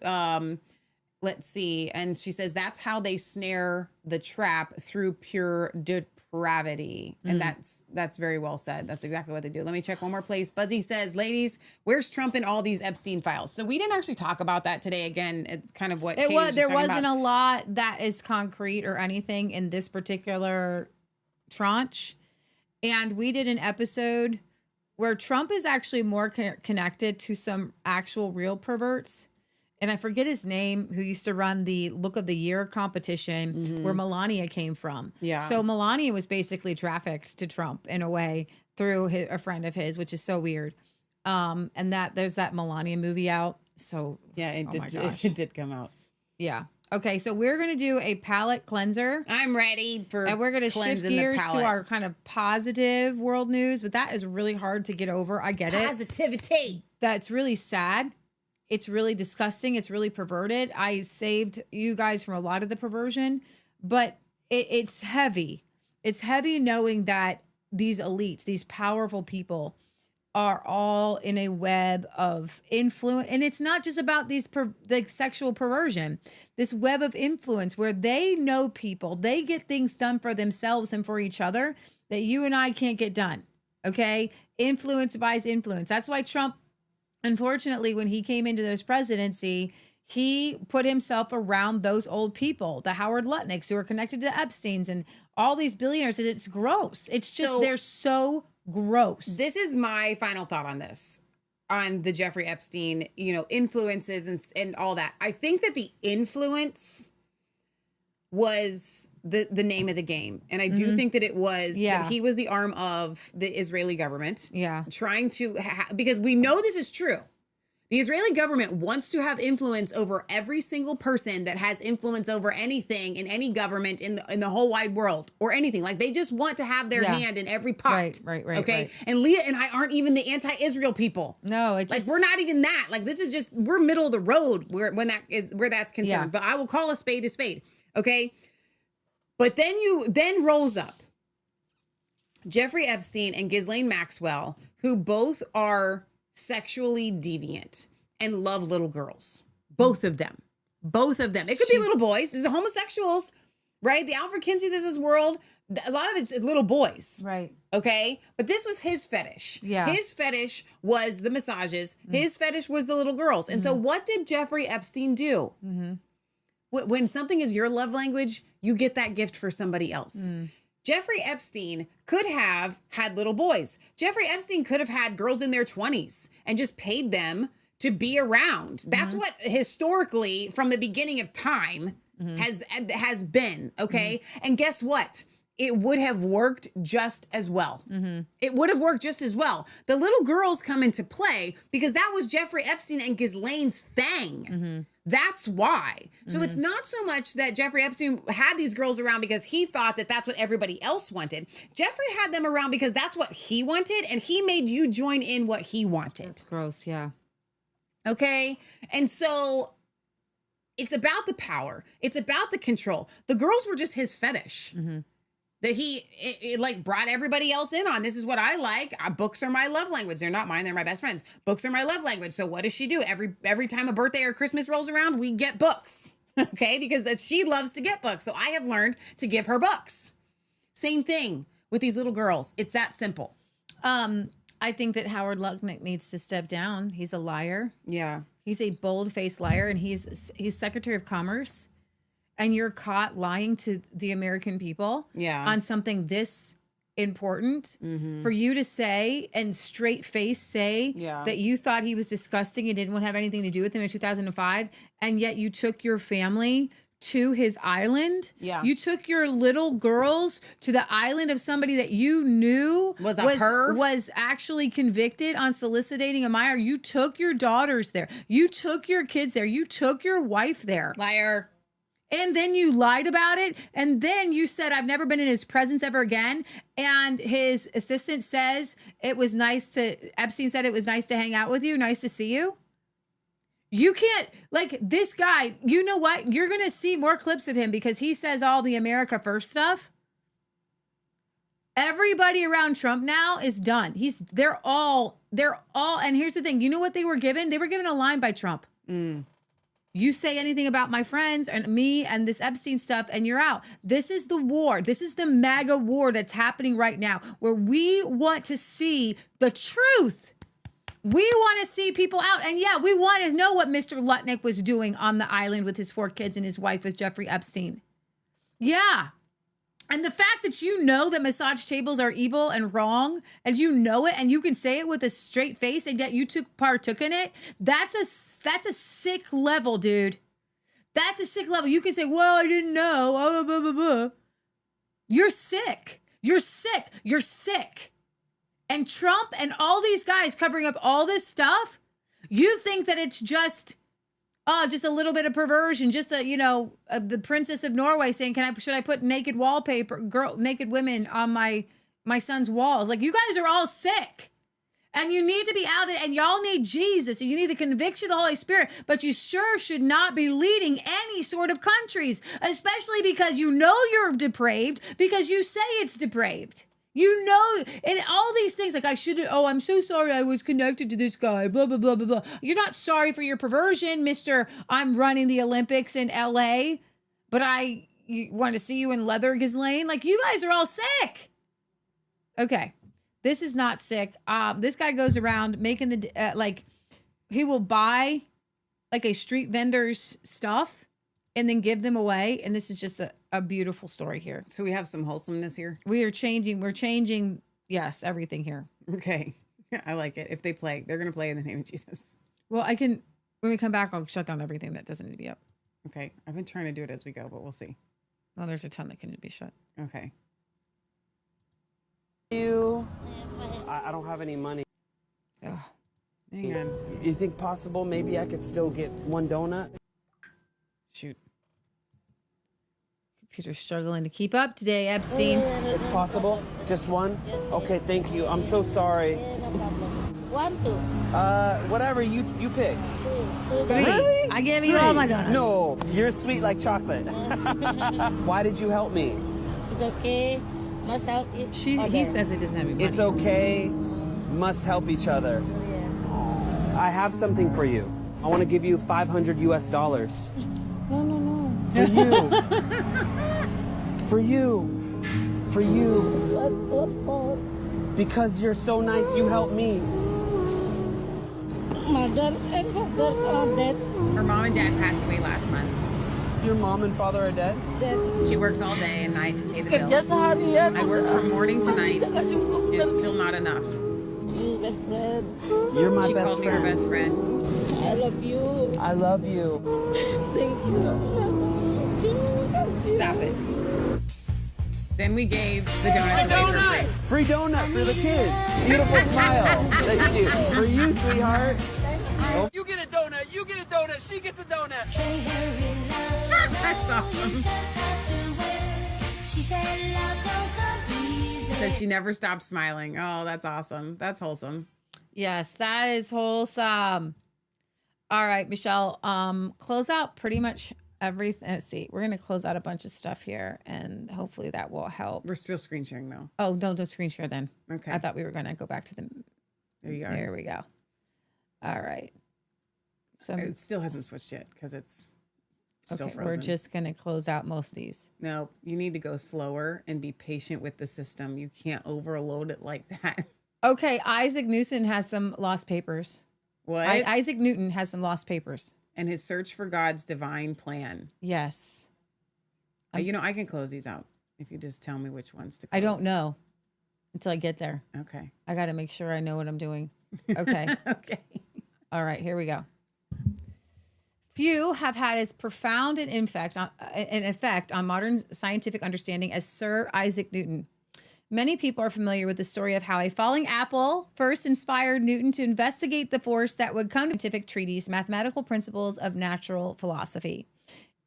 S5: Let's see. And she says, "That's how they snare the trap, through pure depravity." And that's very well said. That's exactly what they do. Let me check one more place. Buzzy says, "Ladies, where's Trump in all these Epstein files?" So we didn't actually talk about that today. Again, it's kind of what
S6: it was. There wasn't a lot that is concrete or anything in this particular tranche. And we did an episode where Trump is actually more connected to some actual real perverts. And I forget his name, who used to run the Look of the Year competition where Melania came from.
S5: Yeah.
S6: So Melania was basically trafficked to Trump in a way through a friend of his, which is so weird. And that there's that Melania movie out. So
S5: yeah, it did come out.
S6: Yeah. Okay, so we're going to do a palate cleanser.
S5: I'm ready for
S6: And we're going to shift gears to our kind of positive world news, but that is really hard to get over. I get it.
S5: Positivity.
S6: That's really sad. It's really disgusting. It's really perverted. I saved you guys from a lot of the perversion, but it's heavy. It's heavy knowing that these elites, these powerful people, are all in a web of influence. And it's not just about the sexual perversion, this web of influence where they know people, they get things done for themselves and for each other that you and I can't get done. Okay. Influence buys influence. That's why Trump, unfortunately, when he came into this presidency, he put himself around those old people, the Howard Lutnicks who are connected to Epstein's and all these billionaires. And it's gross. It's just, they're so gross.
S5: This is my final thought on this, on the Jeffrey Epstein, influences and all that. I think that the influence was the name of the game. And I do think that it was that he was the arm of the Israeli government.
S6: Yeah.
S5: Trying to, because we know this is true. The Israeli government wants to have influence over every single person that has influence over anything in any government in the whole wide world or anything. Like they just want to have their hand in every pot.
S6: Right.
S5: Okay.
S6: Right.
S5: And Leah and I aren't even the anti-Israel people.
S6: No, it's
S5: like we're not even that. Like this is just, we're middle of the road where that's concerned.
S6: Yeah.
S5: But I will call a spade a spade. Okay. But then rolls up Jeffrey Epstein and Ghislaine Maxwell, who both are sexually deviant and love little girls. Both of them. Both of them. It could be little boys. The homosexuals, right? The Alfred Kinsey, this is world. A lot of it's little boys.
S6: Right.
S5: Okay? But this was his fetish.
S6: Yeah.
S5: His fetish was the massages. His fetish was the little girls. And so what did Jeffrey Epstein do? When something is your love language, you get that gift for somebody else. Jeffrey Epstein could have had little boys. Jeffrey Epstein could have had girls in their 20s and just paid them to be around. That's what historically, from the beginning of time, has been, okay? And guess what? It would have worked just as well. It would have worked just as well. The little girls come into play because that was Jeffrey Epstein and Ghislaine's thing. That's why. So it's not so much that Jeffrey Epstein had these girls around because he thought that that's what everybody else wanted. Jeffrey had them around because that's what he wanted, and he made you join in what he wanted. That's
S6: gross, yeah.
S5: Okay? And so it's about the power. It's about the control. The girls were just his fetish. That he like brought everybody else in on. This is what I like. Books are my love language. They're not mine. They're my best friends. Books are my love language. So what does she do? Every time a birthday or Christmas rolls around, we get books. Okay? Because she loves to get books. So I have learned to give her books. Same thing with these little girls. It's that simple.
S6: I think that Howard Lutnick needs to step down. He's a liar.
S5: Yeah.
S6: He's a bold-faced liar, and he's Secretary of Commerce. And you're caught lying to the American people on something this important for you to say and straight face say that you thought he was disgusting and didn't want to have anything to do with him in 2005. And yet you took your family to his island.
S5: Yeah.
S6: You took your little girls to the island of somebody that you knew was actually convicted on soliciting a minor. You took your daughters there. You took your kids there. You took your wife there.
S5: Liar.
S6: And then you lied about it. And then you said, I've never been in his presence ever again. And his assistant says, Epstein said it was nice to hang out with you. Nice to see you. You can't, like, this guy, you know what? You're going to see more clips of him because he says all the America First stuff. Everybody around Trump now is done. They're all, and here's the thing. You know what they were given? They were given a line by Trump. You say anything about my friends and me and this Epstein stuff and you're out. This is the war. This is the MAGA war that's happening right now where we want to see the truth. We want to see people out. And yeah, we want to know what Mr. Lutnick was doing on the island with his 4 kids and his wife with Jeffrey Epstein. Yeah. And the fact that you know that massage tables are evil and wrong, and you know it, and you can say it with a straight face, and yet you partook in it, that's a sick level, dude. That's a sick level. You can say, well, I didn't know. Blah, blah, blah, blah. You're sick. You're sick. You're sick. And Trump and all these guys covering up all this stuff, you think that it's just a little bit of perversion, just the princess of Norway saying, should I put naked wallpaper, naked women on my son's walls? Like, you guys are all sick. And you need to be out, and y'all need Jesus, and you need the conviction of the Holy Spirit, but you sure should not be leading any sort of countries, especially because you know you're depraved, because you say it's depraved. You know, and all these things, like I'm so sorry I was connected to this guy, blah, blah, blah, blah, blah. You're not sorry for your perversion, Mr. I'm running the Olympics in LA, but I want to see you in leather, Ghislaine. Like, you guys are all sick. Okay. This is not sick. This guy goes around making he will buy like a street vendor's stuff and then give them away. And this is just a beautiful story here.
S5: So we have some wholesomeness here.
S6: We're changing, yes, everything here.
S5: Okay. I like it. If they play, they're going to play in the name of Jesus.
S6: Well, when we come back, I'll shut down everything that doesn't need to be up.
S5: Okay. I've been trying to do it as we go, but we'll see.
S6: Well, there's a ton that can be shut.
S5: Okay.
S20: I don't have any money.
S5: Oh, hang on.
S20: You think possible maybe I could still get one donut?
S5: Shoot.
S6: Computer's struggling to keep up today, Epstein.
S20: It's possible? Just one? Okay, thank you. I'm so sorry.
S21: 1, 2.
S20: Whatever, you pick.
S21: 3.
S20: Really?
S21: I gave you all my donuts.
S20: No, you're sweet like chocolate. Why did you help me?
S21: It's okay. Must help each other.
S6: He says it doesn't have any money.
S20: It's okay. Must help each other. I have something for you. I want to give you $500 US.
S21: No.
S20: For you. For you.
S21: What for?
S20: Because you're so nice, you help me.
S21: Mother and father are dead.
S5: Her mom and dad passed away last month.
S20: Your mom and father are dead?
S5: She works all day and night to pay the bills.
S21: Just
S5: I work from morning to night. It's still not enough.
S21: Best friend.
S20: You're my
S5: She
S20: best
S5: called me her
S20: friend.
S5: best friend.
S21: I love you.
S20: I love you.
S21: Thank you.
S5: Stop it. Then we gave the donuts away for free.
S20: Free donut for the kids. Beautiful smile. Thank you. For you, sweetheart. Oh. You get a donut. You get a donut. She gets a donut.
S5: That's awesome. Says she never stopped smiling. Oh, that's awesome. That's wholesome.
S6: Yes, that is wholesome. All right, Michelle, close out pretty much everything. Let's see. We're going to close out a bunch of stuff here, and hopefully that will help.
S5: We're still screen sharing, though.
S6: Oh, don't screen share then.
S5: Okay.
S6: I thought we were going to go back to the...
S5: There you go.
S6: There we go. All right. So
S5: it still hasn't switched yet because it's still frozen.
S6: We're just going to close out most of these.
S5: No, you need to go slower and be patient with the system. You can't overload it like that.
S6: Okay, Isaac Newton has some lost papers.
S5: What?
S6: Isaac Newton has some lost papers.
S5: And his search for God's divine plan.
S6: Yes.
S5: You know, I can close these out if you just tell me which ones to close.
S6: I don't know until I get there.
S5: Okay.
S6: I got to make sure I know what I'm doing. Okay.
S5: Okay.
S6: All right, here we go. Few have had as profound an effect on modern scientific understanding as Sir Isaac Newton. Many people are familiar with the story of how a falling apple first inspired Newton to investigate the force that would come to scientific treatise, Mathematical Principles of Natural Philosophy.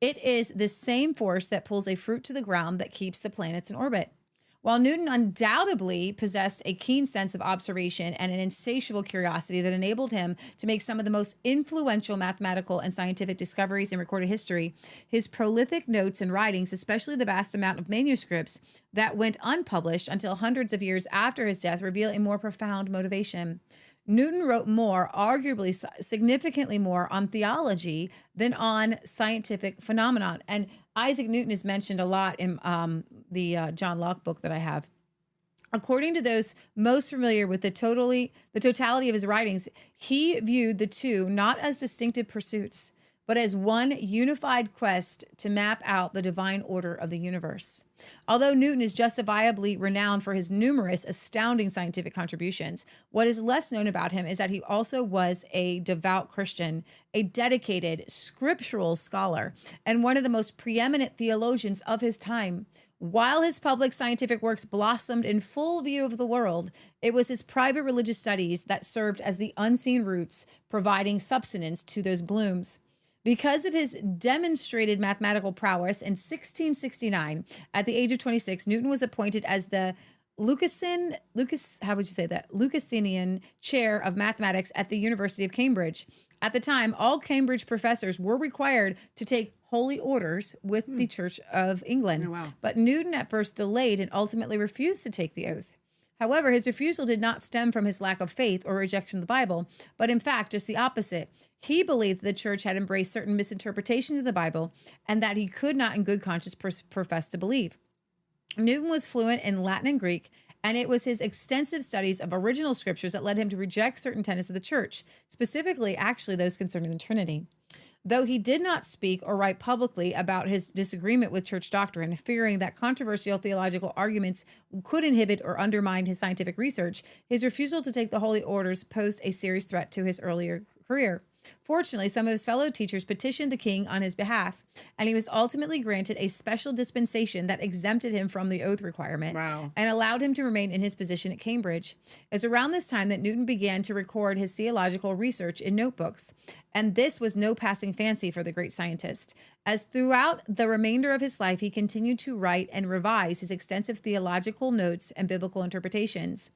S6: It is the same force that pulls a fruit to the ground that keeps the planets in orbit. While Newton undoubtedly possessed a keen sense of observation and an insatiable curiosity that enabled him to make some of the most influential mathematical and scientific discoveries in recorded history, his prolific notes and writings, especially the vast amount of manuscripts that went unpublished until hundreds of years after his death, reveal a more profound motivation. Newton wrote more, arguably significantly more, on theology than on scientific phenomenon. And Isaac Newton is mentioned a lot in the John Locke book that I have. According to those most familiar with the totality of his writings, he viewed the two not as distinctive pursuits, but as one unified quest to map out the divine order of the universe. Although Newton is justifiably renowned for his numerous astounding scientific contributions, what is less known about him is that he also was a devout Christian, a dedicated scriptural scholar, and one of the most preeminent theologians of his time. While his public scientific works blossomed in full view of the world, it was his private religious studies that served as the unseen roots, providing substance to those blooms. Because of his demonstrated mathematical prowess, in 1669, at the age of 26, Newton was appointed as the Lucasian Chair of Mathematics at the University of Cambridge. At the time, all Cambridge professors were required to take holy orders with the Church of England.
S5: Oh, wow.
S6: But Newton at first delayed and ultimately refused to take the oath. However, his refusal did not stem from his lack of faith or rejection of the Bible, but in fact, just the opposite. He believed the church had embraced certain misinterpretations of the Bible and that he could not in good conscience profess to believe. Newton was fluent in Latin and Greek, and it was his extensive studies of original scriptures that led him to reject certain tenets of the church, specifically actually those concerning the Trinity. Though he did not speak or write publicly about his disagreement with church doctrine, fearing that controversial theological arguments could inhibit or undermine his scientific research, his refusal to take the holy orders posed a serious threat to his earlier career. Fortunately, some of his fellow teachers petitioned the king on his behalf, and he was ultimately granted a special dispensation that exempted him from the oath requirement and allowed him to remain in his position at Cambridge. It was around this time that Newton began to record his theological research in notebooks, and this was no passing fancy for the great scientist, as throughout the remainder of his life he continued to write and revise his extensive theological notes and biblical interpretations.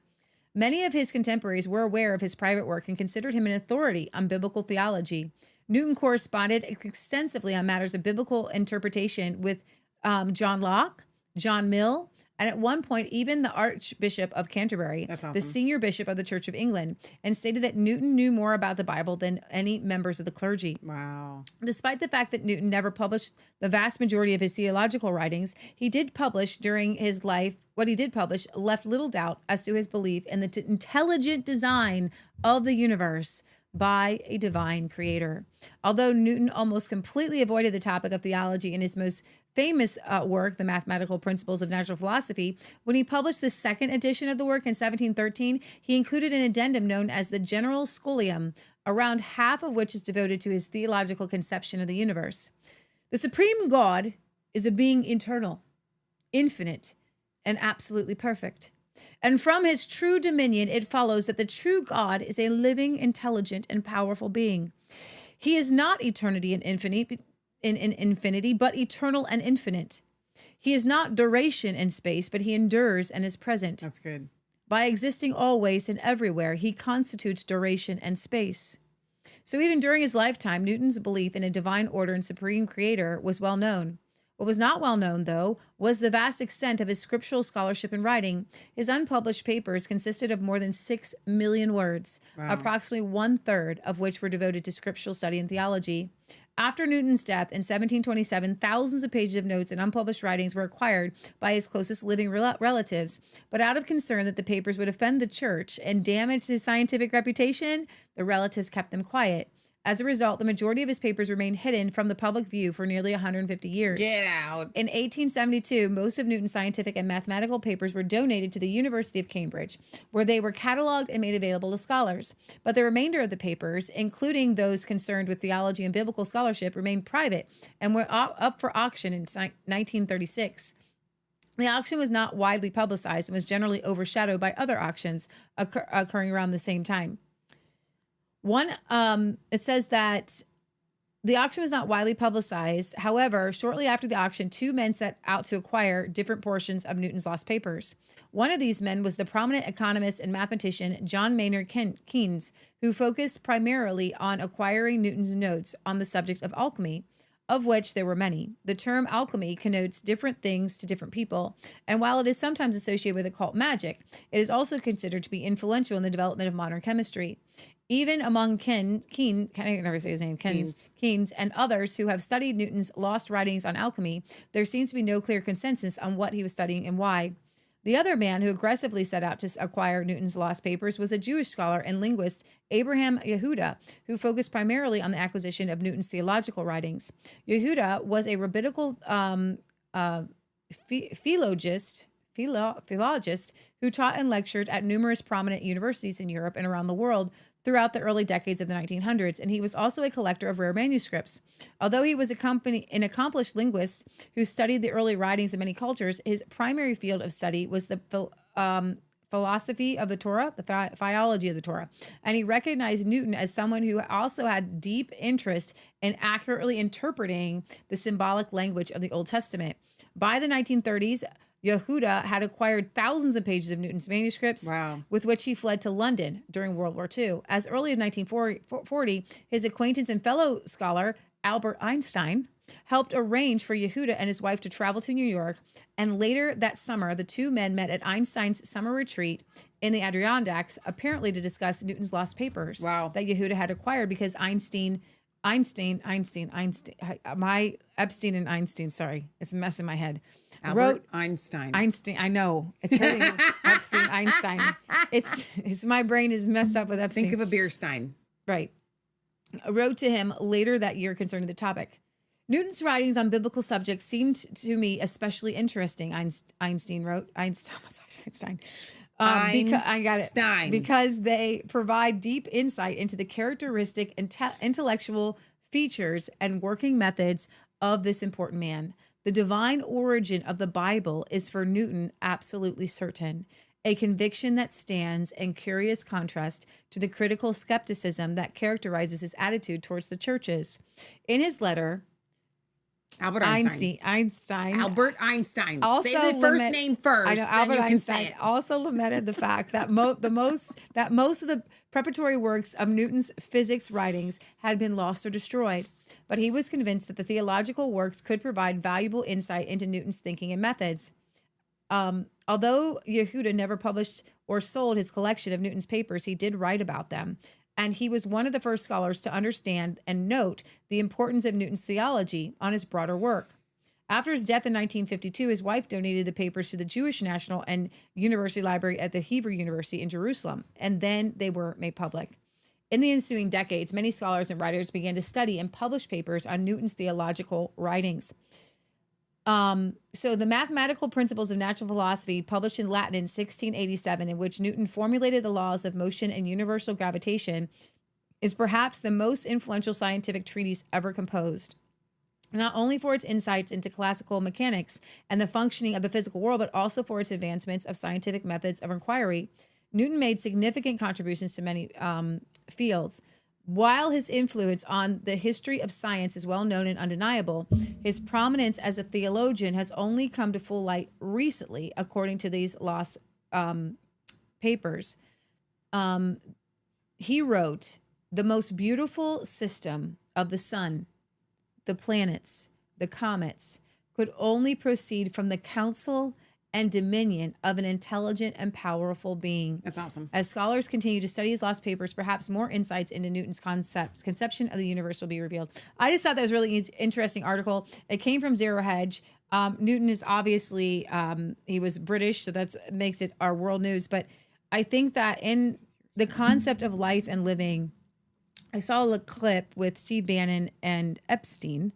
S6: Many of his contemporaries were aware of his private work and considered him an authority on biblical theology. Newton corresponded extensively on matters of biblical interpretation with John Locke, John Mill, and at one point, even the Archbishop of Canterbury,
S5: That's awesome.
S6: the senior bishop of the Church of England, and stated that Newton knew more about the Bible than any members of the clergy.
S5: Wow.
S6: Despite the fact that Newton never published the vast majority of his theological writings, he did publish during his life. What he did publish left little doubt as to his belief in the intelligent design of the universe by a divine creator. Although Newton almost completely avoided the topic of theology in his most famous work, The Mathematical Principles of Natural Philosophy, when he published the second edition of the work in 1713, he included an addendum known as the General Scholium, around half of which is devoted to his theological conception of the universe. The supreme God is a being eternal, infinite, and absolutely perfect. And from his true dominion, it follows that the true God is a living, intelligent, and powerful being. He is not eternity and infinity, but eternal and infinite. He is not duration and space, but he endures and is present.
S5: That's good.
S6: By existing always and everywhere, he constitutes duration and space. So even during his lifetime, Newton's belief in a divine order and supreme creator was well known. What was not well known, though, was the vast extent of his scriptural scholarship and writing. His unpublished papers consisted of more than 6 million words, approximately 1/3 of which were devoted to scriptural study and theology. After Newton's death in 1727, thousands of pages of notes and unpublished writings were acquired by his closest living relatives. But out of concern that the papers would offend the church and damage his scientific reputation, the relatives kept them quiet. As a result, the majority of his papers remained hidden from the public view for nearly 150 years.
S5: Get out.
S6: In 1872, most of Newton's scientific and mathematical papers were donated to the University of Cambridge, where they were cataloged and made available to scholars. But the remainder of the papers, including those concerned with theology and biblical scholarship, remained private and were up for auction in 1936. The auction was not widely publicized and was generally overshadowed by other auctions occurring around the same time. It says that the auction was not widely publicized. However, shortly after the auction, 2 men set out to acquire different portions of Newton's lost papers. One of these men was the prominent economist and mathematician John Maynard Keynes, who focused primarily on acquiring Newton's notes on the subject of alchemy, of which there were many. The term alchemy connotes different things to different people, and while it is sometimes associated with occult magic, it is also considered to be influential in the development of modern chemistry. Even among Keynes and others who have studied Newton's lost writings on alchemy, there seems to be no clear consensus on what he was studying and why. The other man who aggressively set out to acquire Newton's lost papers was a Jewish scholar and linguist, Abraham Yehuda, who focused primarily on the acquisition of Newton's theological writings. Yehuda was a rabbinical philologist who taught and lectured at numerous prominent universities in Europe and around the world throughout the early decades of the 1900s, and he was also a collector of rare manuscripts. Although he was an accomplished linguist who studied the early writings of many cultures, his primary field of study was the philosophy of the Torah, the theology of the Torah, and he recognized Newton as someone who also had deep interest in accurately interpreting the symbolic language of the Old Testament. By the 1930s, Yehuda had acquired thousands of pages of Newton's manuscripts, with which he fled to London during World War II. As early as 1940, his acquaintance and fellow scholar, Albert Einstein, helped arrange for Yehuda and his wife to travel to New York, and later that summer, the 2 men met at Einstein's summer retreat in the Adirondacks, apparently to discuss Newton's lost papers that Yehuda had acquired because Epstein and Einstein, sorry, it's a mess in my head.
S5: Albert Einstein,
S6: I know. It's hurting me. Epstein, Einstein. It's my brain is messed up with Epstein.
S5: Think of a beer stein.
S6: Right. Wrote to him later that year concerning the topic. Newton's writings on biblical subjects seemed to me especially interesting, Einstein wrote. Einstein. I got it. Because they provide deep insight into the characteristic, intellectual features, and working methods of this important man. The divine origin of the Bible is for Newton absolutely certain, a conviction that stands in curious contrast to the critical skepticism that characterizes his attitude towards the churches. In his letter,
S5: Albert Einstein. Albert Einstein. Also say the first name first. I know, Albert Einstein
S6: also lamented the fact that most of the preparatory works of Newton's physics writings had been lost or destroyed. But he was convinced that the theological works could provide valuable insight into Newton's thinking and methods. Although Yehuda never published or sold his collection of Newton's papers, he did write about them. And he was one of the first scholars to understand and note the importance of Newton's theology on his broader work. After his death in 1952, his wife donated the papers to the Jewish National and University Library at the Hebrew University in Jerusalem, and then they were made public. In the ensuing decades, many scholars and writers began to study and publish papers on Newton's theological writings. So the Mathematical Principles of Natural Philosophy, published in Latin in 1687, in which Newton formulated the laws of motion and universal gravitation, is perhaps the most influential scientific treatise ever composed. Not only for its insights into classical mechanics and the functioning of the physical world, but also for its advancements of scientific methods of inquiry, Newton made significant contributions to many fields. While his influence on the history of science is well known and undeniable, his prominence as a theologian has only come to full light recently, according to these lost papers. He wrote, "The most beautiful system of the sun, the planets, the comets, could only proceed from the counsel and dominion of an intelligent and powerful being."
S5: That's awesome.
S6: As scholars continue to study his lost papers, perhaps more insights into Newton's conception of the universe will be revealed. I just thought that was a really interesting article. It came from Zero Hedge. Newton is obviously, he was British, so that makes it our world news. But I think that in the concept of life and living, I saw a clip with Steve Bannon and Epstein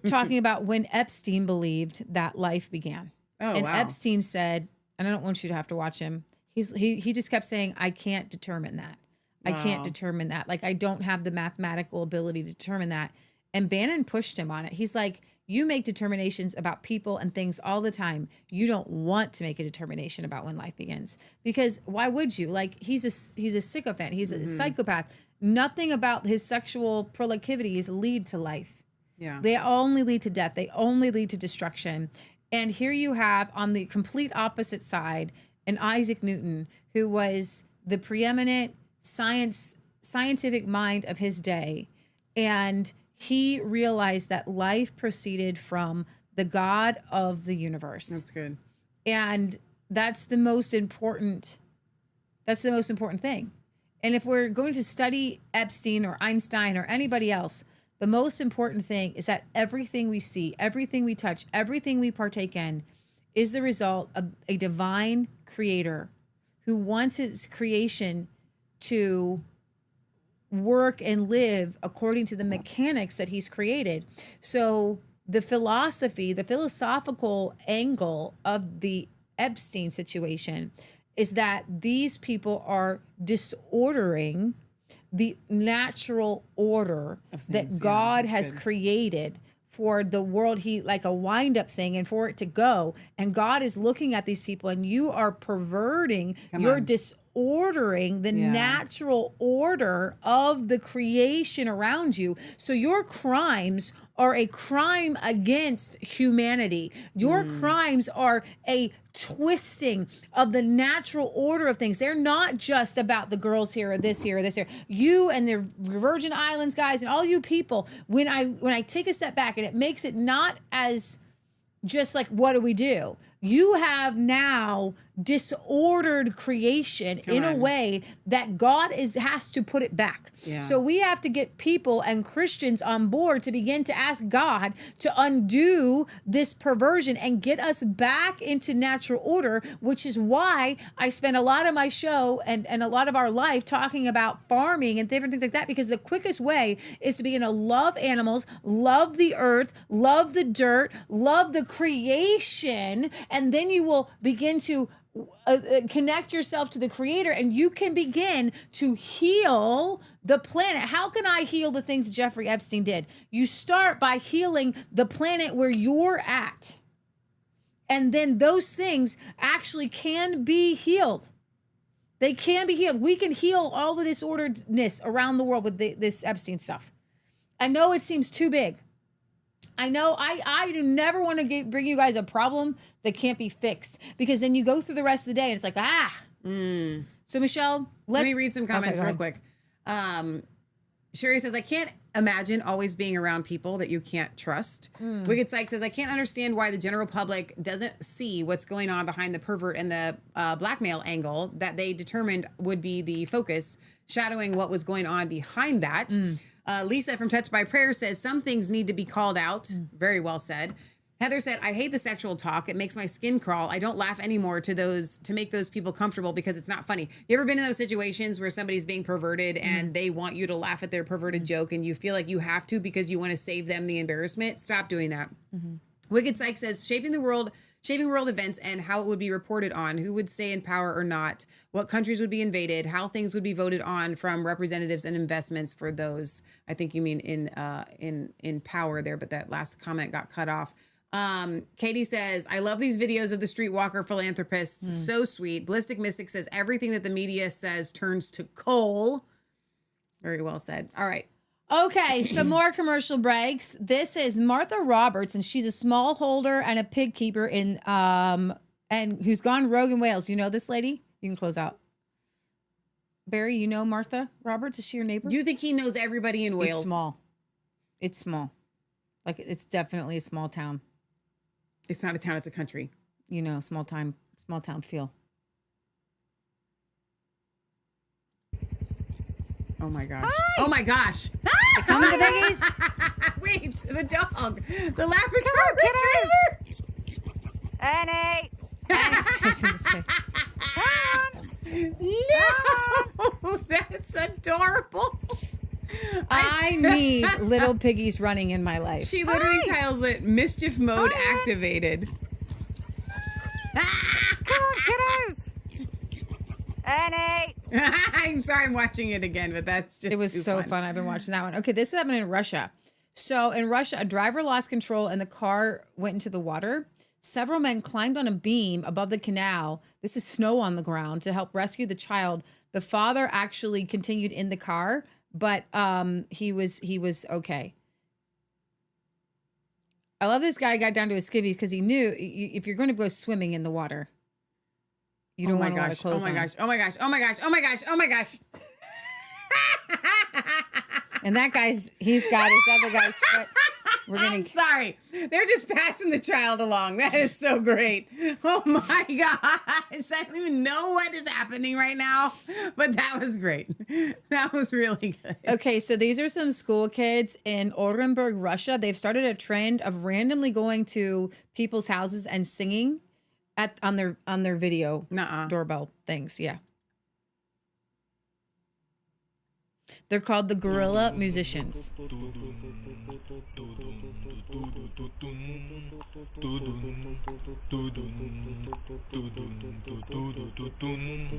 S6: talking about when Epstein believed that life began.
S5: Oh,
S6: and
S5: wow.
S6: Epstein said, and I don't want you to have to watch him. He just kept saying, "I can't determine that. I can't determine that. Like, I don't have the mathematical ability to determine that." And Bannon pushed him on it. He's like, "You make determinations about people and things all the time. You don't want to make a determination about when life begins, because why would you? Like, he's a sycophant. He's a psychopath. Nothing about his sexual proclivities lead to life.
S5: Yeah.
S6: They only lead to death. They only lead to destruction." And here you have, on the complete opposite side, an Isaac Newton, who was the preeminent scientific mind of his day. And he realized that life proceeded from the God of the universe.
S5: That's good.
S6: And that's the most important thing. And if we're going to study Epstein or Einstein or anybody else, the most important thing is that everything we see, everything we touch, everything we partake in is the result of a divine creator who wants his creation to work and live according to the mechanics that he's created. So the philosophical angle of the Epstein situation is that these people are disordering the natural order that God has created for the world, like a wind-up thing, and for it to go. And God is looking at these people, and you are perverting, disordering the natural order of the creation around you. So your crimes are a crime against humanity. Your crimes are a twisting of the natural order of things. They're not just about the girls here or this here or this here. You and the Virgin Islands guys and all you people, when I take a step back, and it makes it not as just like, what do we do? You have now disordered creation in a way that God has to put it back.
S5: Yeah.
S6: So we have to get people and Christians on board to begin to ask God to undo this perversion and get us back into natural order, which is why I spend a lot of my show and a lot of our life talking about farming and different things like that, because the quickest way is to begin to love animals, love the earth, love the dirt, love the creation, and then you will begin to connect yourself to the creator, and you can begin to heal the planet. How can I heal the things Jeffrey Epstein did? You start by healing the planet where you're at. And then those things actually can be healed. They can be healed. We can heal all the disorderedness around the world with this Epstein stuff. I know it seems too big. I know I do never want to bring you guys a problem that can't be fixed, because then you go through the rest of the day and it's like, So Michelle,
S5: let me read some comments real quick. Sherry says, I can't imagine always being around people that you can't trust. Wicked Psych says, I can't understand why the general public doesn't see what's going on behind the pervert and the blackmail angle that they determined would be the focus, shadowing what was going on behind that. Lisa from Touched by Prayer says, some things need to be called out. Very well said. Heather said, I hate the sexual talk. It makes my skin crawl. I don't laugh anymore to make those people comfortable because it's not funny. You ever been in those situations where somebody's being perverted and they want you to laugh at their perverted joke and you feel like you have to because you want to save them the embarrassment? Stop doing that. Wicked Psych says, shaping world events and how it would be reported on, who would stay in power or not, what countries would be invaded, how things would be voted on from representatives and investments for those. I think you mean in power there, but that last comment got cut off. Katie says, I love these videos of the streetwalker philanthropists. So sweet. Ballistic Mystic says, everything that the media says turns to coal. Very well said. All right.
S6: Okay, some more commercial breaks. This is Martha Roberts, and she's a smallholder and a pig keeper in and who's gone rogue in Wales. You know this lady? You can close out. Barry, you know Martha Roberts? Is she your neighbor?
S5: You think he knows everybody in Wales?
S6: It's small. It's small. Like, it's definitely a small town.
S5: It's not a town, it's a country.
S6: You know, small town feel.
S5: Oh my gosh. Hi. Oh my gosh.
S6: Come the piggies.
S5: Wait, the dog. The Labrador Retriever.
S1: Annie.
S5: No, that's adorable.
S6: I need little piggies running in my life.
S5: She literally tells it mischief mode activated.
S1: Kiddos. Annie.
S5: I'm sorry, I'm watching it again, but that's just
S6: it was so fun. I've been watching that one. Okay, this happened in Russia. So in Russia, a driver lost control and the car went into the water. Several men climbed on a beam above the canal. This is snow on the ground to help rescue the child. The father actually continued in the car, but he was okay. I love this guy got down to his skivvies because he knew if you're going to go swimming in the water, you don't want a lot of clothes on.
S5: Oh my gosh.
S6: And that guy's, he's got his other guy's foot.
S5: I'm sorry. They're just passing the child along. That is so great. Oh my gosh. I don't even know what is happening right now, but that was great. That was really good.
S6: Okay, so these are some school kids in Orenburg, Russia. They've started a trend of randomly going to people's houses and singing on their video doorbell things. Yeah. They're called the Guerrilla Musicians.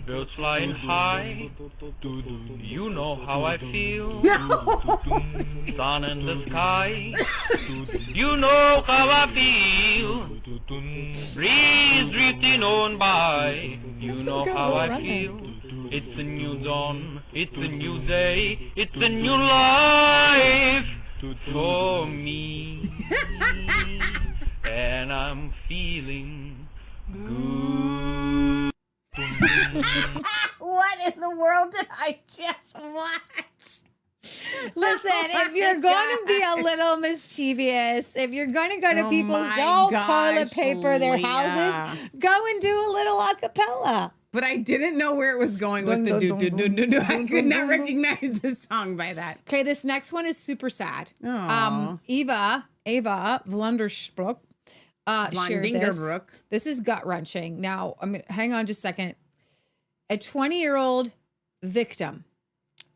S22: Birds flying high, you know how I feel. Sun in the sky, you know how I feel. Breeze drifting on by, you know how I feel. It's a new dawn, it's a new day, it's a new life for me. And I'm feeling good.
S5: What in the world did I just watch?
S6: Listen, if you're going to be a little mischievous, if you're going to go to people's toilet paper their houses, go and do a little a cappella.
S5: But I didn't know where it was going with the do. I could not recognize the song by that.
S6: Okay, this next one is super sad. Eva Vlundersbrook shared this. This is gut-wrenching. Now, hang on just a second. A 20-year-old victim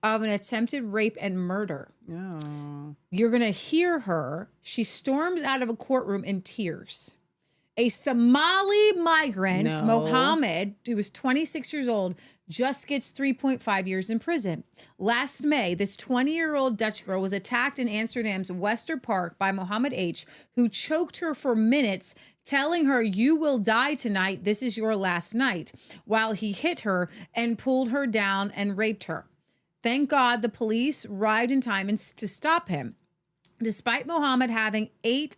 S6: of an attempted rape and murder.
S5: Oh.
S6: You're going to hear her. She storms out of a courtroom in tears. A Somali migrant, Mohammed, who was 26 years old, just gets 3.5 years in prison. Last May, this 20-year-old Dutch girl was attacked in Amsterdam's Wester Park by Mohammed H., who choked her for minutes, telling her, "You will die tonight. This is your last night," while he hit her and pulled her down and raped her. Thank God the police arrived in time to stop him. Despite Mohammed having 8+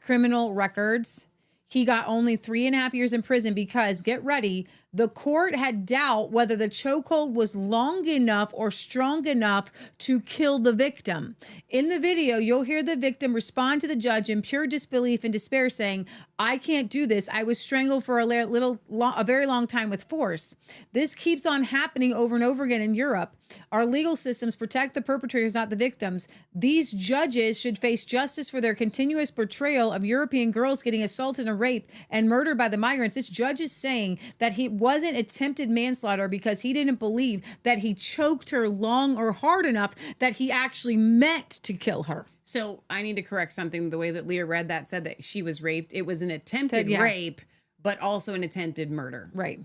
S6: criminal records, he got only 3.5 years in prison because, get ready, The court had doubt whether the chokehold was long enough or strong enough to kill the victim. In the video, you'll hear the victim respond to the judge in pure disbelief and despair, saying, "I can't do this. I was strangled for a very long time with force." This keeps on happening over and over again in Europe. Our legal systems protect the perpetrators, not the victims. These judges should face justice for their continuous portrayal of European girls getting assaulted and raped and murdered by the migrants. This judge is saying that he wasn't attempted manslaughter because he didn't believe that he choked her long or hard enough that he actually meant to kill her.
S5: So I need to correct something. The way that Leah read that said that she was raped. It was an attempted rape, but also an attempted murder.
S6: Right.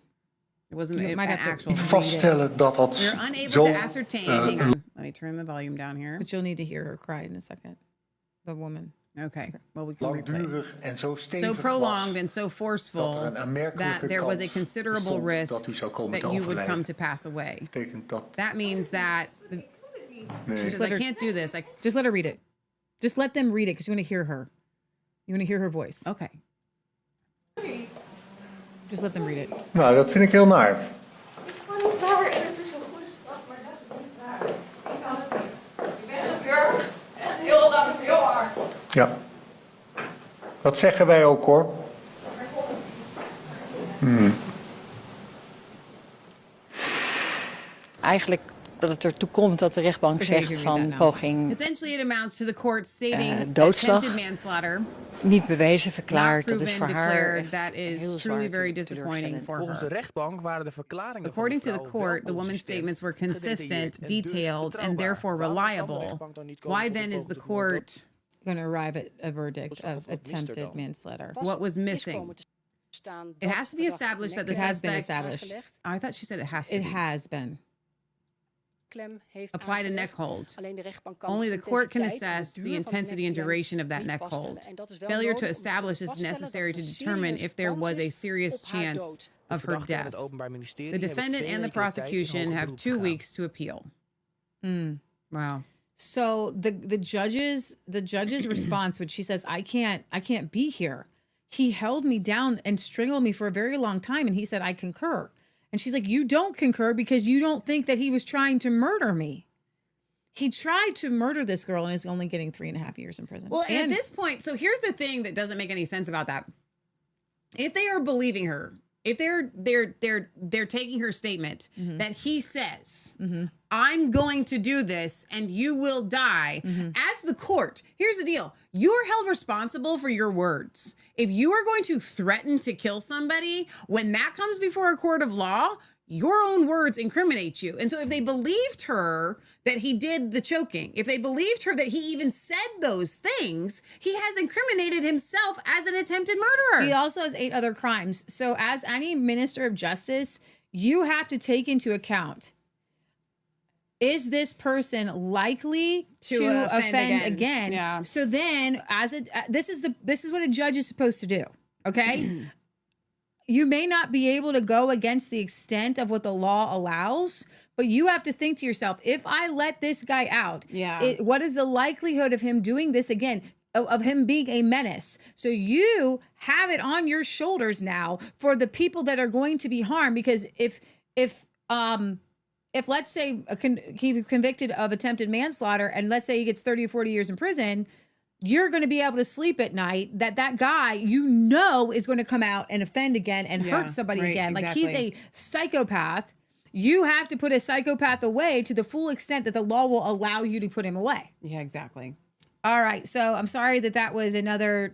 S5: It wasn't an actual.
S3: Vaststellen dat dat.
S5: We're unable to ascertain. Hang on. Let me turn the volume down here.
S6: But you'll need to hear her cry in a second. The woman.
S5: Okay. Well, we can
S3: Langdurig en zo stevig
S5: so prolonged and so forceful
S3: dat een aanmerkelijke
S5: that there was a
S3: kans
S5: considerable risk
S3: dat u zou komen
S5: that
S3: te
S5: you would
S3: overlijden.
S5: come to pass away.
S3: Betekent dat.
S5: That means that she says, I can't do this.
S6: Just let her read it. Just let them read it because you want to hear her. You want to hear her voice.
S5: Okay.
S6: Just let them read it.
S3: Nou, dat vind ik heel naar. Ja. Dat zeggen wij ook hoor.
S7: Eigenlijk dat het ertoe komt dat de rechtbank zegt van poging
S5: Essentially it amounts to the court stating
S7: doodslag.
S5: attempted manslaughter.
S7: Niet bewezen verklaard.
S5: Not
S7: Dat is
S5: proven,
S7: voor haar
S5: declared. That is truly very disappointing for
S23: Volgens de
S5: her.
S23: rechtbank waren de verklaringen
S5: According
S23: van
S5: to
S23: de
S5: the
S23: vrouw
S5: court,
S23: wel
S5: the woman's
S23: consistent,
S5: statements were consistent,
S23: gedetailleerd en dus
S5: detailed, and
S23: betrouwbaar.
S5: therefore
S23: Waarom kan de
S5: reliable.
S23: rechtbank dan niet komen
S5: Why
S23: tot de
S5: then is the
S23: poging tot moord?
S5: court
S6: going to arrive at a verdict of attempted manslaughter?
S5: What was missing? It has to be established that the
S6: It has been
S5: suspect.
S6: established.
S5: Oh, I thought she said it has to.
S6: It
S5: be.
S6: has been.
S5: Applied a neck hold. Only the court can assess the intensity and duration of that neck hold. Failure to establish is necessary to determine if there was a serious chance of her death. The defendant and the prosecution have 2 weeks to appeal. Wow.
S6: So the judge's response when she says, I can't be here. He held me down and strangled me for a very long time. And he said, I concur. And she's like, you don't concur because you don't think that he was trying to murder me. He tried to murder this girl and is only getting 3.5 years in prison.
S5: Well, and at this point, so here's the thing that doesn't make any sense about that. If they are believing her, if they're taking her statement that he says, I'm going to do this and you will die, as the court, here's the deal. You're held responsible for your words. If you are going to threaten to kill somebody, when that comes before a court of law, your own words incriminate you. And so if they believed her that he did the choking, if they believed her that he even said those things, he has incriminated himself as an attempted murderer.
S6: He also has 8 other crimes. So as any minister of justice, you have to take into account, is this person likely to offend again?
S5: Yeah.
S6: So then, this is what a judge is supposed to do. Okay, you may not be able to go against the extent of what the law allows, but you have to think to yourself: if I let this guy out, what is the likelihood of him doing this again? Of him being a menace. So you have it on your shoulders now for the people that are going to be harmed, because if let's say he was convicted of attempted manslaughter and let's say he gets 30 or 40 years in prison, you're going to be able to sleep at night that guy, is going to come out and offend again and hurt somebody again. Like he's a psychopath. You have to put a psychopath away to the full extent that the law will allow you to put him away.
S5: Yeah, exactly.
S6: All right. So I'm sorry that was another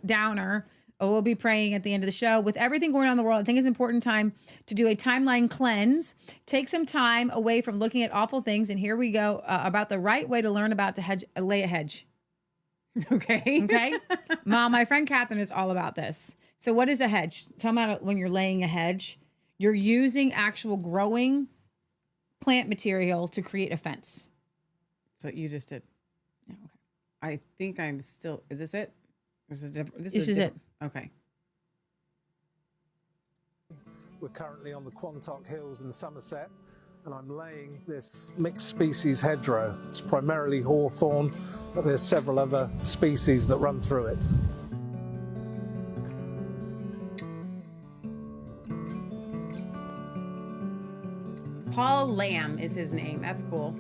S6: downer. We'll be praying at the end of the show. With everything going on in the world, I think it's an important time to do a timeline cleanse. Take some time away from looking at awful things. And here we go about the right way to learn about to lay a hedge. Okay. Mom, my friend Catherine is all about this. So what is a hedge? Tell me when you're laying a hedge, you're using actual growing plant material to create a fence.
S5: So you just did. Yeah, okay. I think I'm still, is this it? This is it. Okay.
S10: We're currently on the Quantock Hills in Somerset, and I'm laying this mixed species hedgerow. It's primarily hawthorn, but there's several other species that run through it.
S5: Paul Lamb is his name. That's cool.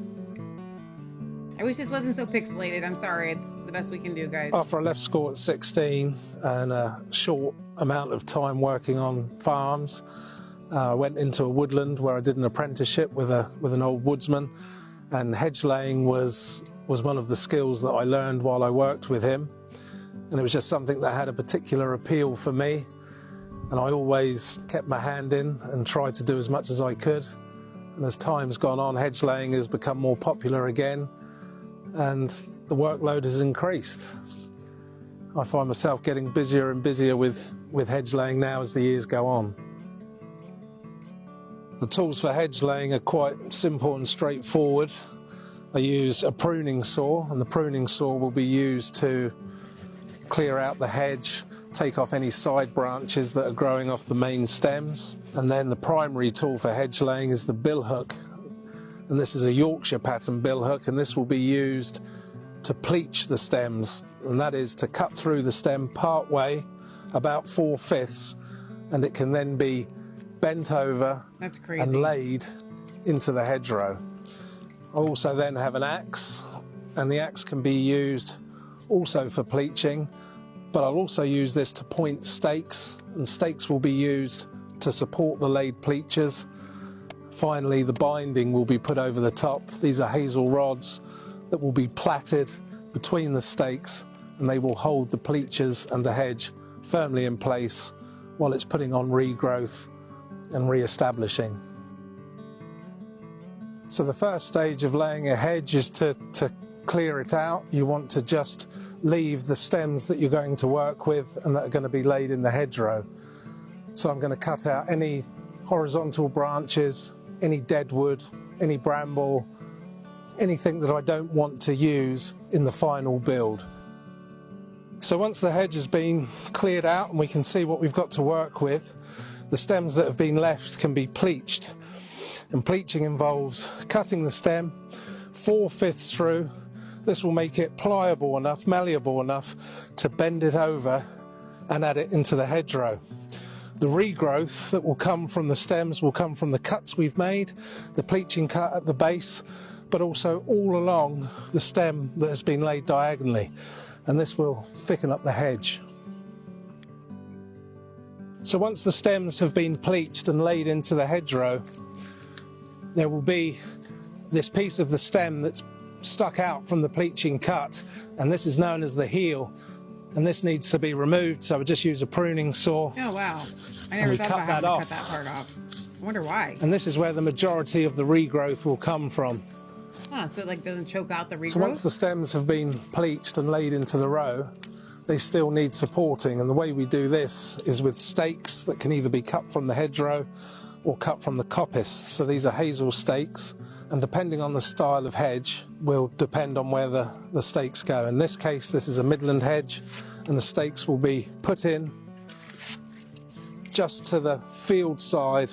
S5: I wish this wasn't so pixelated. I'm sorry. It's the best we can do, guys.
S2: After I left school at 16 and a short amount of time working on farms, I went into a woodland where I did an apprenticeship with an old woodsman, and hedge laying was one of the skills that I learned while I worked with him. And it was just something that had a particular appeal for me. And I always kept my hand in and tried to do as much as I could. And as time's gone on, hedge laying has become more popular again, and the workload has increased. I find myself getting busier and busier with hedge laying now as the years go on. The tools for hedge laying are quite simple and straightforward. I use a pruning saw, and the pruning saw will be used to clear out the hedge, take off any side branches that are growing off the main stems. And then the primary tool for hedge laying is the billhook. And this is a Yorkshire pattern billhook, and this will be used to pleach the stems. And that is to cut through the stem part way, about 4/5, and it can then be bent over and laid into the hedgerow. I also then have an axe, and the axe can be used also for pleaching, but I'll also use this to point stakes, and stakes will be used to support the laid pleachers. Finally, the binding will be put over the top. These are hazel rods that will be plaited between the stakes, and they will hold the pleachers and the hedge firmly in place while it's putting on regrowth and re-establishing. So the first stage of laying a hedge is to clear it out. You want to just leave the stems that you're going to work with and that are going to be laid in the hedgerow. So I'm going to cut out any horizontal branches, any dead wood, any bramble, anything that I don't want to use in the final build. So once the hedge has been cleared out and we can see what we've got to work with, the stems that have been left can be pleached. And pleaching involves cutting the stem 4/5 through. This will make it pliable enough, malleable enough to bend it over and add it into the hedgerow. The regrowth that will come from the stems will come from the cuts we've made, the pleaching cut at the base, but also all along the stem that has been laid diagonally. And this will thicken up the hedge. So once the stems have been pleached and laid into the hedgerow, there will be this piece of the stem that's stuck out from the pleaching cut, and this is known as the heel, and this needs to be removed. So I just use a pruning saw.
S5: Oh wow, I never thought about having to cut that part off. I wonder why.
S2: And this is where the majority of the regrowth will come from.
S5: So it like doesn't choke out the regrowth?
S2: So once the stems have been pleached and laid into the row, they still need supporting, and the way we do this is with stakes that can either be cut from the hedgerow or cut from the coppice. So these are hazel stakes, and depending on the style of hedge will depend on where the stakes go. In this case, this is a Midland hedge, and the stakes will be put in just to the field side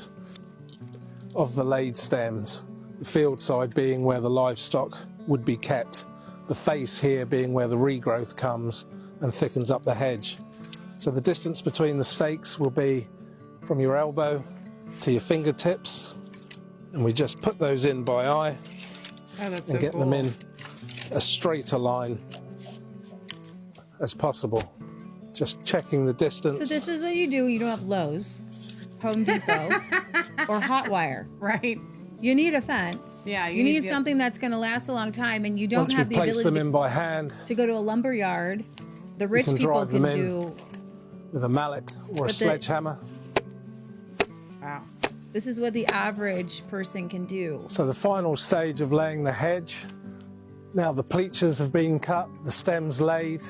S2: of the laid stems. The field side being where the livestock would be kept, the face here being where the regrowth comes and thickens up the hedge. So the distance between the stakes will be from your elbow to your fingertips, and we just put those in by eye and get them in as straight a line as possible. Just checking the distance.
S6: So this is what you do when you don't have Lowe's, Home Depot, or Hotwire.
S5: Right.
S6: You need a fence.
S5: Yeah,
S6: you need something that's going to last a long time, and you don't have the ability
S2: them in by hand,
S6: to go to a lumber yard. The rich people can do
S2: with a mallet or a sledgehammer.
S5: Wow.
S6: This is what the average person can do.
S2: So the final stage of laying the hedge. Now the pleachers have been cut, the stems laid,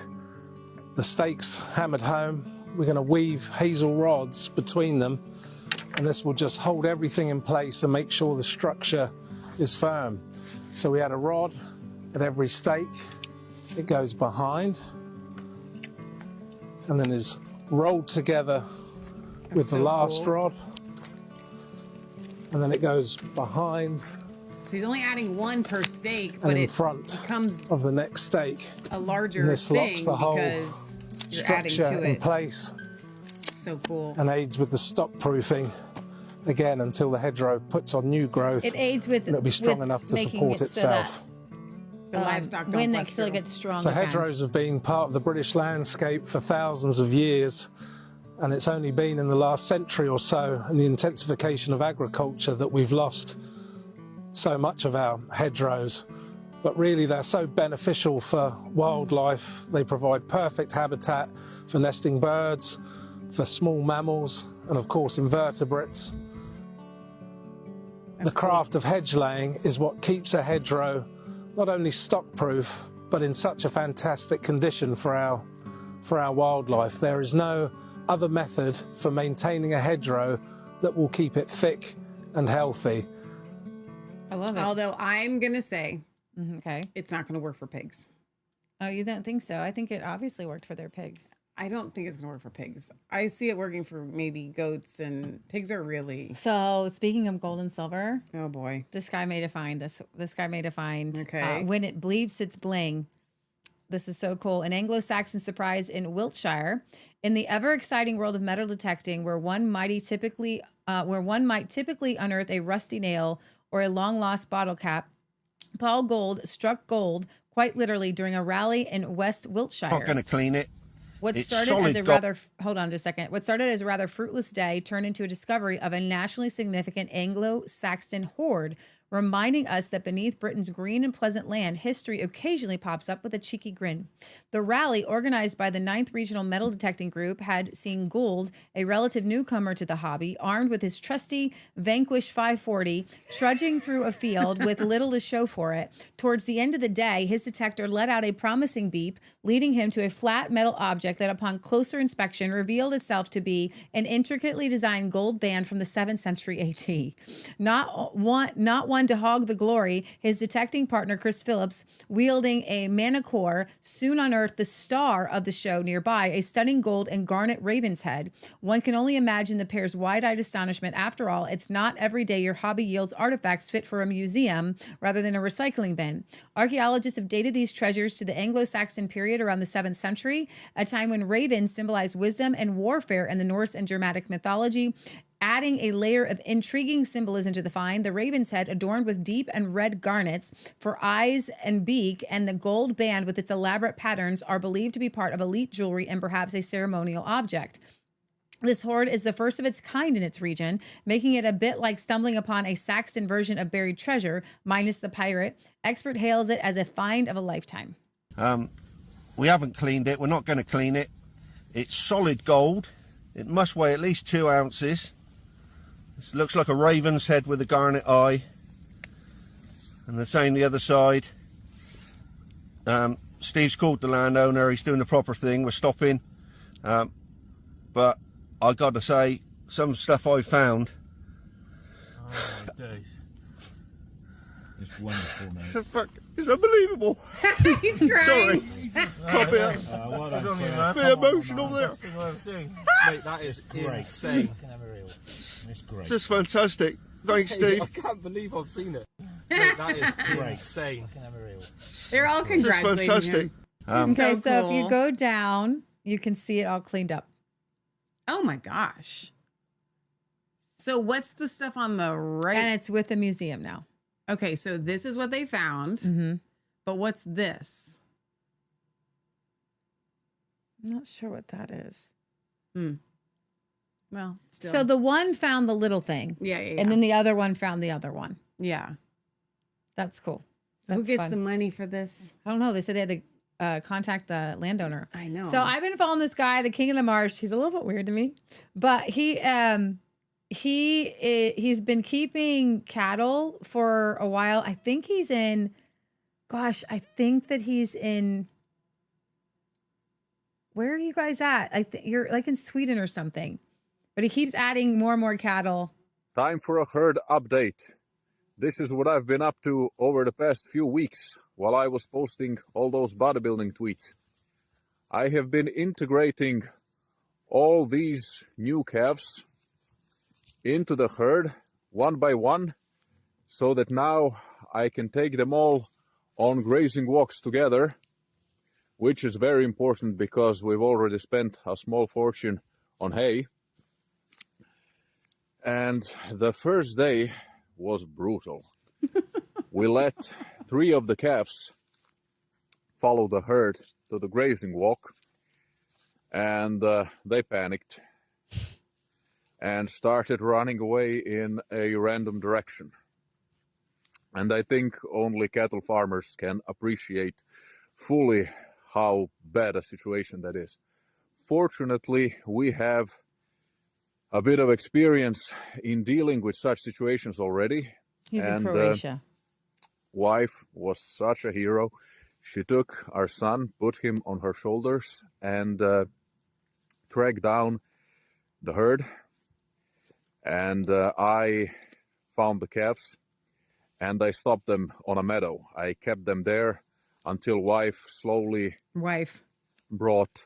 S2: the stakes hammered home. We're going to weave hazel rods between them, and this will just hold everything in place and make sure the structure is firm. So we add a rod at every stake. It goes behind and then is rolled together with the last rod, and then it goes behind.
S5: So he's only adding one per stake,
S2: and
S5: but
S2: in
S5: it
S2: front
S5: becomes
S2: of the next stake.
S5: A larger
S2: and this
S5: thing
S2: locks the whole
S5: because you're adding
S2: structure
S5: to
S2: in
S5: it.
S2: place
S5: So cool.
S2: and aids with the stop proofing again until the hedgerow puts on new growth.
S6: It aids with
S2: and it'll be strong
S6: with
S2: enough to
S6: making
S2: support
S6: it so that,
S2: itself.
S5: The livestock don't
S6: wind that
S5: bust
S6: still
S5: through.
S6: gets strong
S2: So
S6: again.
S2: hedgerows have been part of the British landscape for thousands of years, and it's only been in the last century or so, in the intensification of agriculture, that we've lost so much of our hedgerows. But really they're so beneficial for wildlife. They provide perfect habitat for nesting birds, for small mammals, and of course invertebrates. The craft of hedge laying is what keeps a hedgerow not only stock-proof, but in such a fantastic condition for our wildlife. There is no other method for maintaining a hedgerow that will keep it thick and healthy.
S6: I love it.
S5: Although I'm going to say,
S6: okay,
S5: it's not going to work for pigs.
S6: Oh, you don't think so? I think it obviously worked for their pigs.
S5: I don't think it's going to work for pigs. I see it working for maybe goats, and pigs are really...
S6: So speaking of gold and silver,
S5: oh boy,
S6: this guy made a find. This guy made a find.
S5: Okay.
S6: When it bleeps, it's bling. This is so cool. An Anglo-Saxon surprise in Wiltshire, in the ever-exciting world of metal detecting, where one might typically unearth a rusty nail or a long-lost bottle cap. Paul Gold struck gold quite literally during a rally in West Wiltshire.
S19: Not going to clean it.
S6: What
S19: It's
S6: started
S19: solid
S6: as a
S19: gold.
S6: rather hold on just a second. What started as a rather fruitless day turned into a discovery of a nationally significant Anglo-Saxon hoard, reminding us that beneath Britain's green and pleasant land, history occasionally pops up with a cheeky grin. The rally, organized by the 9th Regional Metal Detecting Group, had seen Gould, a relative newcomer to the hobby, armed with his trusty Vanquish 540, trudging through a field with little to show for it. Towards the end of the day, his detector let out a promising beep, leading him to a flat metal object that, upon closer inspection, revealed itself to be an intricately designed gold band from the 7th century AD. Not one to hog the glory, his detecting partner, Chris Phillips, wielding a manicore, soon unearthed the star of the show nearby, a stunning gold and garnet raven's head. One can only imagine the pair's wide-eyed astonishment. After all, it's not every day your hobby yields artifacts fit for a museum rather than a recycling bin. Archaeologists have dated these treasures to the Anglo-Saxon period around the 7th century, a time when ravens symbolized wisdom and warfare in the Norse and Germanic mythology. Adding a layer of intriguing symbolism to the find, the raven's head, adorned with deep and red garnets for eyes and beak, and the gold band with its elaborate patterns are believed to be part of elite jewelry and perhaps a ceremonial object. This hoard is the first of its kind in its region, making it a bit like stumbling upon a Saxon version of buried treasure, minus the pirate. Expert hails it as a find of a lifetime.
S19: We haven't cleaned it. We're not going to clean it. It's solid gold. It must weigh at least 2 ounces. This looks like a raven's head with a garnet eye. And the same the other side. Steve's called the landowner. He's doing the proper thing. We're stopping. But I got to say, some stuff I found.
S8: Oh my days. It's wonderful, mate.
S19: It's unbelievable.
S5: He's crying.
S19: Sorry. Can't be emotional there.
S8: Mate, that is insane. It's great.
S19: Just fantastic. Thanks, Steve.
S8: I can't believe I've seen it. Mate, that is insane.
S5: They're all congratulating
S19: fantastic.
S5: him.
S6: Okay, so
S5: cool.
S6: if you go down, you can see it all cleaned up.
S5: Oh my gosh. So what's the stuff on the right?
S6: And it's with the museum now.
S5: Okay, so this is what they found.
S6: Mm-hmm.
S5: But what's this?
S6: I'm not sure what that is.
S5: Well, still.
S6: So the one found the little thing.
S5: Yeah.
S6: And then the other one found the other one.
S5: Yeah.
S6: That's cool.
S5: Who
S6: That's
S5: gets
S6: fun.
S5: the money for this?
S6: I don't know. They said they had to contact the landowner.
S5: I know.
S6: So I've been following this guy, the King of the Marsh. He's a little bit weird to me, but he's been keeping cattle for a while. I think he's in. Gosh, I think that he's in. Where are you guys at? I think you're like in Sweden or something. But he keeps adding more and more cattle.
S9: Time for a herd update. This is what I've been up to over the past few weeks while I was posting all those bodybuilding tweets. I have been integrating all these new calves into the herd one by one so that now I can take them all on grazing walks together, which is very important because we've already spent a small fortune on hay. And the first day was brutal. We let 3 of the calves follow the herd to the grazing walk, and they panicked and started running away in a random direction. And I think only cattle farmers can appreciate fully how bad a situation that is. Fortunately, we have a bit of experience in dealing with such situations already.
S6: He's in Croatia.
S9: Wife was such a hero. She took our son, put him on her shoulders, and tracked down the herd. And I found the calves, and I stopped them on a meadow. I kept them there until wife slowly brought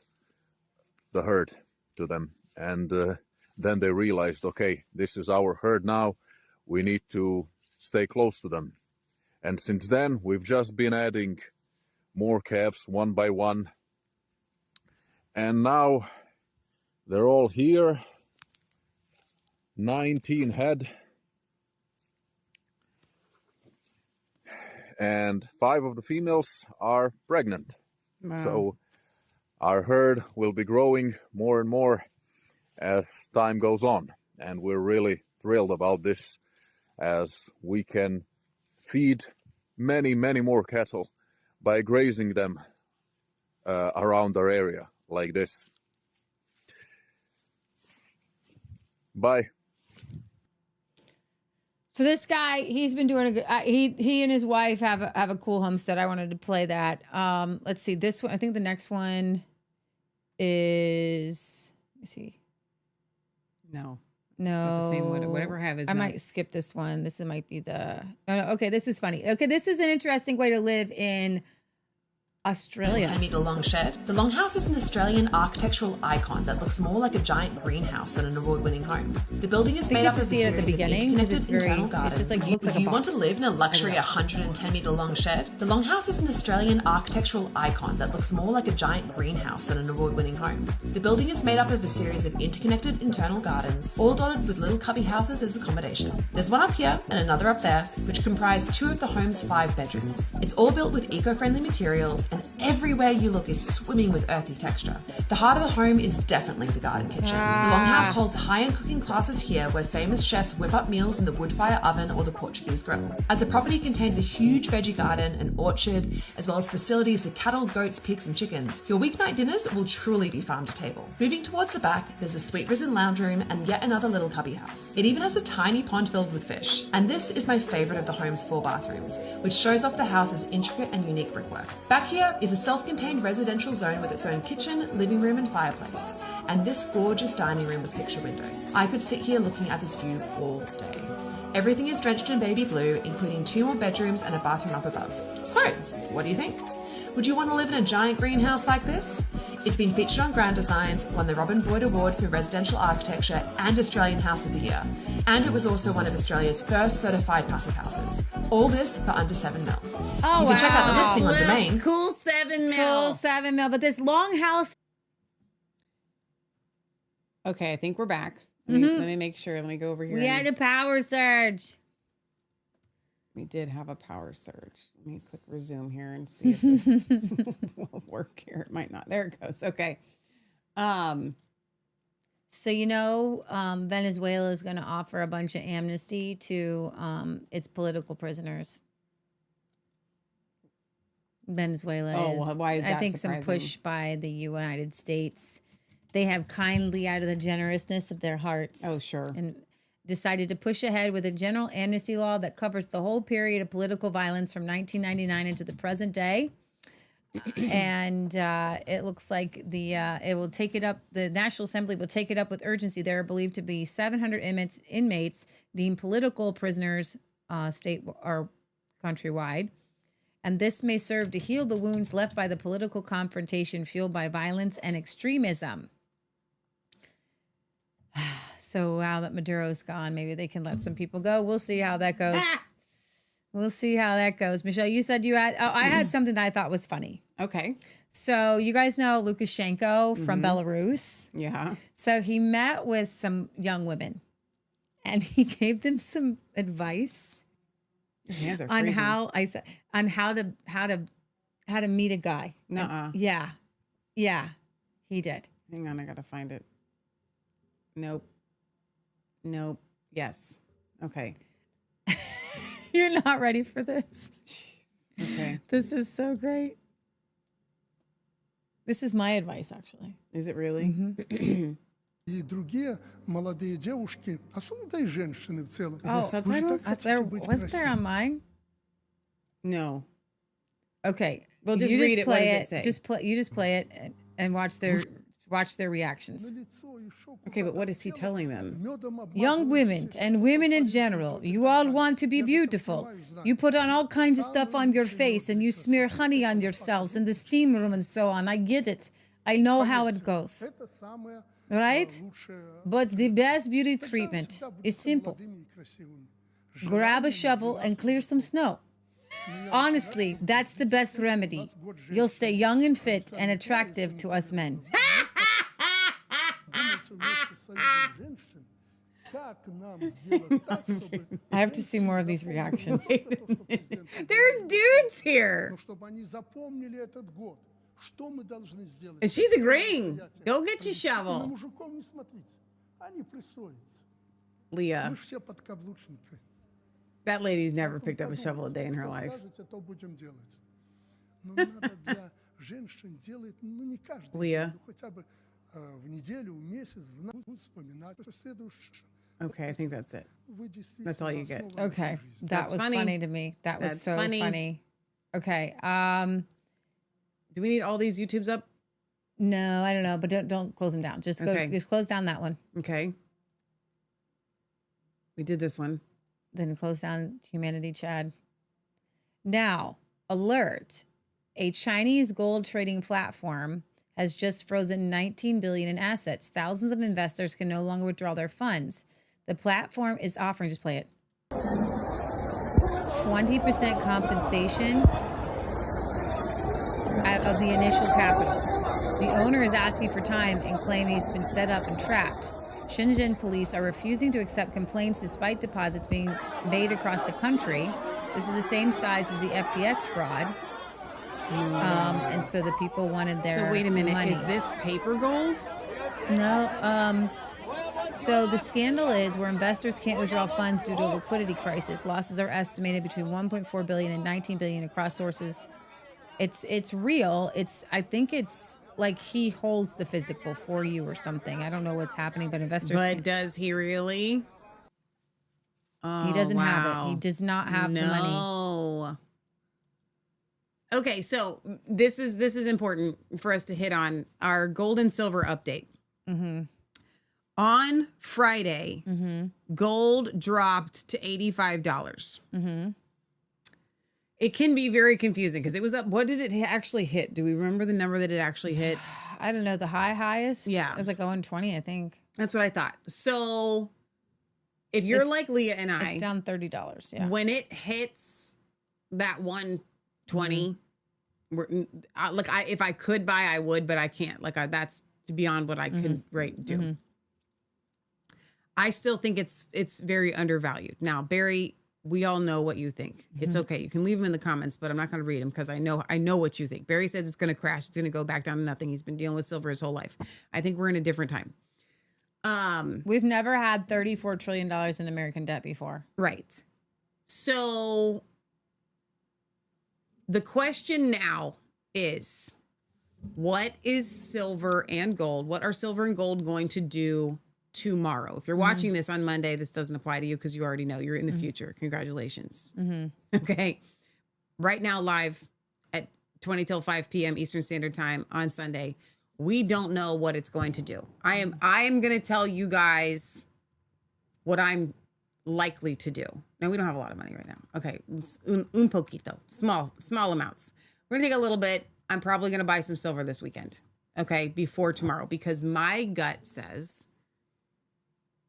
S9: the herd to them. And then they realized, okay, this is our herd now. We need to stay close to them. And since then, we've just been adding more calves one by one. And now they're all here. 19 head. And 5 of the females are pregnant.
S5: Wow.
S9: So our herd will be growing more and more as time goes on. And we're really thrilled about this, as we can feed many, many more cattle by grazing them around our area like this. Bye.
S6: So this guy, he's been doing a good. He and his wife have a cool homestead. I wanted to play that. Let's see this one. I think the next one is. Let me see.
S5: No.
S6: No,
S5: the same one. Whatever I have is.
S6: I might skip this one. This might be the. No, okay, this is funny. Okay, this is an interesting way to live in Australia.
S4: 10-metre long shed. The Longhouse is an Australian architectural icon that looks more like a giant greenhouse than an award-winning home. The building is made up of a series of interconnected internal gardens. You want to live in a luxury 110-metre long shed? The Longhouse is an Australian architectural icon that looks more like a giant greenhouse than an award-winning home. The building is made up of a series of interconnected internal gardens, all dotted with little cubby houses as accommodation. There's one up here and another up there, which comprise 2 of the home's 5 bedrooms. It's all built with eco-friendly materials, and everywhere you look is swimming with earthy texture. The heart of the home is definitely the garden kitchen. The Longhouse holds high-end cooking classes here, where famous chefs whip up meals in the wood fire oven or the Portuguese grill. As the property contains a huge veggie garden and orchard, as well as facilities for cattle, goats, pigs and chickens, your weeknight dinners will truly be farm to table. Moving towards the back, there's a sweet risen lounge room and yet another little cubby house. It even has a tiny pond filled with fish. And this is my favourite of the home's 4 bathrooms, which shows off the house's intricate and unique brickwork. Back here is a self-contained residential zone with its own kitchen, living room and fireplace, and this gorgeous dining room with picture windows. I could sit here looking at this view all day. Everything is drenched in baby blue, including 2 more bedrooms and a bathroom up above. So, what do you think? Would you want to live in a giant greenhouse like this? It's been featured on Grand Designs, won the Robin Boyd Award for Residential Architecture and Australian House of the Year. And it was also one of Australia's first certified passive houses. All this for under $7 mil.
S6: Oh,
S4: you can check out the listing on Domain.
S5: Cool 7 mil.
S6: Cool 7 mil. But this Longhouse.
S5: Okay, I think we're back. Let me make sure. Let me go over here.
S6: We had a power surge.
S5: We did have a power surge. Let me click resume here and see if this will work here. It might not. There it goes. Okay.
S6: So, you know, Venezuela is going to offer a bunch of amnesty to its political prisoners. Venezuela is.
S5: Why is that
S6: I think
S5: surprising?
S6: some push by the United States. They have kindly, out of the generousness of their hearts.
S5: Oh, sure.
S6: And decided to push ahead with a general amnesty law that covers the whole period of political violence from 1999 into the present day. And it looks like it will take it up. The National Assembly will take it up with urgency. There are believed to be 700 inmates deemed political prisoners state or countrywide. And this may serve to heal the wounds left by the political confrontation fueled by violence and extremism. So now that Maduro's gone, maybe they can let some people go. We'll see how that goes. We'll see how that goes. Michelle, you said you had, I had something that I thought was funny.
S5: Okay.
S6: So you guys know Lukashenko from Belarus.
S5: Yeah.
S6: So he met with some young women and he gave them some advice
S5: Your hands are
S6: on
S5: freezing.
S6: how to meet a guy.
S5: Nuh-uh.
S6: Yeah, he did.
S5: Hang on, I gotta find it. Nope. Yes. Okay.
S6: You're not ready for this.
S5: Okay.
S6: This is so great. This is my advice, actually.
S5: Is it really?
S6: Mm-hmm.
S11: И другие молодые девушки, особенно да и женщины в целом.
S6: Oh, subtitles? Was there on mine?
S5: No.
S6: Okay.
S5: Well, just
S6: you
S5: read it. What
S6: play
S5: does it say?
S6: You just play it and watch their reactions.
S5: Okay, but what is he telling them?
S6: Young women and women in general, you all want to be beautiful. You put on all kinds of stuff on your face and you smear honey on yourselves in the steam room and so on. I get it. I know how it goes. Right? But the best beauty treatment is simple. Grab a shovel and clear some snow. Honestly, that's the best remedy. You'll stay young and fit and attractive to us men. I have to see more of these reactions.
S5: There's dudes here. And she's agreeing. Go get your shovel. Leah. That lady's never picked up a shovel a day in her life. Leah. Okay, I think that's it. That's all you get.
S6: Okay. That was funny to me. That was so funny. Okay.
S5: Do we need all these YouTubes up?
S6: No, I don't know, but don't close them down. Just close down that one.
S5: Okay. We did this one.
S6: Then close down Humanity Chad. Now, alert. A Chinese gold trading platform has just frozen $19 billion in assets. Thousands of investors can no longer withdraw their funds. The platform is offering, just play it, 20% compensation of the initial capital. The owner is asking for time and claiming he's been set up and trapped. Shenzhen police are refusing to accept complaints despite deposits being made across the country. This is the same size as the FTX fraud. And so the people wanted their
S5: So wait a minute,
S6: money.
S5: is this paper gold?
S6: No. So the scandal is where investors can't withdraw funds due to a liquidity crisis. Losses are estimated between 1.4 billion and 19 billion across sources. It's real. I think it's like he holds the physical for you or something. I don't know what's happening, but investors.
S5: But does he really?
S6: He doesn't have it. He does not have the money.
S5: No. Okay, so this is important for us to hit on our gold and silver update.
S6: Mm-hmm.
S5: On Friday, gold dropped to $85.
S6: Mm-hmm.
S5: It can be very confusing because it was up. What did it actually hit? Do we remember the number that it actually hit?
S6: I don't know. The highest?
S5: Yeah.
S6: It was like 120, I think.
S5: That's what I thought. So if you're like Leah and I,
S6: it's down $30. Yeah.
S5: When it hits that 120, if I could buy, I would, but I can't. That's beyond what I can do.
S6: Mm-hmm.
S5: I still think it's very undervalued. Now, Barry, we all know what you think. It's okay. You can leave them in the comments, but I'm not going to read them because I know what you think. Barry says it's going to crash. It's going to go back down to nothing. He's been dealing with silver his whole life. I think we're in a different time.
S6: We've never had $34 trillion in American debt before.
S5: Right. So the question now is, what is silver and gold? What are silver and gold going to do tomorrow? If you're watching this on Monday, this doesn't apply to you because you already know you're in the future. Congratulations. Okay. Right now, live at 20 till 5 p.m. Eastern Standard Time on Sunday, we don't know what it's going to do. I am going to tell you guys what I'm likely to do. Now, we don't have a lot of money right now. Okay. It's un poquito, small amounts. We're going to take a little bit. I'm probably going to buy some silver this weekend. Okay. Before tomorrow, because my gut says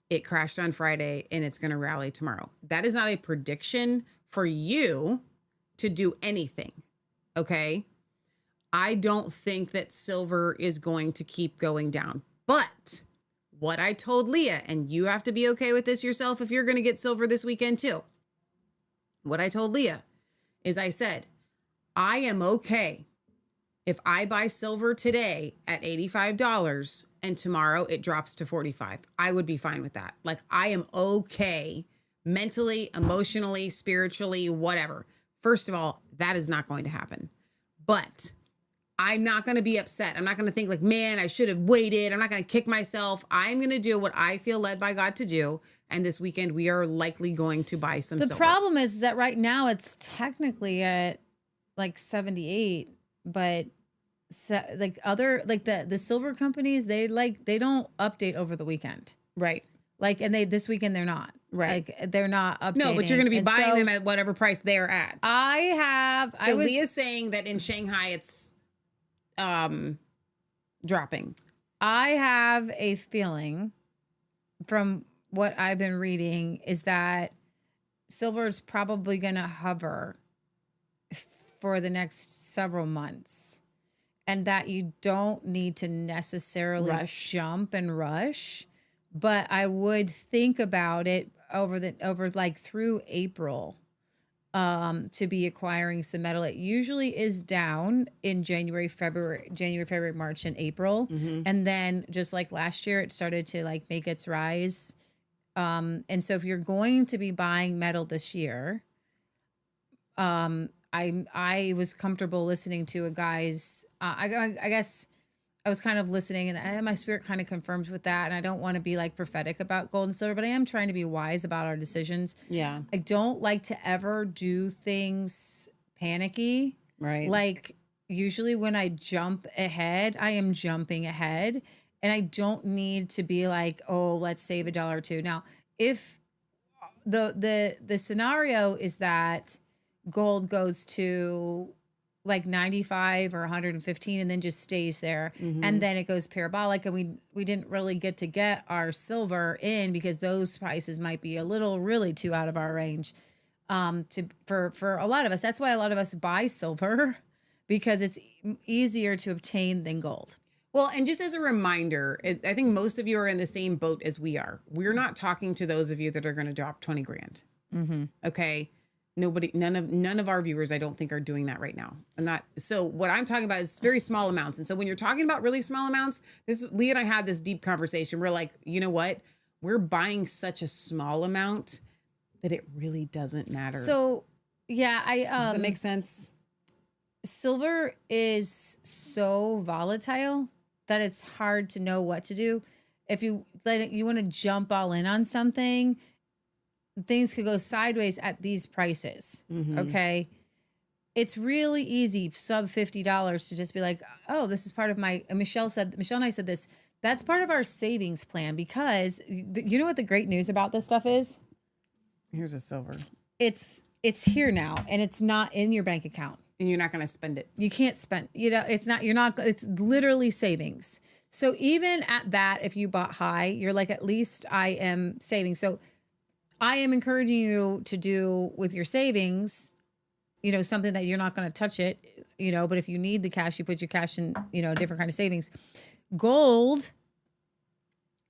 S5: it crashed on Friday and it's going to rally tomorrow. That is not a prediction for you to do anything. Okay. I don't think that silver is going to keep going down. But what I told Leah, and you have to be okay with this yourself if you're going to get silver this weekend too. What I told Leah is I said, I am okay if I buy silver today at $85 and tomorrow it drops to $45. I would be fine with that. Like, I am okay mentally, emotionally, spiritually, whatever. First of all, that is not going to happen. But I'm not going to be upset. I'm not going to think like, man, I should have waited. I'm not going to kick myself. I'm going to do what I feel led by God to do. And this weekend, we are likely going to buy some silver.
S6: The problem is that right now it's technically at like 78, but like the silver companies, they don't update over the weekend.
S5: Right.
S6: Like, and this weekend they're not.
S5: Right.
S6: Like, they're not updating.
S5: No, but you're going to be buying them at whatever price they're at.
S6: So
S5: Leah's saying that in Shanghai, it's dropping.
S6: I have a feeling from what I've been reading is that silver is probably going to hover for the next several months, and that you don't need to necessarily jump and rush. But I would think about it over like through April to be acquiring some metal. It usually is down in January, February, March, and April.
S5: Mm-hmm.
S6: And then just like last year, it started to like make its rise. And so if you're going to be buying metal this year, I was comfortable listening to a guy's, I guess I was kind of listening, and my spirit kind of confirms with that. And I don't want to be like prophetic about gold and silver, but I am trying to be wise about our decisions.
S5: Yeah.
S6: I don't like to ever do things panicky.
S5: Right.
S6: Like usually when I jump ahead, I am jumping ahead, and I don't need to be like, oh, let's save $1 or $2. Now, if the scenario is that gold goes to like 95 or 115 and then just stays there, and then it goes parabolic, and we didn't really get our silver in because those prices might be really too out of our range for a lot of us. That's why a lot of us buy silver, because it's easier to obtain than gold.
S5: Well, and just as a reminder, I think most of you are in the same boat as we are. We're not talking to those of you that are going to drop 20 grand. Okay. None of our viewers, I don't think, are doing that right now. So what I'm talking about is very small amounts. And so when you're talking about really small amounts, Leah and I had this deep conversation. We're like, you know what? We're buying such a small amount that it really doesn't matter.
S6: So yeah,
S5: does that make sense?
S6: Silver is so volatile that it's hard to know what to do. If you want to jump all in on something, things could go sideways at these prices. Okay. It's really easy, sub $50, to just be like, oh, this is part of my, Michelle and I said this, that's part of our savings plan, because you know what the great news about this stuff is?
S5: Here's a silver.
S6: It's here now, and it's not in your bank account.
S5: And you're not going to spend it.
S6: You can't spend, it's literally savings. So even at that, if you bought high, you're like, at least I am saving. So I am encouraging you to do with your savings, something that you're not going to touch it, but if you need the cash, you put your cash in, a different kind of savings. Gold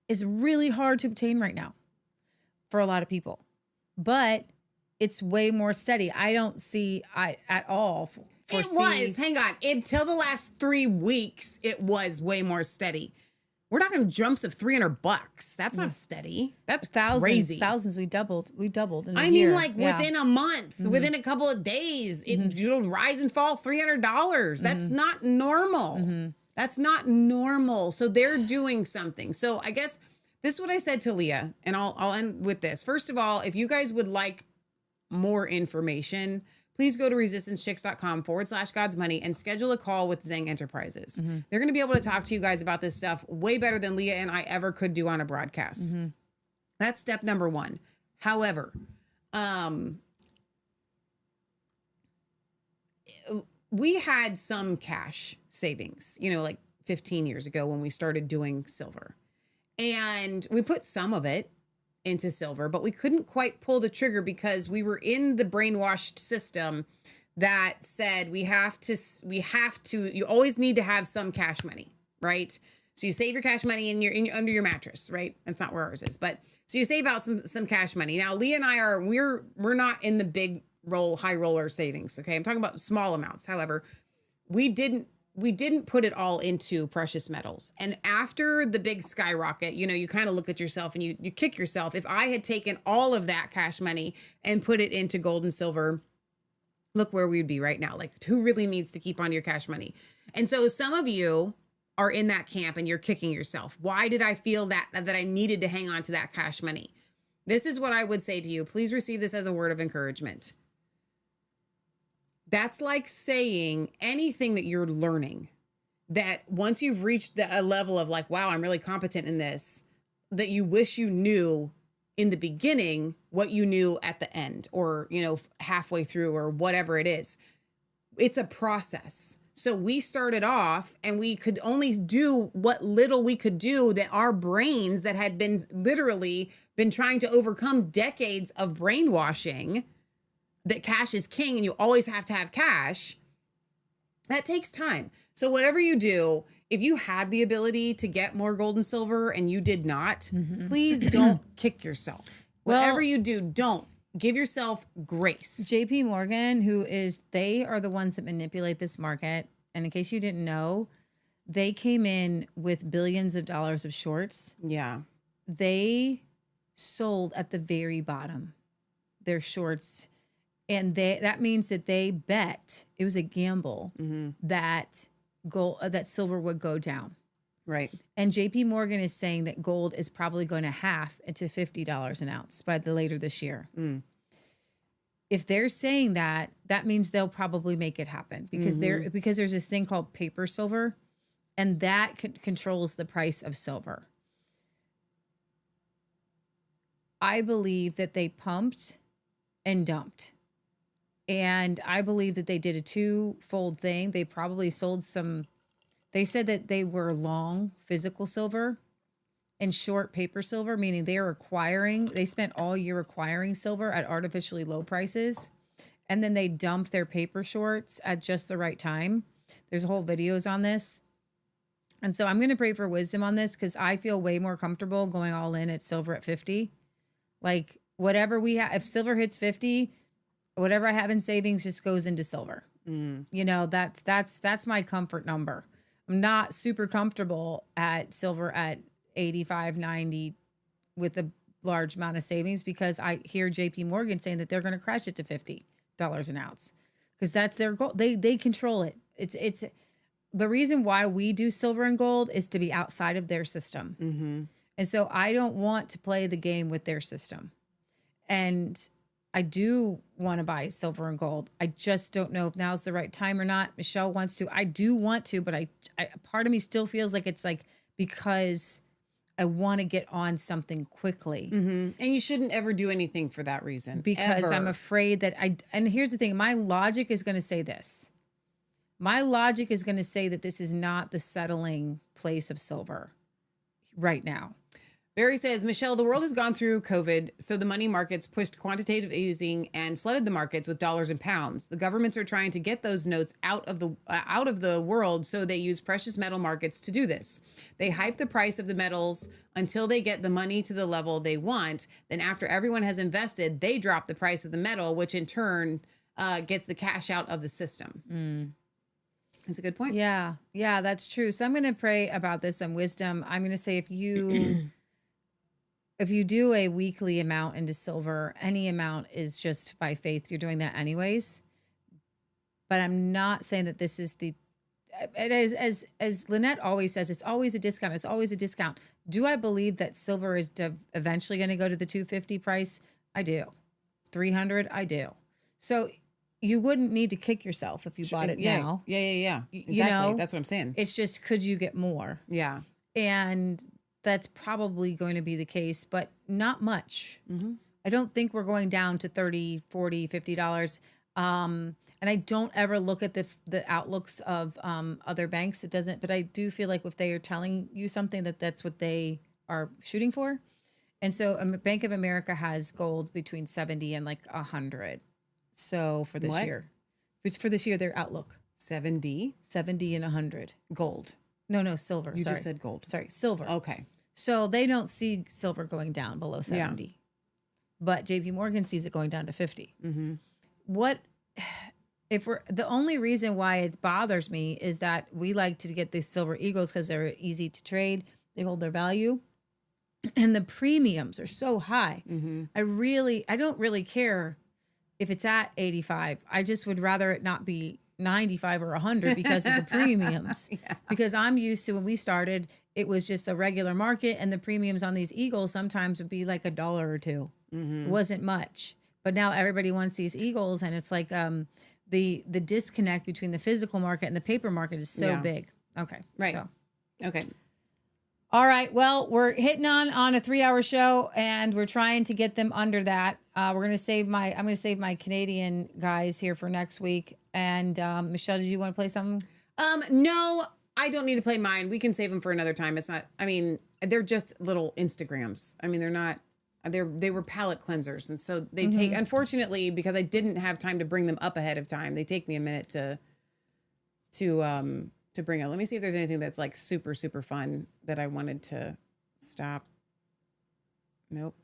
S6: is really hard to obtain right now for a lot of people, but it's way more steady. I don't see at all.
S5: Hang on. Until the last 3 weeks, it was way more steady. We're talking jumps of $300. That's not steady. That's crazy.
S6: Thousands. We doubled in a
S5: I
S6: year.
S5: mean, like within a month, within a couple of days, it'll rise and fall $300. That's not normal. That's not normal. So they're doing something. So I guess this is what I said to Leah, and I'll end with this. First of all, if you guys would like more information, please go to resistancechicks.com/God's Money and schedule a call with Zeng Enterprises. They're going to be able to talk to you guys about this stuff way better than Leah and I ever could do on a broadcast. That's step number one. However, we had some cash savings, like 15 years ago when we started doing silver. And we put some of it into silver, but we couldn't quite pull the trigger because we were in the brainwashed system that said you always need to have some cash money, right? So you save your cash money under your mattress, right? That's not where ours is, but so you save out some cash money. Now, Leah and I we're not in the big high roller savings. Okay. I'm talking about small amounts. However, we didn't put it all into precious metals. And after the big skyrocket, you kind of look at yourself and you kick yourself. If I had taken all of that cash money and put it into gold and silver, look where we'd be right now. Like, who really needs to keep on your cash money? And so some of you are in that camp and you're kicking yourself. Why did I feel that I needed to hang on to that cash money? This is what I would say to you. Please receive this as a word of encouragement. That's like saying anything that you're learning, that once you've reached a level of like, wow, I'm really competent in this, that you wish you knew in the beginning what you knew at the end, or, halfway through, or whatever it is. It's a process. So we started off and we could only do what little we could do, that our brains that had been literally been trying to overcome decades of brainwashing, that cash is king and you always have to have cash, that takes time. So whatever you do, if you had the ability to get more gold and silver and you did not, please don't kick yourself. Whatever you do, don't. Give yourself grace.
S6: JP Morgan, they are the ones that manipulate this market. And in case you didn't know, they came in with billions of dollars of shorts.
S5: Yeah.
S6: They sold at the very bottom their shorts. And that means that they bet, it was a gamble, that that silver would go down.
S5: Right.
S6: And JP Morgan is saying that gold is probably going to half into $50 an ounce by later this year. If they're saying that, that means they'll probably make it happen, because because there's this thing called paper silver, and that controls the price of silver. I believe that they pumped and dumped. And I believe that they did a twofold thing. They probably sold they said that they were long physical silver and short paper silver, meaning they spent all year acquiring silver at artificially low prices. And then they dumped their paper shorts at just the right time. There's whole videos on this. And so I'm going to pray for wisdom on this, because I feel way more comfortable going all in at silver at 50. Like, whatever we have, if silver hits 50, whatever I have in savings just goes into silver. That's my comfort number. I'm not super comfortable at silver at 85, 90 with a large amount of savings, because I hear JP Morgan saying that they're going to crash it to $50 an ounce, because that's their goal. They control it. It's the reason why we do silver and gold is to be outside of their system. And so I don't want to play the game with their system. And I do want to buy silver and gold. I just don't know if now's the right time or not. Michelle wants to. I do want to, but I part of me still feels like it's like because I want to get on something quickly.
S5: And you shouldn't ever do anything for that reason.
S6: Because
S5: ever.
S6: I'm afraid that and here's the thing, my logic is going to say this. My logic is going to say that this is not the settling place of silver right now.
S5: Barry says, Michelle, the world has gone through COVID, so the money markets pushed quantitative easing and flooded the markets with dollars and pounds. The governments are trying to get those notes out of the world, so they use precious metal markets to do this. They hype the price of the metals until they get the money to the level they want. Then after everyone has invested, they drop the price of the metal, which in turn gets the cash out of the system. That's a good point.
S6: Yeah, that's true. So I'm going to pray about this on wisdom. I'm going to say if you do a weekly amount into silver, any amount is just by faith. You're doing that anyways. But I'm not saying that this is it is, as Lynette always says, it's always a discount. It's always a discount. Do I believe that silver is eventually going to go to the $250 price? I do. $300? I do. So you wouldn't need to kick yourself if you bought it now.
S5: Yeah. Exactly. That's what I'm saying.
S6: It's just, could you get more?
S5: Yeah.
S6: And that's probably going to be the case, but not much. I don't think we're going down to $30, $40, $50. And I don't ever look at the outlooks of other banks. It doesn't, but I do feel like if they are telling you something, that's what they are shooting for. And so Bank of America has gold between 70 and like 100. So for this year, their outlook.
S5: 70
S6: and 100
S5: gold.
S6: No, silver.
S5: You
S6: sorry.
S5: just said gold.
S6: Sorry, silver.
S5: Okay.
S6: So they don't see silver going down below 70. But JP Morgan sees it going down to 50.
S5: Mm-hmm.
S6: The only reason why it bothers me is that we like to get these silver eagles because they're easy to trade. They hold their value. And the premiums are so high.
S5: Mm-hmm.
S6: I don't really care if it's at 85. I just would rather it not be 95 or 100 because of the premiums. Because I'm used to when we started, it was just a regular market and the premiums on these eagles sometimes would be like $1 or $2.
S5: Mm-hmm.
S6: It wasn't much. But now everybody wants these eagles and it's like the disconnect between the physical market and the paper market is so big. Okay.
S5: Right.
S6: So.
S5: Okay.
S6: All right. Well, we're hitting on a 3-hour show and we're trying to get them under that. I'm going to save my Canadian guys here for next week. And Michelle, did you want to play something?
S5: No, I don't need to play mine. We can save them for another time. It's not, I mean, they're just little Instagrams. I mean, they were palate cleansers. And so they take, unfortunately, because I didn't have time to bring them up ahead of time, they take me a minute to bring up. Let me see if there's anything that's like super, super fun that I wanted to stop. Nope.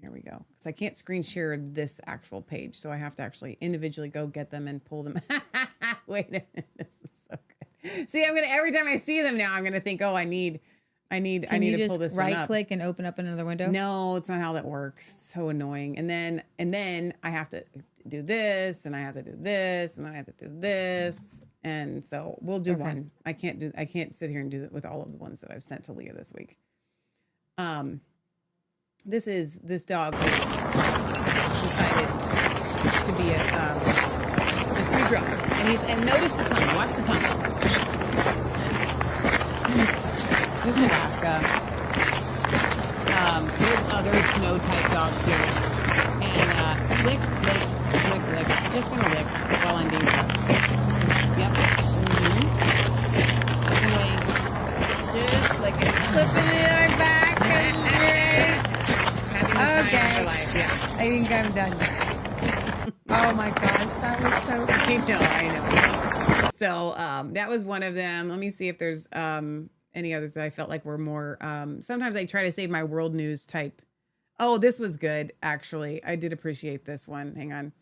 S5: Here we go. Because I can't screen share this actual page. So I have to actually individually go get them and pull them. Wait a minute. This is so good. See, every time I see them now, I'm going to think, oh, I need to pull this one up.
S6: Right click and open up another window?
S5: No, it's not how that works. It's so annoying. And then I have to do this and I have to do this and then I have to do this. And so we'll do one. I can't sit here and do it with all of the ones that I've sent to Leah this week. This dog has decided to be just too drunk. And notice the tongue. Watch the tongue. This is Alaska. There's other snow type dogs here. And lick. Just gonna lick while I'm being tough. Yep. Mm-hmm. Just lick it.
S6: Flipping it back.
S5: Having the time of her life. Yeah.
S6: I think I'm done. Oh my gosh, that was so funny.
S5: I know. So that was one of them. Let me see if there's any others that I felt like were more. Sometimes I try to save my world news type. Oh, this was good, actually. I did appreciate this one. Hang on.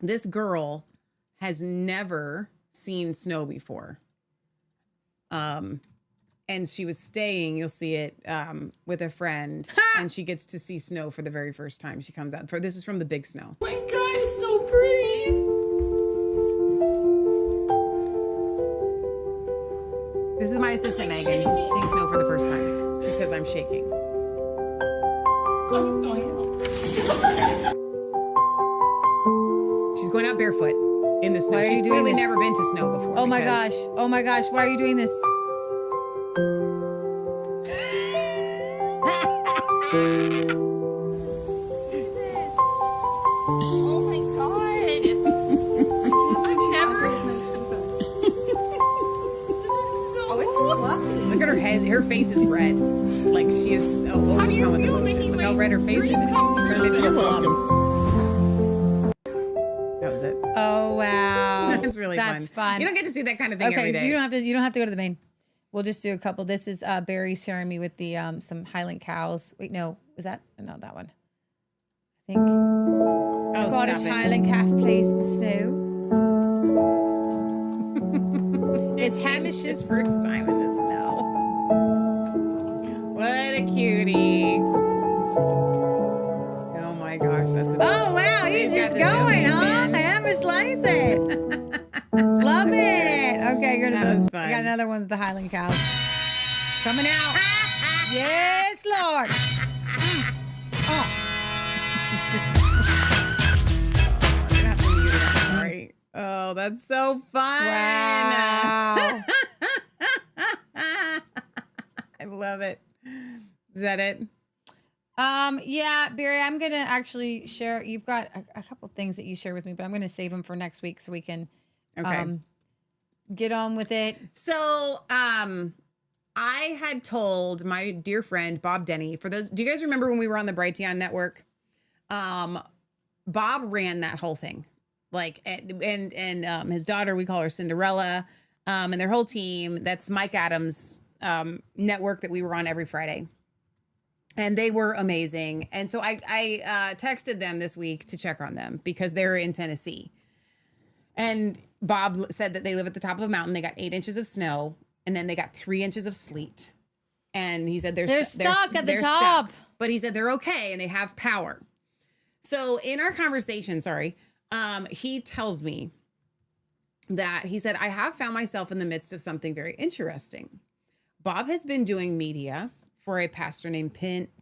S5: This girl has never seen snow before. And she was staying, you'll see it, with a friend. And she gets to see snow for the very first time. She comes out. This is from the big snow.
S21: Oh my God, it's so pretty.
S5: This is my assistant, Megan, seeing snow for the first time. She says I'm shaking. She's going out barefoot in the snow. She's clearly never been to snow before.
S6: Oh my gosh. Oh my gosh. Why are you doing this?
S21: Oh my God. I've never. Oh, it's fluffy.
S5: Look at her head. Her face is red. Like she is so overcome with emotion. Look how red her face is. It just turned into a plum. That was it.
S6: Oh wow.
S5: That's really
S6: That's fun.
S5: You don't get to see that kind of thing every day.
S6: You don't have to go to the main. We'll just do a couple. This is Barry sharing me with the some Highland cows. Wait, no, is that that one? I think Scottish Highland calf placed in the snow. It's Hamish's
S5: first time in the snow. What a cutie. Oh my gosh, that's amazing.
S6: Oh wow, he's just going, huh? Hamish likes it. Loving it. Okay,
S5: that was fun.
S6: We got another one with the Highland cows. Coming out. Yes, Lord. Oh.
S5: You're gonna have to mute it. I'm sorry. Oh, that's so fun.
S6: Wow.
S5: I love it. Is that it?
S6: Yeah, Barry, I'm going to actually share. You've got a couple things that you share with me, but I'm going to save them for next week so we can get on with it.
S5: So, I had told my dear friend, Bob Denny, do you guys remember when we were on the Brighteon network? Bob ran that whole thing. Like, and his daughter, we call her Cinderella. and their whole team. That's Mike Adams' network that we were on every Friday. And they were amazing. And so I texted them this week to check on them because they're in Tennessee. And Bob said that they live at the top of a mountain. They got 8 inches of snow, and then they got 3 inches of sleet. And he said they're
S6: stuck at the top.
S5: But he said they're okay and they have power. So in our conversation, he tells me that he said, I have found myself in the midst of something very interesting. Bob has been doing media for a pastor named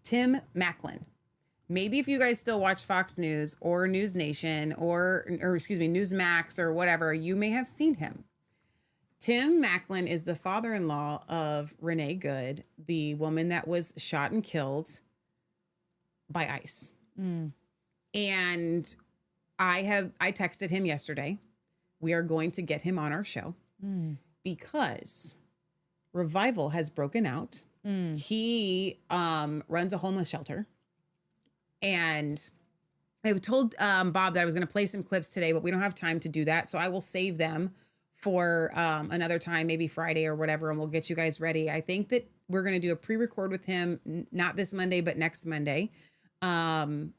S5: Tim Macklin. Maybe if you guys still watch Fox News or News Nation or Newsmax or whatever, you may have seen him. Tim Macklin is the father-in-law of Renee Good, the woman that was shot and killed by ICE. And I texted him yesterday. We are going to get him on our show because revival has broken out. He runs a homeless shelter. And I told Bob that I was going to play some clips today, but we don't have time to do that. So I will save them for another time, maybe Friday or whatever, and we'll get you guys ready. I think that we're going to do a pre-record with him, not this Monday, but next Monday. And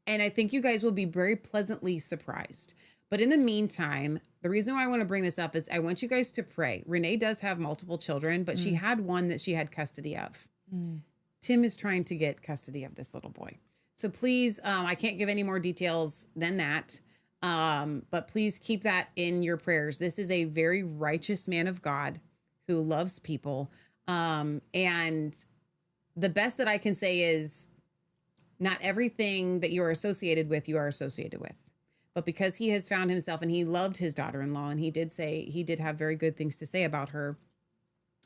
S5: I think you guys will be very pleasantly surprised. But in the meantime, the reason why I want to bring this up is I want you guys to pray. Renee does have multiple children, but she had one that she had custody of. Tim is trying to get custody of this little boy. So please, I can't give any more details than that, but please keep that in your prayers. This is a very righteous man of God who loves people. And the best that I can say is not everything that you are associated with, you are associated with. But because he has found himself, and he loved his daughter-in-law, and he did have very good things to say about her.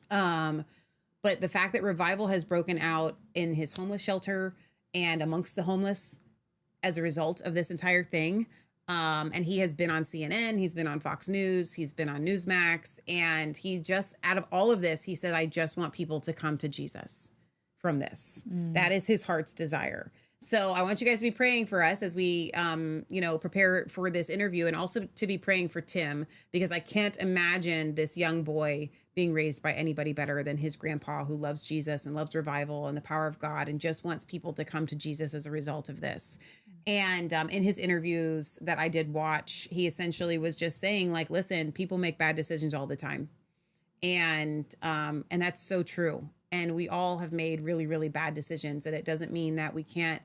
S5: But the fact that revival has broken out in his homeless shelter and amongst the homeless as a result of this entire thing. And he has been on CNN, he's been on Fox News, he's been on Newsmax, and he's just, out of all of this, he said, I just want people to come to Jesus from this. That is his heart's desire. So I want you guys to be praying for us as we, prepare for this interview, and also to be praying for Tim, because I can't imagine this young boy being raised by anybody better than his grandpa, who loves Jesus and loves revival and the power of God and just wants people to come to Jesus as a result of this. And in his interviews that I did watch, he essentially was just saying, like, listen, people make bad decisions all the time. And that's so true. And we all have made really, really bad decisions. And it doesn't mean that we can't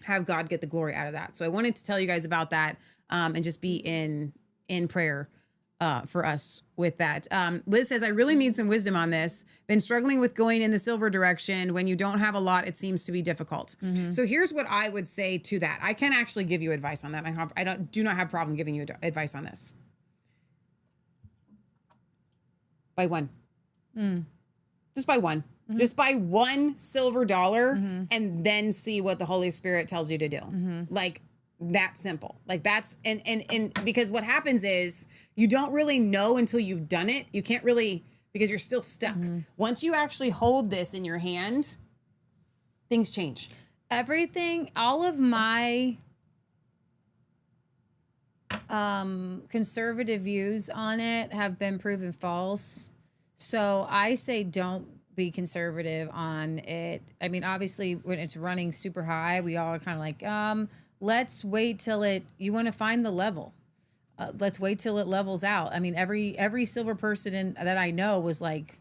S5: have God get the glory out of that. So I wanted to tell you guys about that, and just be in prayer for us with that. Liz says, I really need some wisdom on this. Been struggling with going in the silver direction. When you don't have a lot, it seems to be difficult. So here's what I would say to that. I can actually give you advice on that. I do not have a problem giving you advice on this. Buy one. Just buy one. Just buy one silver dollar and then see what the Holy Spirit tells you to do. Like, that simple. Like, that's, and because what happens is you don't really know until you've done it. You can't really, because you're still stuck. Once you actually hold this in your hand, things change.
S6: Everything, all of my conservative views on it have been proven false. So I say don't be conservative on it. I mean, obviously, when it's running super high, we all are kind of like, let's wait till you want to find the level. Let's wait till it levels out. I mean, every silver person that I know was like,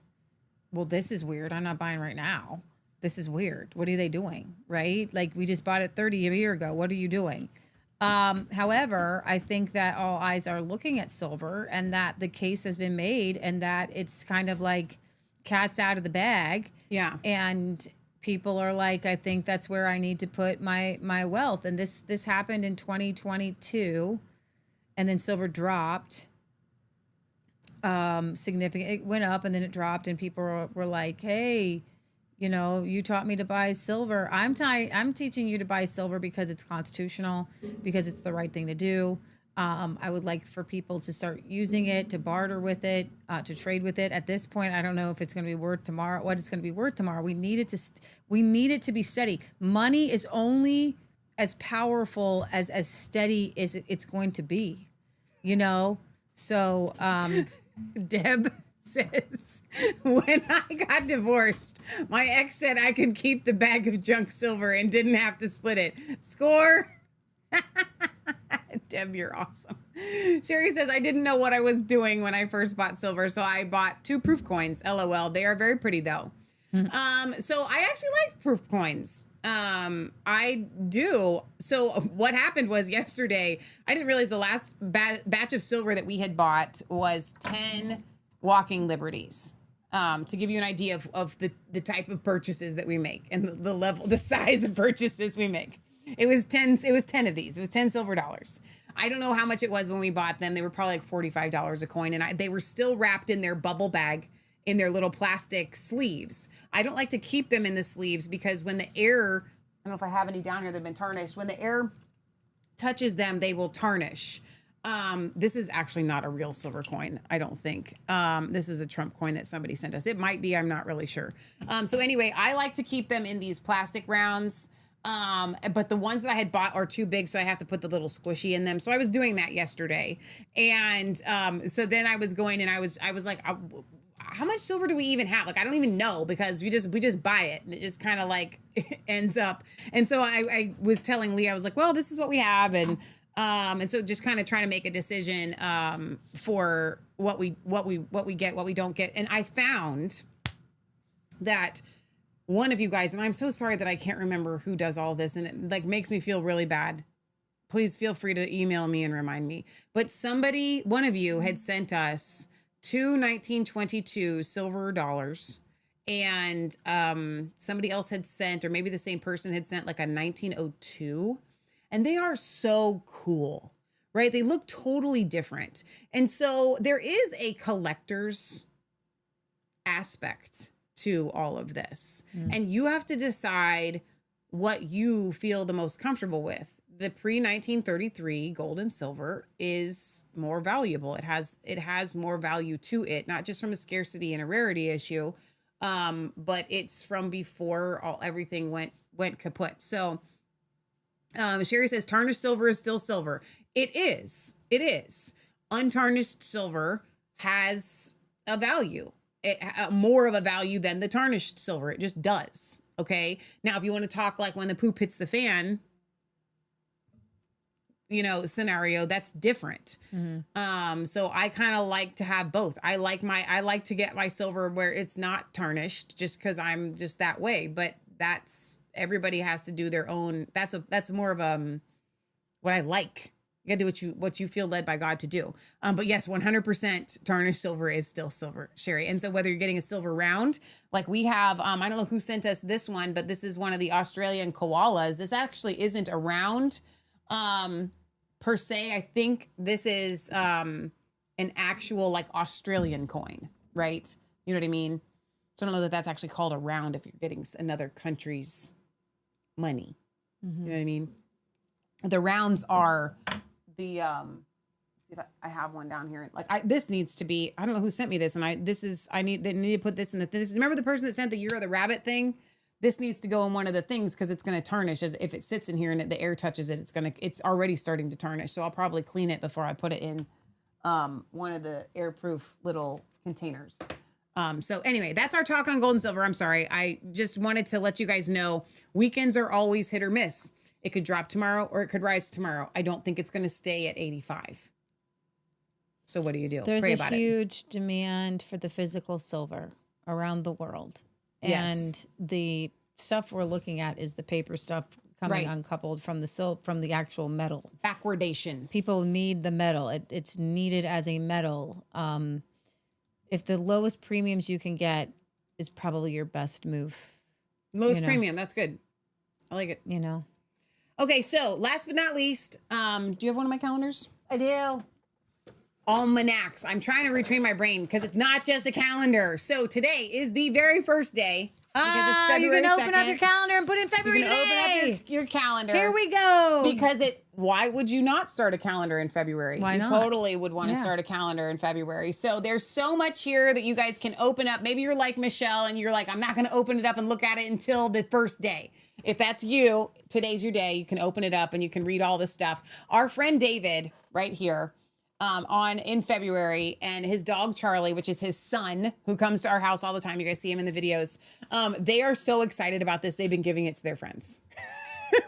S6: well, this is weird. I'm not buying right now. This is weird. What are they doing? Right? Like, we just bought it 30 a year ago. What are you doing? However, I think that all eyes are looking at silver, and that the case has been made, and that it's kind of like cat's out of the bag. Yeah. And people are like, I think that's where I need to put my wealth. And this happened in 2022, and then silver dropped significant. It went up and then it dropped, and people were like, hey, you taught me to buy silver. I'm teaching you to buy silver because it's constitutional, because it's the right thing to do. I would like for people to start using it, to barter with it, to trade with it. At this point, I don't know if it's going to be worth tomorrow, what it's going to be worth tomorrow. We need it to be steady. Money is only as powerful as steady as it's going to be, So
S5: Deb says, when I got divorced, my ex said I could keep the bag of junk silver and didn't have to split it. Score. Deb, you're awesome. Sherry says, I didn't know what I was doing when I first bought silver, so I bought 2 proof coins. LOL. They are very pretty, though. So I actually like proof coins. I do. So what happened was yesterday, I didn't realize the last batch of silver that we had bought was 10 walking liberties. To give you an idea of the type of purchases that we make and the level, the size of purchases we make. It was 10 of these. It was 10 silver dollars. I don't know how much it was when we bought them. They were probably like $45 a coin, and they were still wrapped in their bubble bag in their little plastic sleeves. I don't like to keep them in the sleeves because when the air, I don't know if I have any down here that have been tarnished, when the air touches them, they will tarnish. This is actually not a real silver coin, I don't think. This is a Trump coin that somebody sent us. It might be, I'm not really sure. So anyway, I like to keep them in these plastic rounds. But the ones that I had bought are too big, so I have to put the little squishy in them. So I was doing that yesterday. And so then I was going and I was like, how much silver do we even have? Like, I don't even know, because we just buy it and it just kind of like ends up. And so I was telling Lee, I was like, well, this is what we have. And so just kind of trying to make a decision, for what we get, what we don't get. And I found that one of you guys, and I'm so sorry that I can't remember who does all this, and it like makes me feel really bad. Please feel free to email me and remind me. But one of you had sent us 2 1922 silver dollars, and somebody else had sent, or maybe the same person had sent like a 1902, and they are so cool, right? They look totally different. And so there is a collector's aspect to all of this. And you have to decide what you feel the most comfortable with. The pre-1933 gold and silver is more valuable. It has more value to it, not just from a scarcity and a rarity issue, but it's from before everything went kaput. So Sherry says tarnished silver is still silver. It is. Untarnished silver has a value. More of a value than the tarnished silver. It just does. Okay. Now, if you want to talk like when the poop hits the fan, scenario, that's different. So I kind of like to have both. I like to get my silver where it's not tarnished, just because I'm just that way. But everybody has to do their own. That's more of what I like. You gotta do what you feel led by God to do. But yes, 100% tarnished silver is still silver, Sherry. And so whether you're getting a silver round, like we have, I don't know who sent us this one, but this is one of the Australian koalas. This actually isn't a round per se. I think this is an actual like Australian coin, right? You know what I mean? So I don't know that that's actually called a round if you're getting another country's money. You know what I mean? The rounds are the see if I have one down here. Like this needs to be, I don't know who sent me this, and they need to put this in the thing. Remember the person that sent the Year of the Rabbit thing? This needs to go in one of the things because it's going to tarnish. As if it sits in here and the air touches it, it's already starting to tarnish. So I'll probably clean it before I put it in one of the airproof little containers. So anyway, that's our talk on gold and silver. I'm sorry. I just wanted to let you guys know weekends are always hit or miss. It could drop tomorrow or it could rise tomorrow. I don't think it's going to stay at 85. So what do you do?
S6: There's
S5: Pray
S6: a
S5: about
S6: huge demand for the physical silver around the world.
S5: Yes.
S6: And the stuff we're looking at is the paper stuff coming uncoupled from the actual metal.
S5: Backwardation.
S6: People need the metal. It's needed as a metal. If the lowest premiums you can get is probably your best move.
S5: Lowest premium. That's good. I like it. Okay, so last but not least, do you have one of my calendars?
S6: I do.
S5: Almanacs. I'm trying to retrain my brain because it's not just a calendar. So today is the very first day. Because it's February
S6: you can open
S5: 2nd.
S6: up your calendar and put in February today.
S5: Open up your calendar.
S6: Here we go.
S5: Because why would you not start a calendar in February?
S6: Why not?
S5: You totally would want to start a calendar in February. So there's so much here that you guys can open up. Maybe you're like Michelle and you're like, I'm not going to open it up and look at it until the first day. If that's you, today's your day. You can open it up and you can read all this stuff. Our friend David right here in February, and his dog Charlie, which is his son, who comes to our house all the time. You guys see him in the videos. They are so excited about this. They've been giving it to their friends,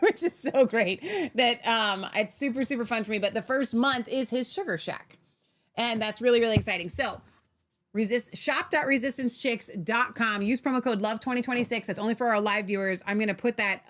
S5: which is so great. That it's super, super fun for me. But the first month is his sugar shack, and that's really, really exciting. So shop.resistancechicks.com. Use promo code LOVE2026. That's only for our live viewers. I'm going to put that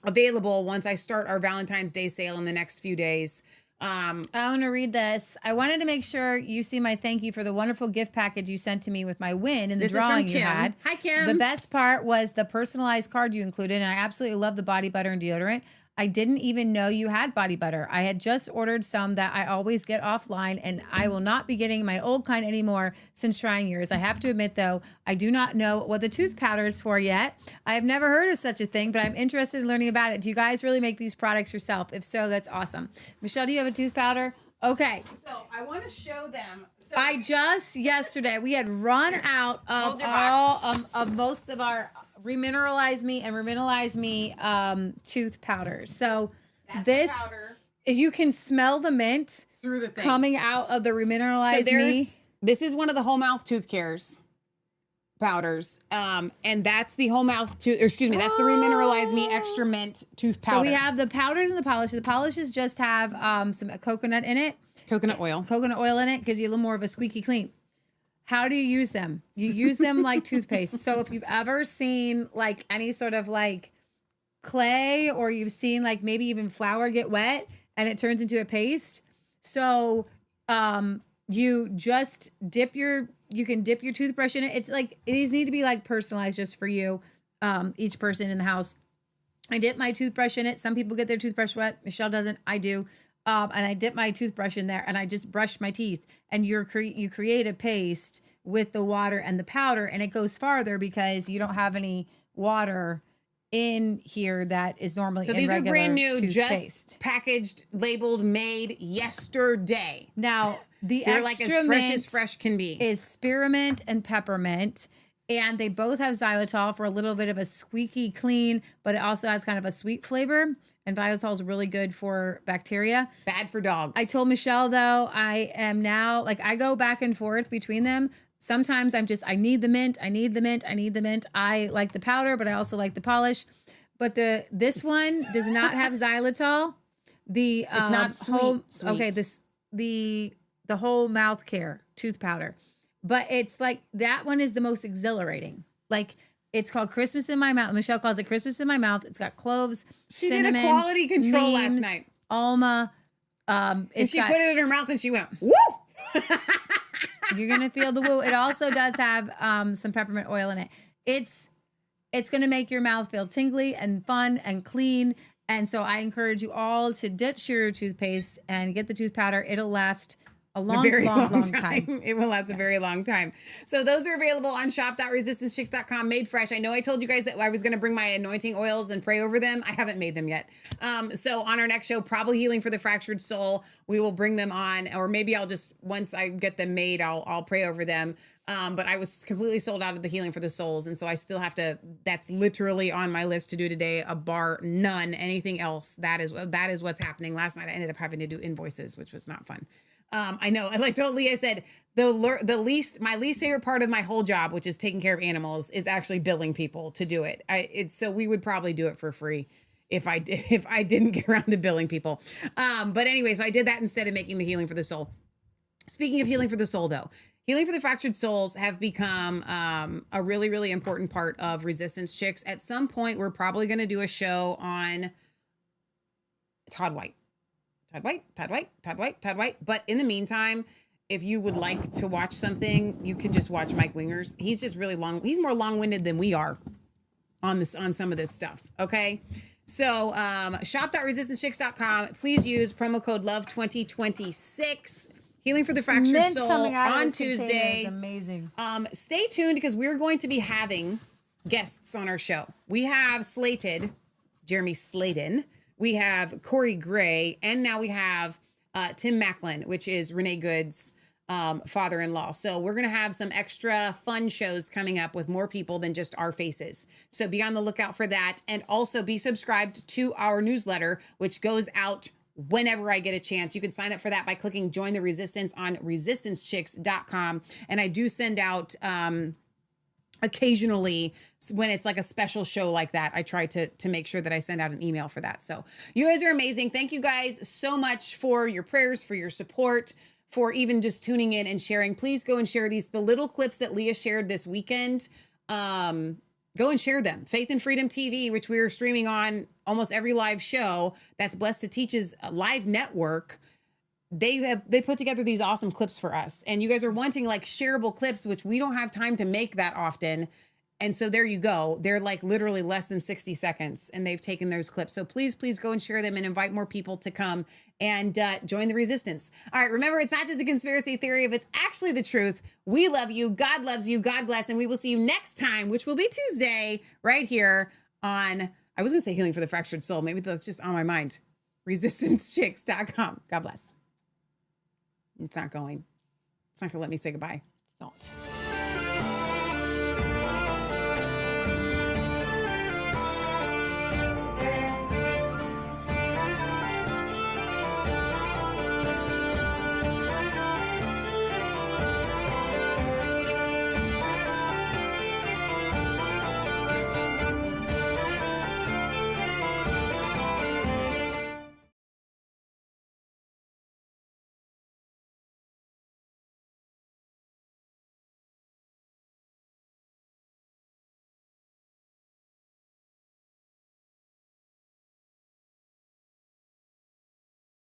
S5: available once I start our Valentine's Day sale in the next few days.
S6: I want to read this. I wanted to make sure you see my thank you for the wonderful gift package you sent to me with my win in the drawing you had.
S5: Hi, Kim.
S6: The best part was the personalized card you included, and I absolutely love the body butter and deodorant. I didn't even know you had body butter. I had just ordered some that I always get offline, and I will not be getting my old kind anymore since trying yours. I have to admit, though, I do not know what the tooth powder is for yet. I have never heard of such a thing, but I'm interested in learning about it. Do you guys really make these products yourself? If so, that's awesome. Michelle, do you have a tooth powder? Okay.
S5: So I want to show them. So
S6: I just yesterday, we had run out of of most of our Remineralize Me and Remineralize Me tooth powders. So this is, you can smell the mint
S5: through the thing
S6: coming out of the Remineralize Me.
S5: This is one of the whole mouth tooth cares powders. And that's the whole mouth tooth, or excuse me, that's the Remineralize Me Extra Mint tooth powder.
S6: So we have the powders and the polish. The polishes just have some coconut in it.
S5: Coconut oil.
S6: Coconut oil in it gives you a little more of a squeaky clean. How do you use them? You use them like toothpaste. So if you've ever seen like any sort of like clay, or you've seen like maybe even flour get wet and it turns into a paste. So you just you can dip your toothbrush in it. It's like, these need to be like personalized just for you, each person in the house. I dip my toothbrush in it. Some people get their toothbrush wet. Michelle doesn't. I do. And I dip my toothbrush in there and I just brush my teeth, and you create a paste with the water and the powder, and it goes farther because you don't have any water in here that is normally in regular
S5: these are brand new,
S6: toothpaste.
S5: just packaged, labeled, made yesterday.
S6: Now the
S5: they're
S6: extra
S5: like as fresh
S6: mint
S5: as fresh can be.
S6: Is spearmint and peppermint. And they both have xylitol for a little bit of a squeaky clean, but it also has kind of a sweet flavor. And xylitol is really good for bacteria.
S5: Bad for dogs.
S6: I told Michelle, though, I am now, like, I go back and forth between them. Sometimes I need the mint. I need the mint. I need the mint. I like the powder, but I also like the polish. But this one does not have xylitol. It's
S5: not sweet.
S6: Okay, the whole mouth care tooth powder. But it's like, that one is the most exhilarating. Like, it's called Christmas in My Mouth. Michelle calls it Christmas in My Mouth. It's got cloves, cinnamon,
S5: did a quality control last night.
S6: Alma.
S5: And she put it in her mouth and she went, woo!
S6: You're going to feel the woo. It also does have some peppermint oil in it. It's going to make your mouth feel tingly and fun and clean. And so I encourage you all to ditch your toothpaste and get the tooth powder. It'll last a long time.
S5: It will last a very long time. So those are available on shop.resistancechicks.com, made fresh. I know I told you guys that I was going to bring my anointing oils and pray over them. I haven't made them yet. So on our next show, probably Healing for the Fractured Soul, we will bring them on, or maybe I'll just, once I get them made, I'll pray over them. But I was completely sold out of the Healing for the Souls. And so I still have to, that's literally on my list to do today, a bar none, anything else. That is what's happening. Last night I ended up having to do invoices, which was not fun. I know, and like totally, I said, my least favorite part of my whole job, which is taking care of animals, is actually billing people to do it. So we would probably do it for free if I didn't get around to billing people. But anyway, so I did that instead of making the Healing for the Soul. Speaking of Healing for the Soul, though, Healing for the Fractured Souls have become a really, really important part of Resistance Chicks. At some point, we're probably going to do a show on Todd White. But in the meantime, if you would like to watch something, you can just watch Mike Winger's. He's just really long. He's more long-winded than we are on some of this stuff. Okay. So shop.resistancechicks.com. Please use promo code LOVE2026. Healing for the Fractured Soul on Tuesday.
S6: Amazing.
S5: Stay tuned because we're going to be having guests on our show. We have Jeremy Sladen. We have Corey Gray, and now we have Tim Macklin, which is Renee Good's father-in-law. So we're going to have some extra fun shows coming up with more people than just our faces. So be on the lookout for that. And also be subscribed to our newsletter, which goes out whenever I get a chance. You can sign up for that by clicking Join the Resistance on resistancechicks.com. And I do send out occasionally when it's like a special show like that, I try to make sure that I send out an email for that. So you guys are amazing. Thank you guys so much for your prayers, for your support, for even just tuning in and sharing. Please go and share the little clips that Leah shared this weekend. Go and share them. Faith and Freedom TV, which we are streaming on almost every live show. That's Blessed to Teach's live network. They put together these awesome clips for us. And you guys are wanting like shareable clips, which we don't have time to make that often. And so there you go. They're like literally less than 60 seconds and they've taken those clips. So please go and share them and invite more people to come and join the resistance. All right. Remember, it's not just a conspiracy theory. If it's actually the truth, we love you. God loves you. God bless. And we will see you next time, which will be Tuesday right here on, I was going to say Healing for the Fractured Soul. Maybe that's just on my mind. ResistanceChicks.com. God bless. It's not going. It's not going to let me say goodbye.
S6: Don't.